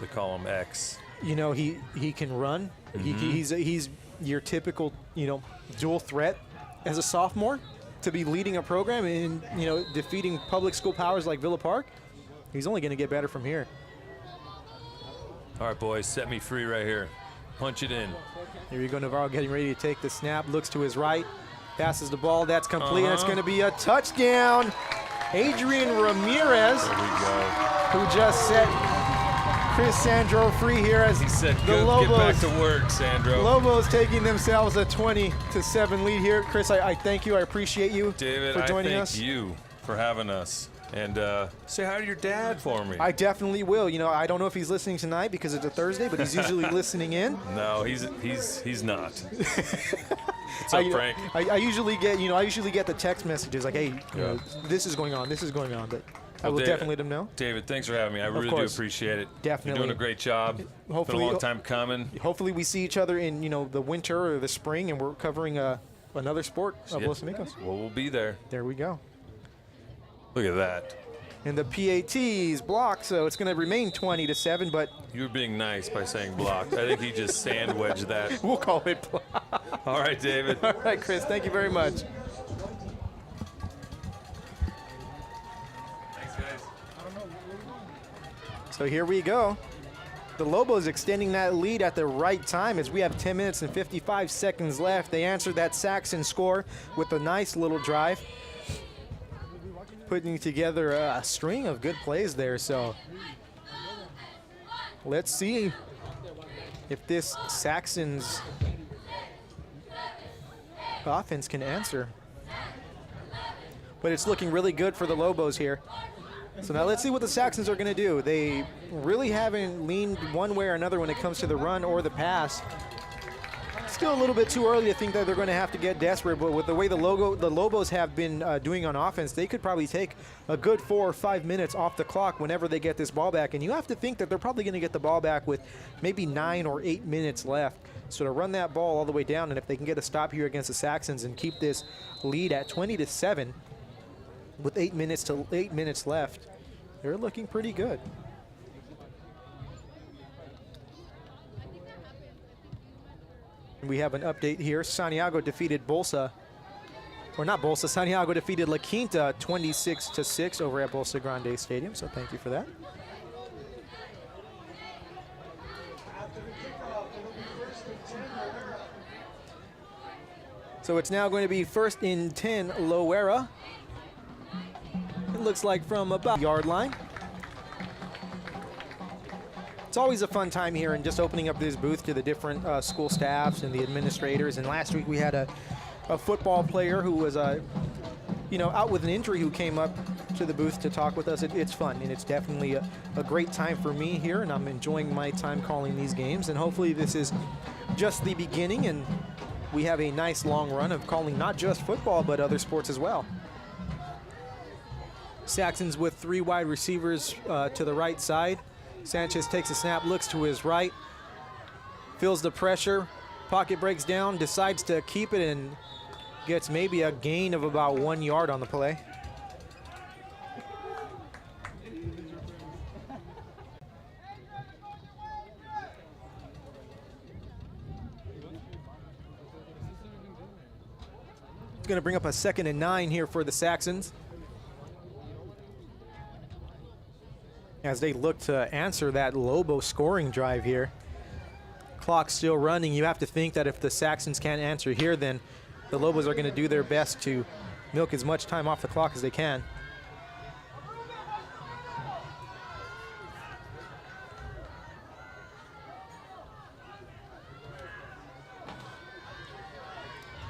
S4: They call him X.
S1: You know, he can run. He's your typical, you know, dual threat as a sophomore to be leading a program and, you know, defeating public school powers like Villa Park. He's only going to get better from here.
S4: All right, boys, set me free right here. Punch it in.
S1: Here you go, Navarro getting ready to take the snap, looks to his right, passes the ball, that's complete, and it's going to be a touchdown. Adrian Ramirez,
S4: There we go.
S1: who just set Chris Sandro free here as
S4: He said,
S1: the
S4: "Go
S1: Lobos.
S4: get back to work, Sandro."
S1: Lobos taking themselves a 20-7 lead here. Chris, I thank you. I appreciate you
S4: David,
S1: for joining
S4: I thank
S1: us.
S4: you for having us. And say hi to your dad for me.
S1: I definitely will. You know, I don't know if he's listening tonight because it's a Thursday, but he's usually listening in.
S4: No, he's not. What's up, Frank?
S1: I usually get, I usually get the text messages like, hey, this is going on, but I will definitely let them know.
S4: David, thanks for having me. I really do appreciate it.
S1: Definitely.
S4: You're doing a great job.
S1: Hopefully,
S4: it's been a long time coming.
S1: Hopefully we see each other in, the winter or the spring, and we're covering another sport of Los Amigos.
S4: Well, we'll be there.
S1: There we go.
S4: Look at that.
S1: And the PATs block, so it's going to remain 20-7, but
S4: you were being nice by saying blocked. I think he just sandwiched that.
S1: We'll call it block.
S4: All right, David.
S1: All right, Chris, thank you very much.
S4: Thanks, guys.
S1: So here we go. The Lobos extending that lead at the right time as we have 10 minutes and 55 seconds left. They answered that Saxon score with a nice little drive, putting together a string of good plays there. So let's see if this Saxons offense can answer. But it's looking really good for the Lobos here. So now let's see what the Saxons are going to do. They really haven't leaned one way or another when it comes to the run or the pass. Still a little bit too early to think that they're going to have to get desperate, but with the way the Lobos have been doing on offense, they could probably take a good 4 or 5 minutes off the clock whenever they get this ball back. And you have to think that they're probably going to get the ball back with maybe 9 or 8 minutes left. So to run that ball all the way down, and if they can get a stop here against the Saxons and keep this lead at 20-7 with 8 minutes left, they're looking pretty good. We have an update here. Santiago defeated Bolsa, or not Bolsa, Santiago defeated La Quinta 26-6 over at Bolsa Grande Stadium, so thank you for that.
S2: After the kickoff, it'll be first and 10 Loera.
S1: So it's now going to be first and 10 Loera. It looks like from about the yard line. It's always a fun time here and just opening up this booth to the different school staffs and the administrators. And last week we had a football player who was, out with an injury who came up to the booth to talk with us. It's fun, and it's definitely a great time for me here, and I'm enjoying my time calling these games. And hopefully this is just the beginning, and we have a nice long run of calling not just football, but other sports as well. Saxons with 3 wide receivers to the right side. Sanchez takes a snap, looks to his right, feels the pressure, pocket breaks down, decides to keep it, and gets maybe a gain of about 1 yard on the play. It's going to bring up a 2nd and 9 here for the Saxons, as they look to answer that Lobo scoring drive here. Clock's still running. You have to think that if the Saxons can't answer here, then the Lobos are going to do their best to milk as much time off the clock as they can.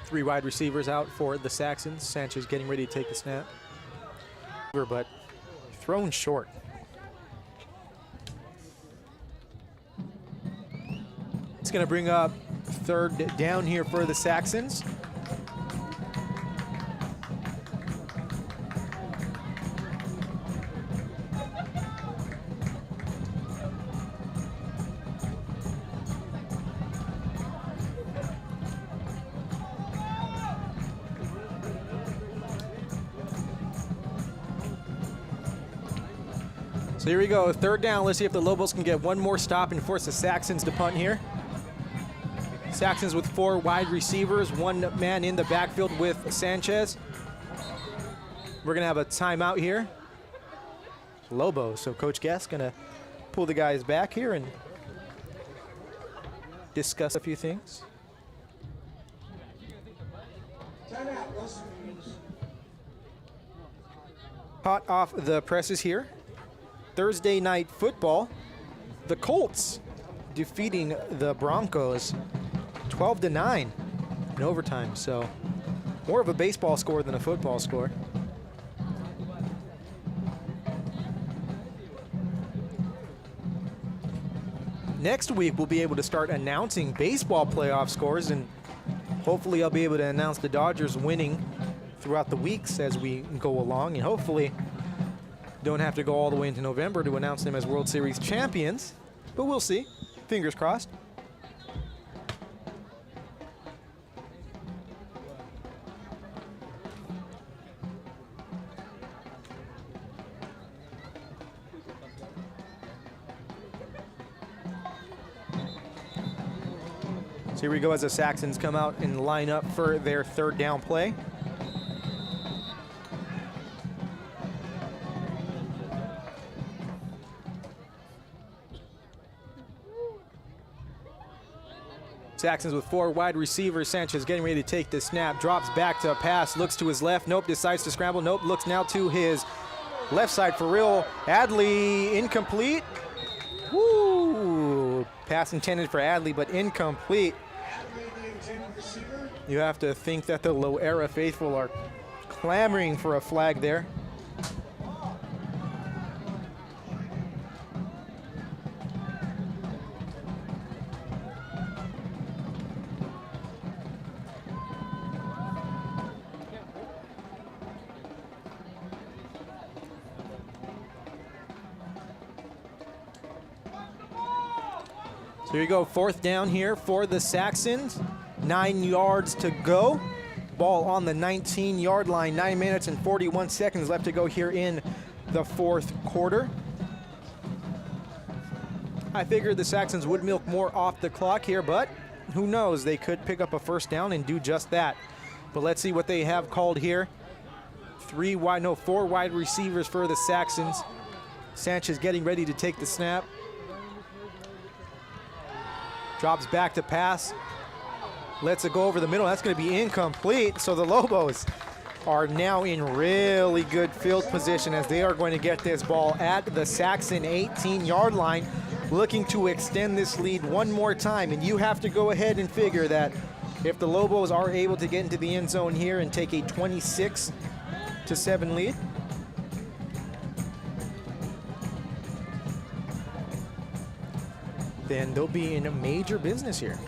S1: Three wide receivers out for the Saxons. Sanchez getting ready to take the snap, but thrown short. It's going to bring up 3rd down here for the Saxons. So here we go, 3rd down. Let's see if the Lobos can get one more stop and force the Saxons to punt here. Saxons with 4 wide receivers, 1 man in the backfield with Sanchez. We're going to have a timeout here. Lobos, so Coach Guest going to pull the guys back here and discuss a few things.
S2: Timeout, Los Amigos.
S1: Hot off the presses here. Thursday night football. The Colts defeating the Broncos 12-9 in overtime. So more of a baseball score than a football score. Next week, we'll be able to start announcing baseball playoff scores, and Hopefully I'll be able to announce the Dodgers winning throughout the weeks as we go along, and hopefully don't have to go all the way into November to announce them as World Series champions, but we'll see. Fingers crossed. So here we go as the Saxons come out and line up for their third down play. Saxons with 4 wide receivers. Sanchez getting ready to take the snap, drops back to a pass, looks to his left, nope, decides to scramble, nope, looks now to his left side for real. Adley incomplete. Woo! Pass intended for Adley, but incomplete. You have to think that the Loera faithful are clamoring for a flag there. So here you go, 4th down here for the Saxons. 9 yards to go. Ball on the 19-yard line. 9 minutes and 41 seconds left to go here in the 4th quarter. I figured the Saxons would milk more off the clock here, but who knows? They could pick up a 1st down and do just that. But let's see what they have called here. 4 wide receivers for the Saxons. Sanchez getting ready to take the snap. Drops back to pass. Lets it go over the middle. That's going to be incomplete. So the Lobos are now in really good field position as they are going to get this ball at the Saxon 18-yard line, looking to extend this lead one more time. And you have to go ahead and figure that if the Lobos are able to get into the end zone here and take a 26-7 lead, then they'll be in a major business here.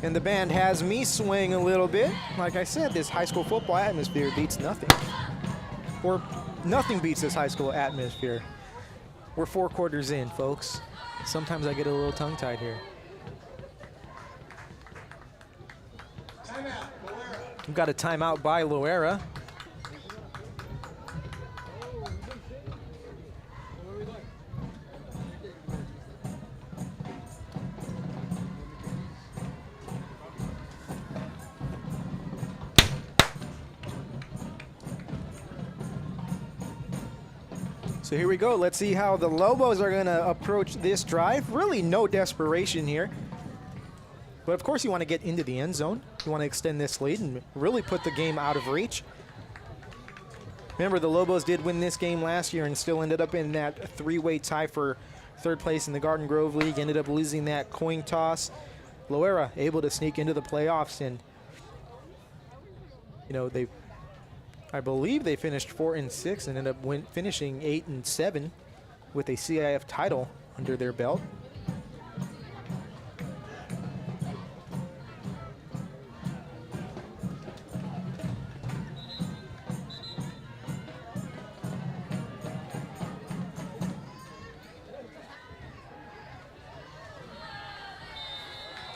S1: And the band has me swaying a little bit. Like I said, this high school football atmosphere beats nothing. Or nothing beats this high school atmosphere. We're 4 quarters in, folks. Sometimes I get a little tongue-tied here.
S2: Timeout, Loera.
S1: We've got a timeout by Loera. So here we go. Let's see how the Lobos are going to approach this drive. Really no desperation here. But of course you want to get into the end zone. You want to extend this lead and really put the game out of reach. Remember, the Lobos did win this game last year and still ended up in that 3-way tie for 3rd place in the Garden Grove League. Ended up losing that coin toss. Loera able to sneak into the playoffs, and you know, I believe they finished 4-6 and ended up finishing 8-7 with a CIF title under their belt.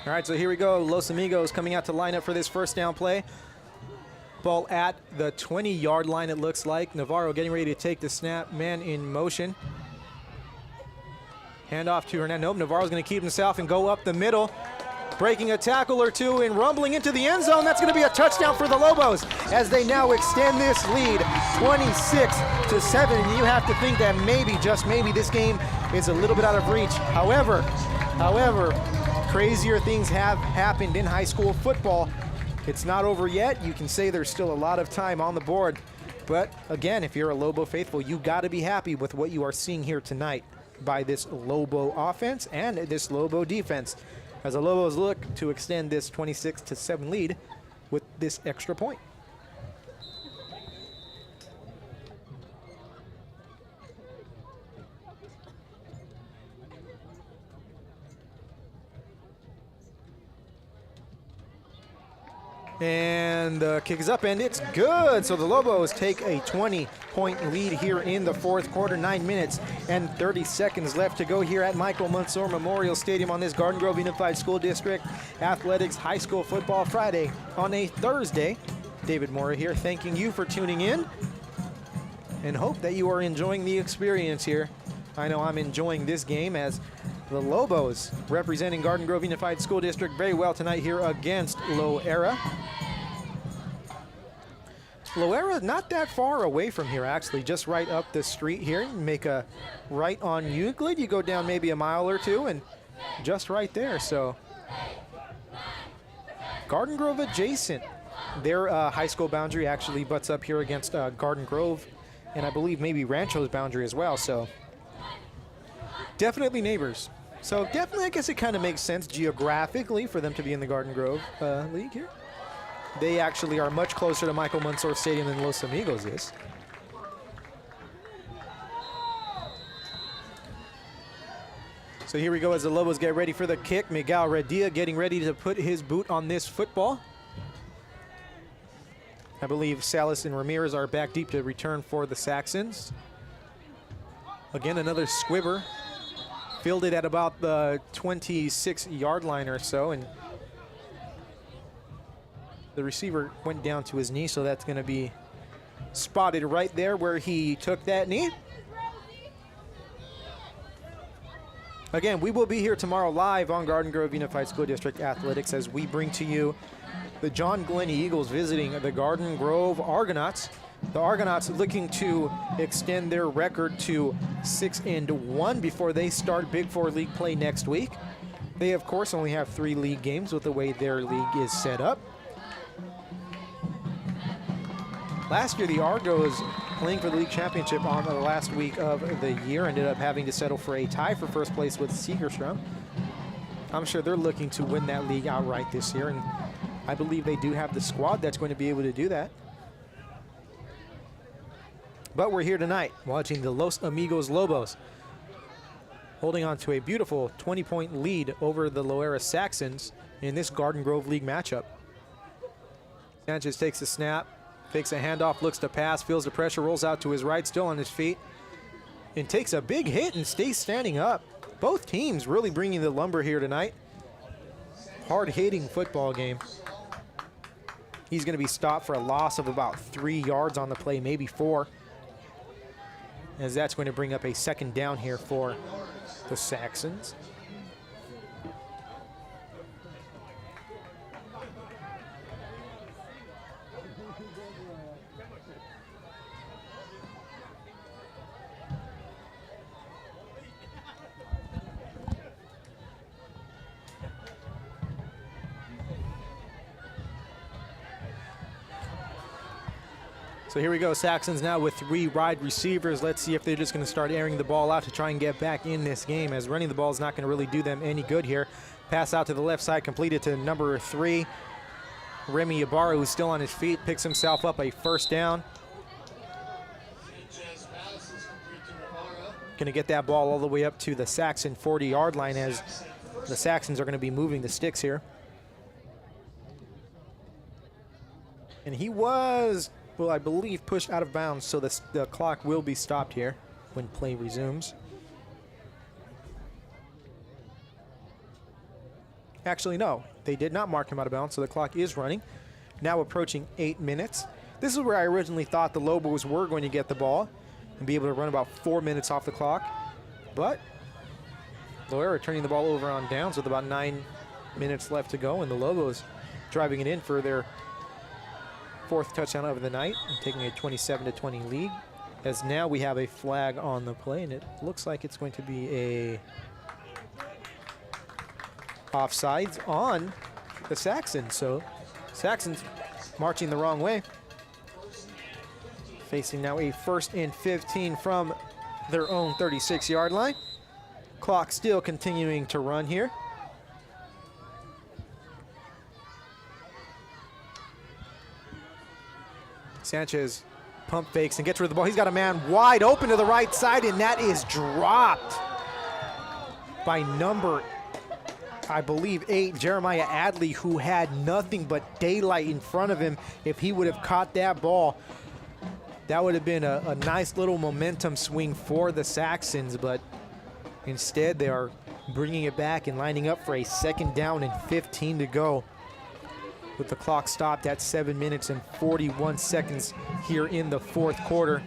S1: All right, so here we go. Los Amigos coming out to line up for this 1st down play. Ball at the 20-yard line, it looks like. Navarro getting ready to take the snap. Man in motion. Handoff to Hernandez. Nope, Navarro's going to keep himself and go up the middle. Breaking a tackle or two and rumbling into the end zone. That's going to be a touchdown for the Lobos as they now extend this lead 26-7. And you have to think that maybe, just maybe, this game is a little bit out of reach. However, crazier things have happened in high school football. It's not over yet. You can say there's still a lot of time on the board. But again, if you're a Lobo faithful, you got to be happy with what you are seeing here tonight by this Lobo offense and this Lobo defense, as the Lobos look to extend this 26-7 lead with this extra point. And the kick is up, and it's good. So the Lobos take a 20-point lead here in the fourth quarter. 9 minutes and 30 seconds left to go here at Michael Mansour Memorial Stadium on this Garden Grove Unified School District Athletics High School Football Friday on a Thursday. David Mora here, thanking you for tuning in, and hope that you are enjoying the experience here. I know I'm enjoying this game, as the Lobos representing Garden Grove Unified School District very well tonight here against Loera. Loera not that far away from here, actually, just right up the street here. You make a right on Euclid, you go down maybe a mile or two, and just right there. So Garden Grove adjacent. Their high school boundary actually butts up here against Garden Grove, and I believe maybe Rancho's boundary as well. So definitely neighbors. So definitely, I guess it kind of makes sense geographically for them to be in the Garden Grove League here. They actually are much closer to Michael Mansour Stadium than Los Amigos is. So here we go as the Lobos get ready for the kick. Miguel Redia getting ready to put his boot on this football. I believe Salas and Ramirez are back deep to return for the Saxons. Again, another squibber. Fielded at about the 26-yard line or so, and the receiver went down to his knee, so that's going to be spotted right there where he took that knee. Again, we will be here tomorrow live on Garden Grove Unified School District Athletics as we bring to you the John Glenn Eagles visiting the Garden Grove Argonauts. The Argonauts looking to extend their record to 6-1 before they start Big Four League play next week. They, of course, only have 3 league games with the way their league is set up. Last year, the Argos, playing for the league championship on the last week of the year, ended up having to settle for a tie for first place with Segerstrom. I'm sure they're looking to win that league outright this year, and I believe they do have the squad that's going to be able to do that. But we're here tonight watching the Los Amigos Lobos holding on to a beautiful 20-point lead over the Loera Saxons in this Garden Grove League matchup. Sanchez takes a snap, fakes a handoff, looks to pass, feels the pressure, rolls out to his right, still on his feet, and takes a big hit and stays standing up. Both teams really bringing the lumber here tonight. Hard-hitting football game. He's going to be stopped for a loss of about 3 yards on the play, maybe 4. As that's going to bring up a second down here for the Saxons. So here we go, Saxons now with 3 wide receivers. Let's see if they're just going to start airing the ball out to try and get back in this game, as running the ball is not going to really do them any good here. Pass out to the left side, completed to number 3. Remy Ibarra, who's still on his feet, picks himself up a first down. Going to get that ball all the way up to the Saxon 40-yard line, as the Saxons are going to be moving the sticks here. And he was, well, I believe, pushed out of bounds, so the clock will be stopped here when play resumes. Actually, no, they did not mark him out of bounds, so the clock is running. Now approaching 8 minutes. This is where I originally thought the Lobos were going to get the ball and be able to run about 4 minutes off the clock. But Loera turning the ball over on downs with about 9 minutes left to go, and the Lobos driving it in for their 4th touchdown of the night and taking a 27-20 lead, as now we have a flag on the play, and it looks like it's going to be a offsides on the Saxons. So Saxons marching the wrong way, facing now a 1st and 15 from their own 36-yard line. Clock still continuing to run here. Sanchez pump fakes and gets rid of the ball. He's got a man wide open to the right side, and that is dropped by number I believe 8, Jeremiah Adley, who had nothing but daylight in front of him. If he would have caught that ball, that would have been a nice little momentum swing for the Saxons, but instead they are bringing it back and lining up for a 2nd down and 15 to go, with the clock stopped at 7 minutes and 41 seconds here in the 4th quarter.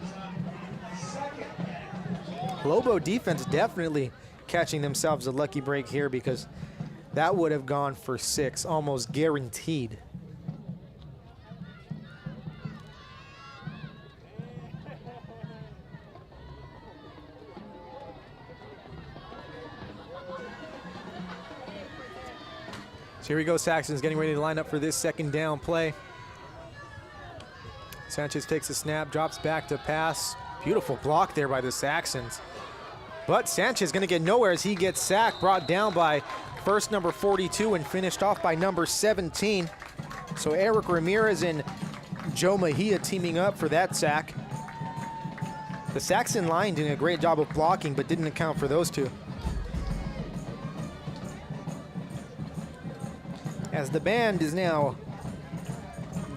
S1: Lobo defense definitely catching themselves a lucky break here, because that would have gone for 6, almost guaranteed. So here we go, Saxons getting ready to line up for this 2nd down play. Sanchez takes a snap, drops back to pass. Beautiful block there by the Saxons. But Sanchez going to get nowhere as he gets sacked, brought down by first number 42 and finished off by number 17. So Eric Ramirez and Joe Mejia teaming up for that sack. The Saxon line doing a great job of blocking, but didn't account for those two. As the band is now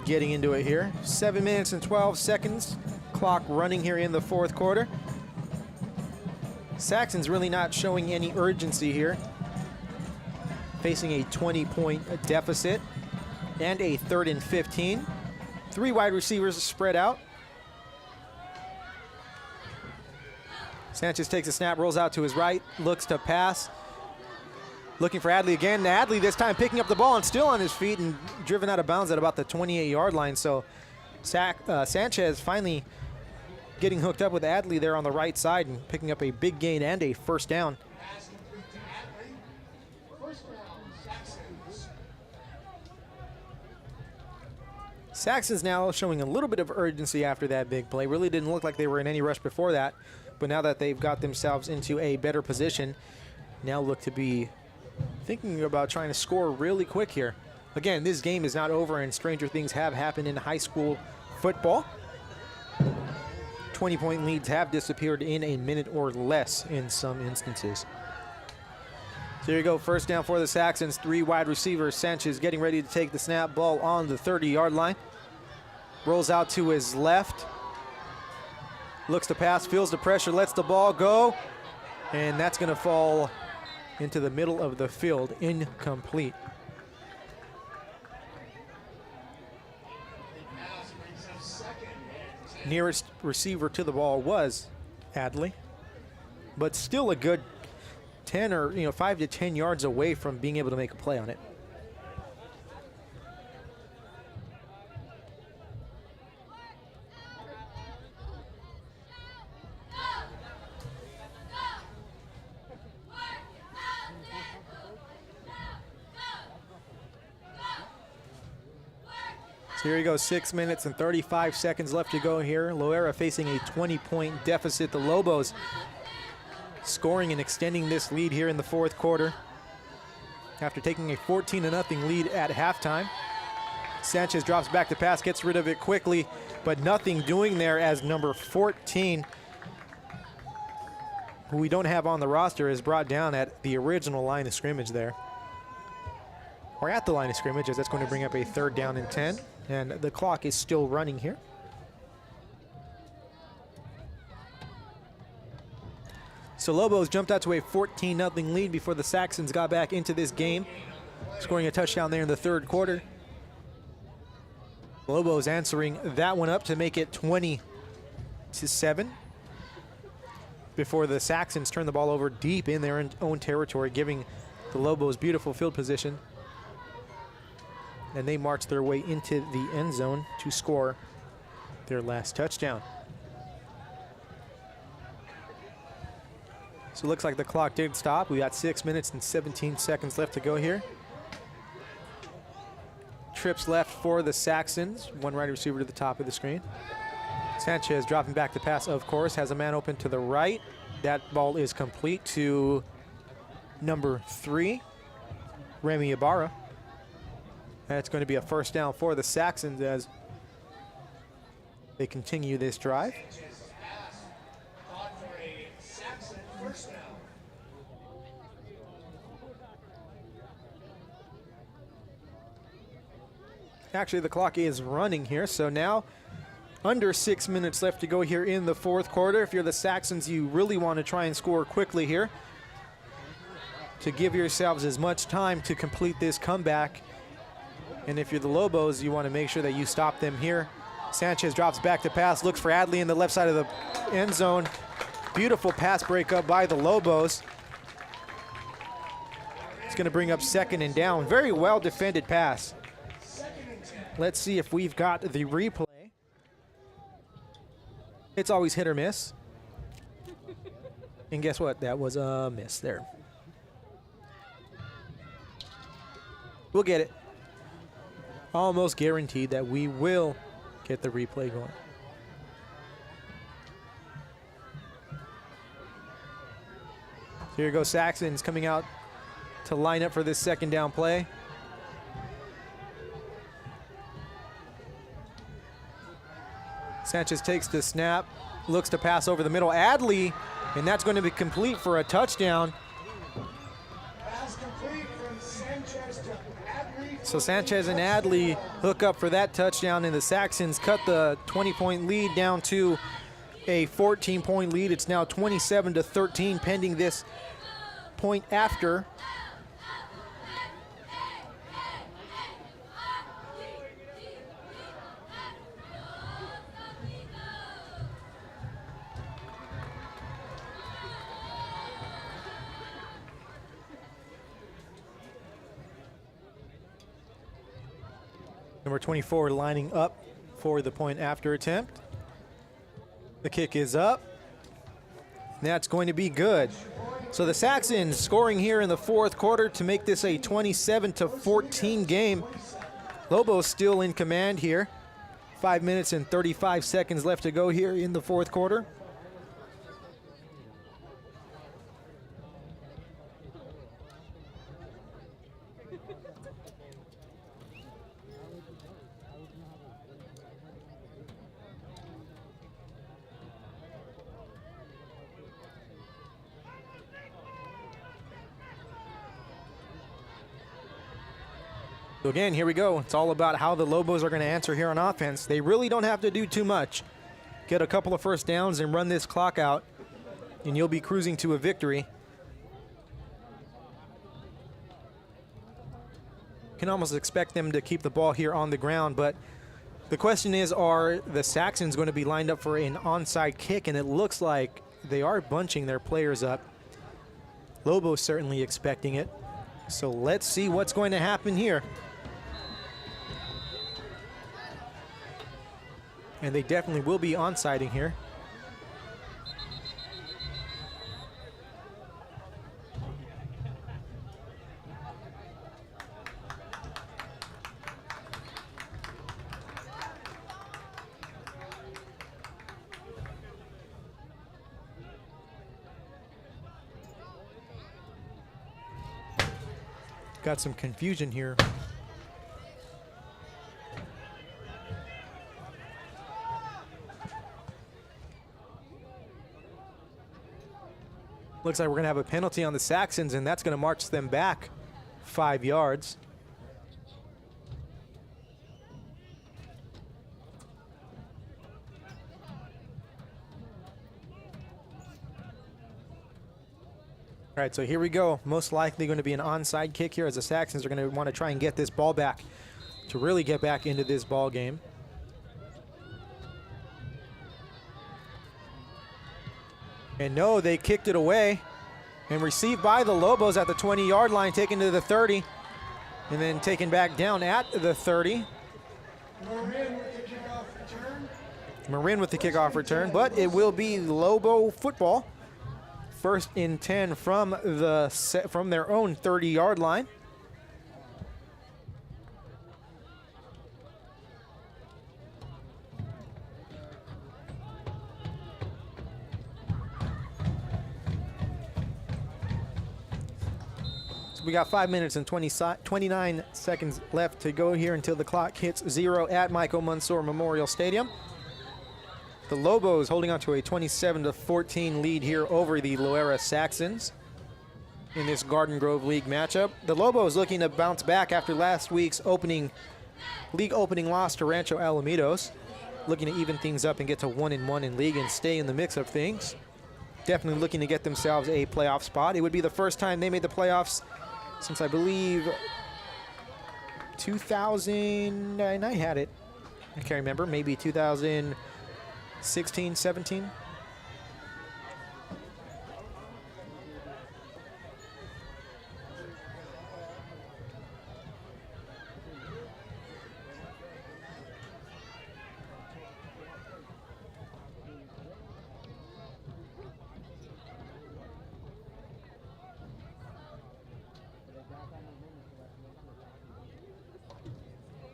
S1: getting into it here. 7 minutes and 12 seconds. Clock running here in the 4th quarter. Saxons really not showing any urgency here. Facing a 20-point deficit and a 3rd and 15. 3 wide receivers spread out. Sanchez takes a snap, rolls out to his right, looks to pass. Looking for Adley again. Adley this time picking up the ball and still on his feet and driven out of bounds at about the 28-yard line. So Sanchez finally getting hooked up with Adley there on the right side and picking up a big gain and a 1st down. Saxons now showing a little bit of urgency after that big play. Really didn't look like they were in any rush before that, but now that they've got themselves into a better position, now look to be thinking about trying to score really quick here. Again, this game is not over, and stranger things have happened in high school football. 20-point leads have disappeared in a minute or less in some instances. So here you go, 1st down for the Saxons. 3 wide receivers. Sanchez getting ready to take the snap, ball on the 30-yard line. Rolls out to his left. Looks to pass, feels the pressure, lets the ball go. And that's going to fall into the middle of the field, incomplete. Nearest receiver to the ball was Adley, but still a good 10 or 5 to 10 yards away from being able to make a play on it. So here you go, 6 minutes and 35 seconds left to go here. Loera facing a 20-point deficit. The Lobos scoring and extending this lead here in the 4th quarter after taking a 14-0 lead at halftime. Sanchez drops back to pass, gets rid of it quickly, but nothing doing there as number 14, who we don't have on the roster, is brought down at the original line of scrimmage there. Or at the line of scrimmage, as that's going to bring up a 3rd down and 10. And the clock is still running here. So Lobos jumped out to a 14-0 lead before the Saxons got back into this game, scoring a touchdown there in the 3rd quarter. Lobos answering that one up to make it 20-7 before the Saxons turn the ball over deep in their own territory, giving the Lobos beautiful field position. And they march their way into the end zone to score their last touchdown. So it looks like the clock did stop. We got 6 minutes and 17 seconds left to go here. Trips left for the Saxons. 1 wide receiver to the top of the screen. Sanchez dropping back to pass, of course, has a man open to the right. That ball is complete to number 3, Remy Ibarra. That's going to be a 1st down for the Saxons as they continue this drive. Actually, the clock is running here, so now under 6 minutes left to go here in the fourth quarter. If you're the Saxons, you really want to try and score quickly here to give yourselves as much time to complete this comeback. And if you're the Lobos, you want to make sure that you stop them here. Sanchez drops back to pass, looks for Adley in the left side of the end zone. Beautiful pass breakup by the Lobos. It's going to bring up 2nd and down. Very well defended pass. Let's see if we've got the replay. It's always hit or miss. And guess what? That was a miss there. We'll get it. Almost guaranteed that we will get the replay going. Here goes Saxons coming out to line up for this 2nd down play. Sanchez takes the snap, looks to pass over the middle. Adley, and that's going to be complete for a touchdown.
S2: Pass complete from Sanchez to Adley.
S1: So Sanchez and Adley hook up for that touchdown, and the Saxons cut the 20-point lead down to a 14-point lead. It's now 27-13 pending this point after. Number 24 lining up for the point after attempt. The kick is up. That's going to be good. So the Saxons scoring here in the fourth quarter to make this a 27-14 game. Lobos still in command here. 5 minutes and 35 seconds left to go here in the fourth quarter. So again, here we go. It's all about how the Lobos are going to answer here on offense. They really don't have to do too much. Get a couple of first downs and run this clock out, and you'll be cruising to a victory. Can almost expect them to keep the ball here on the ground, but the question is, are the Saxons going to be lined up for an onside kick? And it looks like they are bunching their players up. Lobos certainly expecting it. So let's see what's going to happen here. And they definitely will be onsiding here. Got some confusion here. Looks like we're going to have a penalty on the Saxons, and that's going to march them back 5 yards. All right, so here we go. Most likely going to be an onside kick here as the Saxons are going to want to try and get this ball back to really get back into this ball game. And no, they kicked it away and received by the Lobos at the 20-yard line, taken to the 30, and then taken back down at the 30. Marin with the kickoff return, but it will be Lobo football. 1st and 10 from their own 30-yard line. So we got 5 minutes and 29 seconds left to go here until the clock hits 0 at Michael Mansour Memorial Stadium. The Lobos holding on to a 27-14 lead here over the Loera Saxons in this Garden Grove League matchup. The Lobos looking to bounce back after last week's opening league opening loss to Rancho Alamitos. Looking to even things up and get to 1-1 in league and stay in the mix of things. Definitely looking to get themselves a playoff spot. It would be the first time they made the playoffs since, I believe, 2000, and I had it. I can't remember, maybe 2016, 17.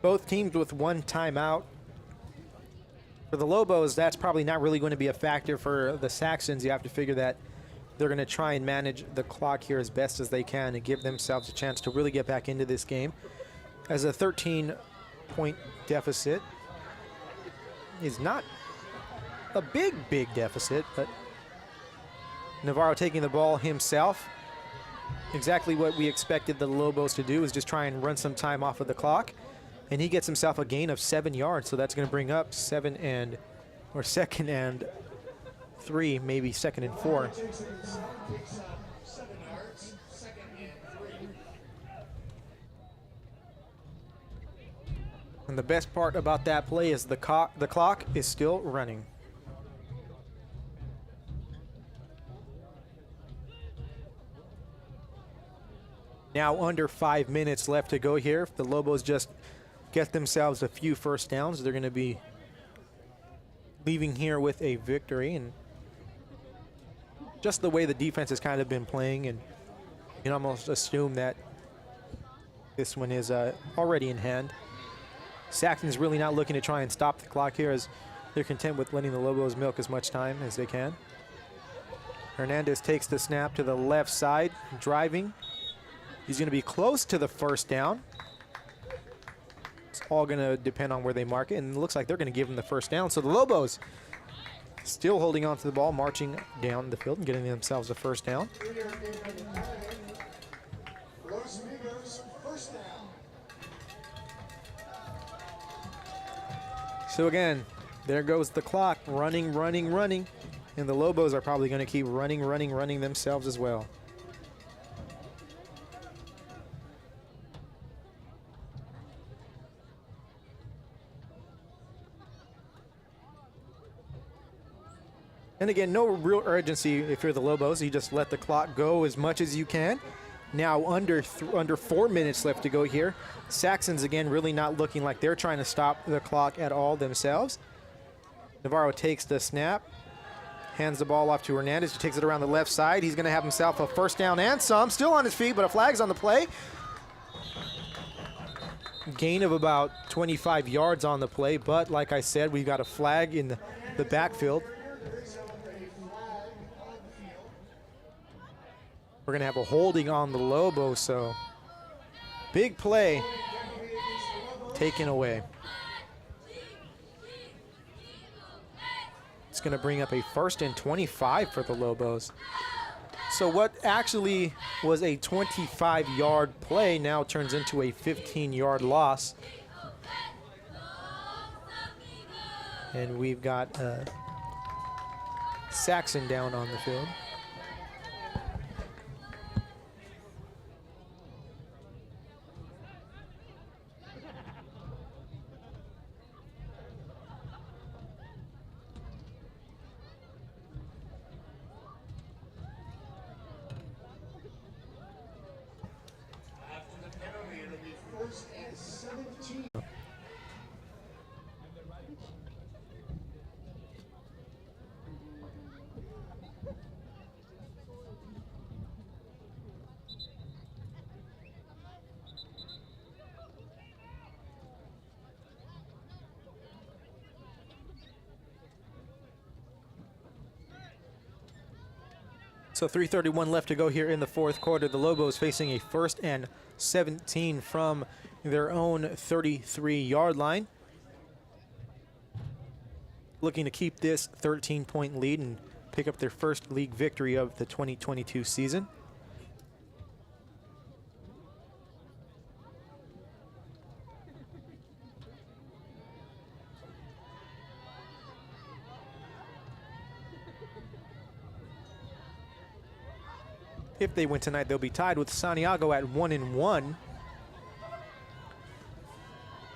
S1: Both teams with one timeout. For the Lobos, that's probably not really going to be a factor. For the Saxons, you have to figure that they're going to try and manage the clock here as best as they can and give themselves a chance to really get back into this game. As a 13-point deficit is not a big deficit, but Navarro taking the ball himself. Exactly what we expected the Lobos to do is just try and run some time off of the clock. And he gets himself a gain of 7 yards, so that's going to bring up 2nd and 3, maybe 2nd and 4. And the best part about that play is the clock is still running. Now under 5 minutes left to go here. If the Lobos just get themselves a few first downs, they're going to be leaving here with a victory. And just the way the defense has kind of been playing, and you can almost assume that this one is already in hand. Saxon's really not looking to try and stop the clock here, as they're content with letting the Lobos milk as much time as they can. Hernandez takes the snap to the left side, driving. He's going to be close to the first down. It's all going to depend on where they mark it, and it looks like they're going to give him the first down. So the Lobos still holding on to the ball, marching down the field and getting themselves a first down.
S2: Los Amigos, first down.
S1: So again, there goes the clock, running. And the Lobos are probably going to keep running themselves as well. And again, no real urgency if you're the Lobos. You just let the clock go as much as you can. Now under 4 minutes left to go here. Saxons, again, really not looking like they're trying to stop the clock at all themselves. Navarro takes the snap, hands the ball off to Hernandez, who takes it around the left side. He's going to have himself a first down and some. Still on his feet, but a flag's on the play. Gain of about 25 yards on the play, but like I said, we've got a flag in the backfield. We're going to have a holding on the Lobos, so big play taken away. It's going to bring up a 1st and 25 for the Lobos. So what actually was a 25-yard play now turns into a 15-yard loss. And we've got Saxon down on the field. So 3:31 left to go here in the fourth quarter. The Lobos facing a 1st and 17 from their own 33-yard line. Looking to keep this 13-point lead and pick up their first league victory of the 2022 season. If they win tonight, they'll be tied with Santiago at 1-1.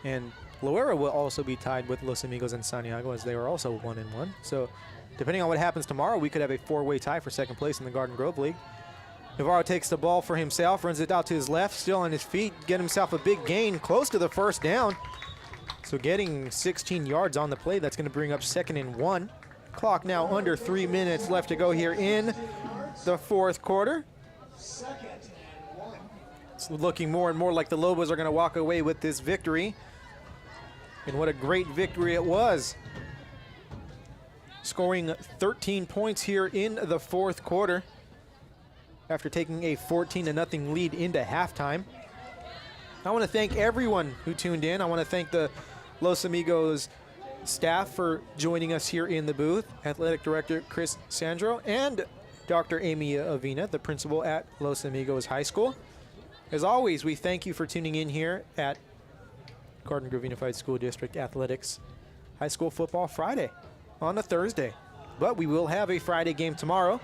S1: And Loera will also be tied with Los Amigos and Santiago, as they are also 1-1. So depending on what happens tomorrow, we could have a 4-way tie for second place in the Garden Grove League. Navarro takes the ball for himself, runs it out to his left, still on his feet, get himself a big gain, close to the first down. So getting 16 yards on the play, that's going to bring up 2nd and 1. Clock now under 3 minutes left to go here in the fourth quarter. It's looking more and more like the Lobos are going to walk away with this victory. And what a great victory it was. Scoring 13 points here in the fourth quarter after taking a 14-0 lead into halftime. I want to thank everyone who tuned in. I want to thank the Los Amigos staff for joining us here in the booth. Athletic Director Chris Sandro and Dr. Amy Avina, the principal at Los Amigos High School. As always, we thank you for tuning in here at Garden Grove Unified School District Athletics High School Football Friday on a Thursday. But we will have a Friday game tomorrow.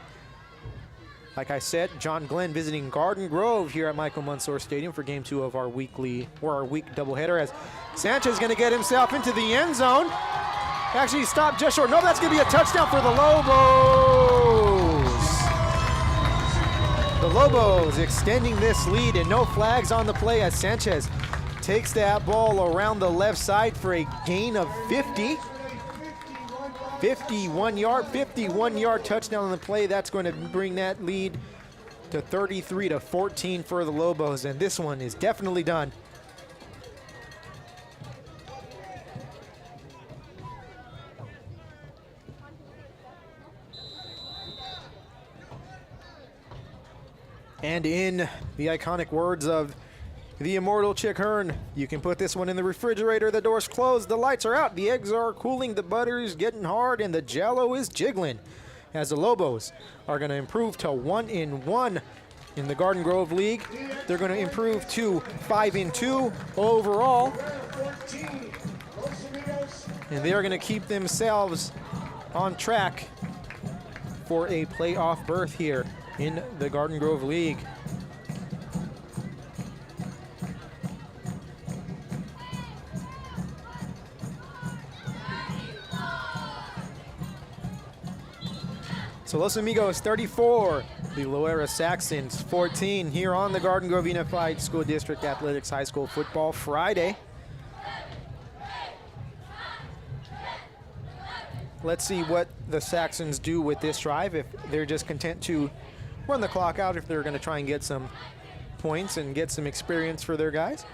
S1: Like I said, John Glenn visiting Garden Grove here at Michael Mansour Stadium for game 2 of our week doubleheader, as Sanchez is going to get himself into the end zone. Actually, he stopped just short. No, that's going to be a touchdown for the Lobos. The Lobos extending this lead, and no flags on the play as Sanchez takes that ball around the left side for a gain of 50. 51-yard touchdown on the play. That's going to bring that lead to 33-14 for the Lobos, and this one is definitely done. And in the iconic words of the immortal Chick Hearn, you can put this one in the refrigerator. The door's closed, the lights are out, the eggs are cooling, the butter's getting hard, and the jello is jiggling. As the Lobos are going to improve to 1-1 in the Garden Grove League. They're going to improve to 5-2 overall. And they are going to keep themselves on track for a playoff berth here in the Garden Grove League. So Los Amigos 34, the Loera Saxons 14 here on the Garden Grove Unified School District Athletics High School Football Friday. Let's see what the Saxons do with this drive, if they're just content to run the clock out, if they're going to try and get some points and get some experience for their guys.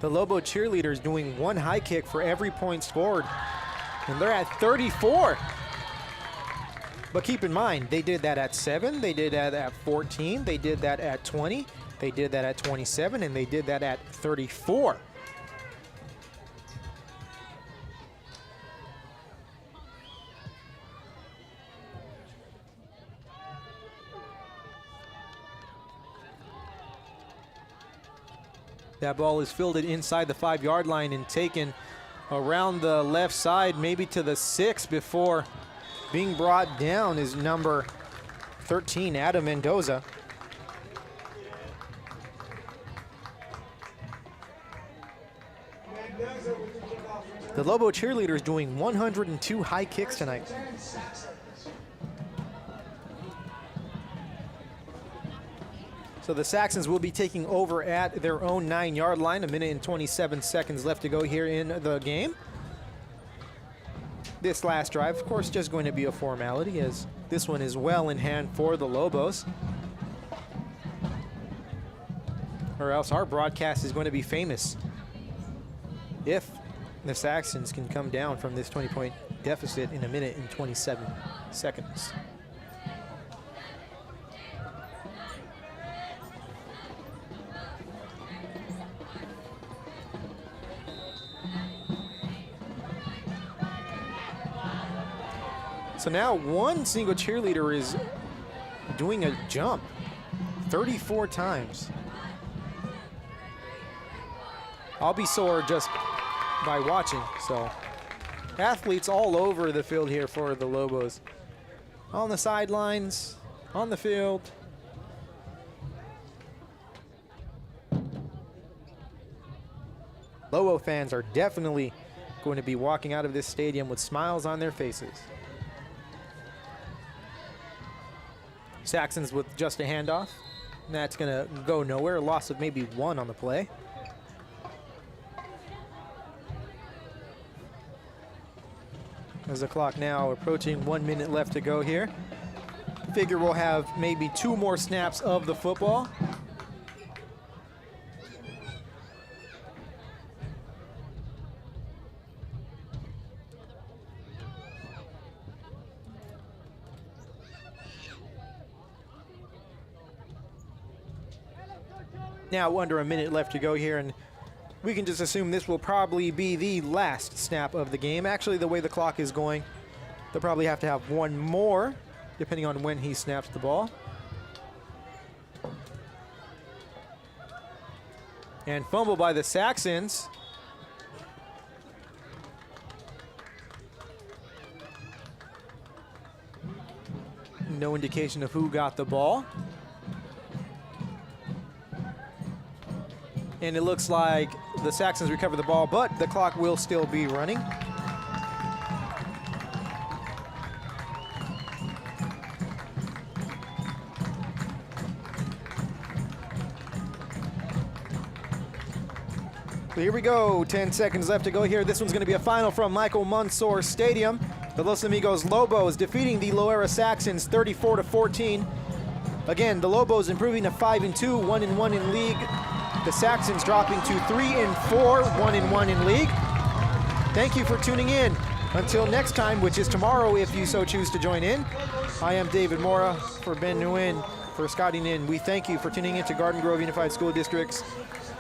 S1: The Lobo cheerleaders doing one high kick for every point scored, and they're at 34. But keep in mind, they did that at 7, they did that at 14, they did that at 20, they did that at 27, and they did that at 34. That ball is fielded inside the 5-yard line and taken around the left side, maybe to the 6, before being brought down is number 13, Adam Mendoza. The Lobo cheerleaders doing 102 high kicks tonight. So the Saxons will be taking over at their own 9-yard line. 1 minute and 27 seconds left to go here in the game. This last drive, of course, just going to be a formality, as this one is well in hand for the Lobos. Or else our broadcast is going to be famous if the Saxons can come down from this 20-point deficit in 1 minute and 27 seconds. So now one single cheerleader is doing a jump 34 times. Albisor just by watching. So athletes all over the field here for the Lobos. On the sidelines, on the field. Lobo fans are definitely going to be walking out of this stadium with smiles on their faces. Saxons with just a handoff. And that's going to go nowhere. A loss of maybe 1 on the play. As the clock now approaching 1 minute left to go here. Figure we'll have maybe 2 more snaps of the football. Now under a minute left to go here, and we can just assume this will probably be the last snap of the game. Actually, the way the clock is going, they'll probably have to have 1 more, depending on when he snaps the ball. And fumble by the Saxons. No indication of who got the ball. And it looks like the Saxons recover the ball, but the clock will still be running. So here we go, 10 seconds left to go here. This one's gonna be a final from Michael Mansour Stadium. The Los Amigos Lobos defeating the Loera Saxons 34-14. Again, the Lobos improving to 5-2, 1-1 in league. The Saxons dropping to 3-4, 1-1 in league. Thank you for tuning in. Until next time, which is tomorrow if you so choose to join in. I am David Mora for Ben Nguyen, for Scotty Nin. We thank you for tuning in to Garden Grove Unified School District's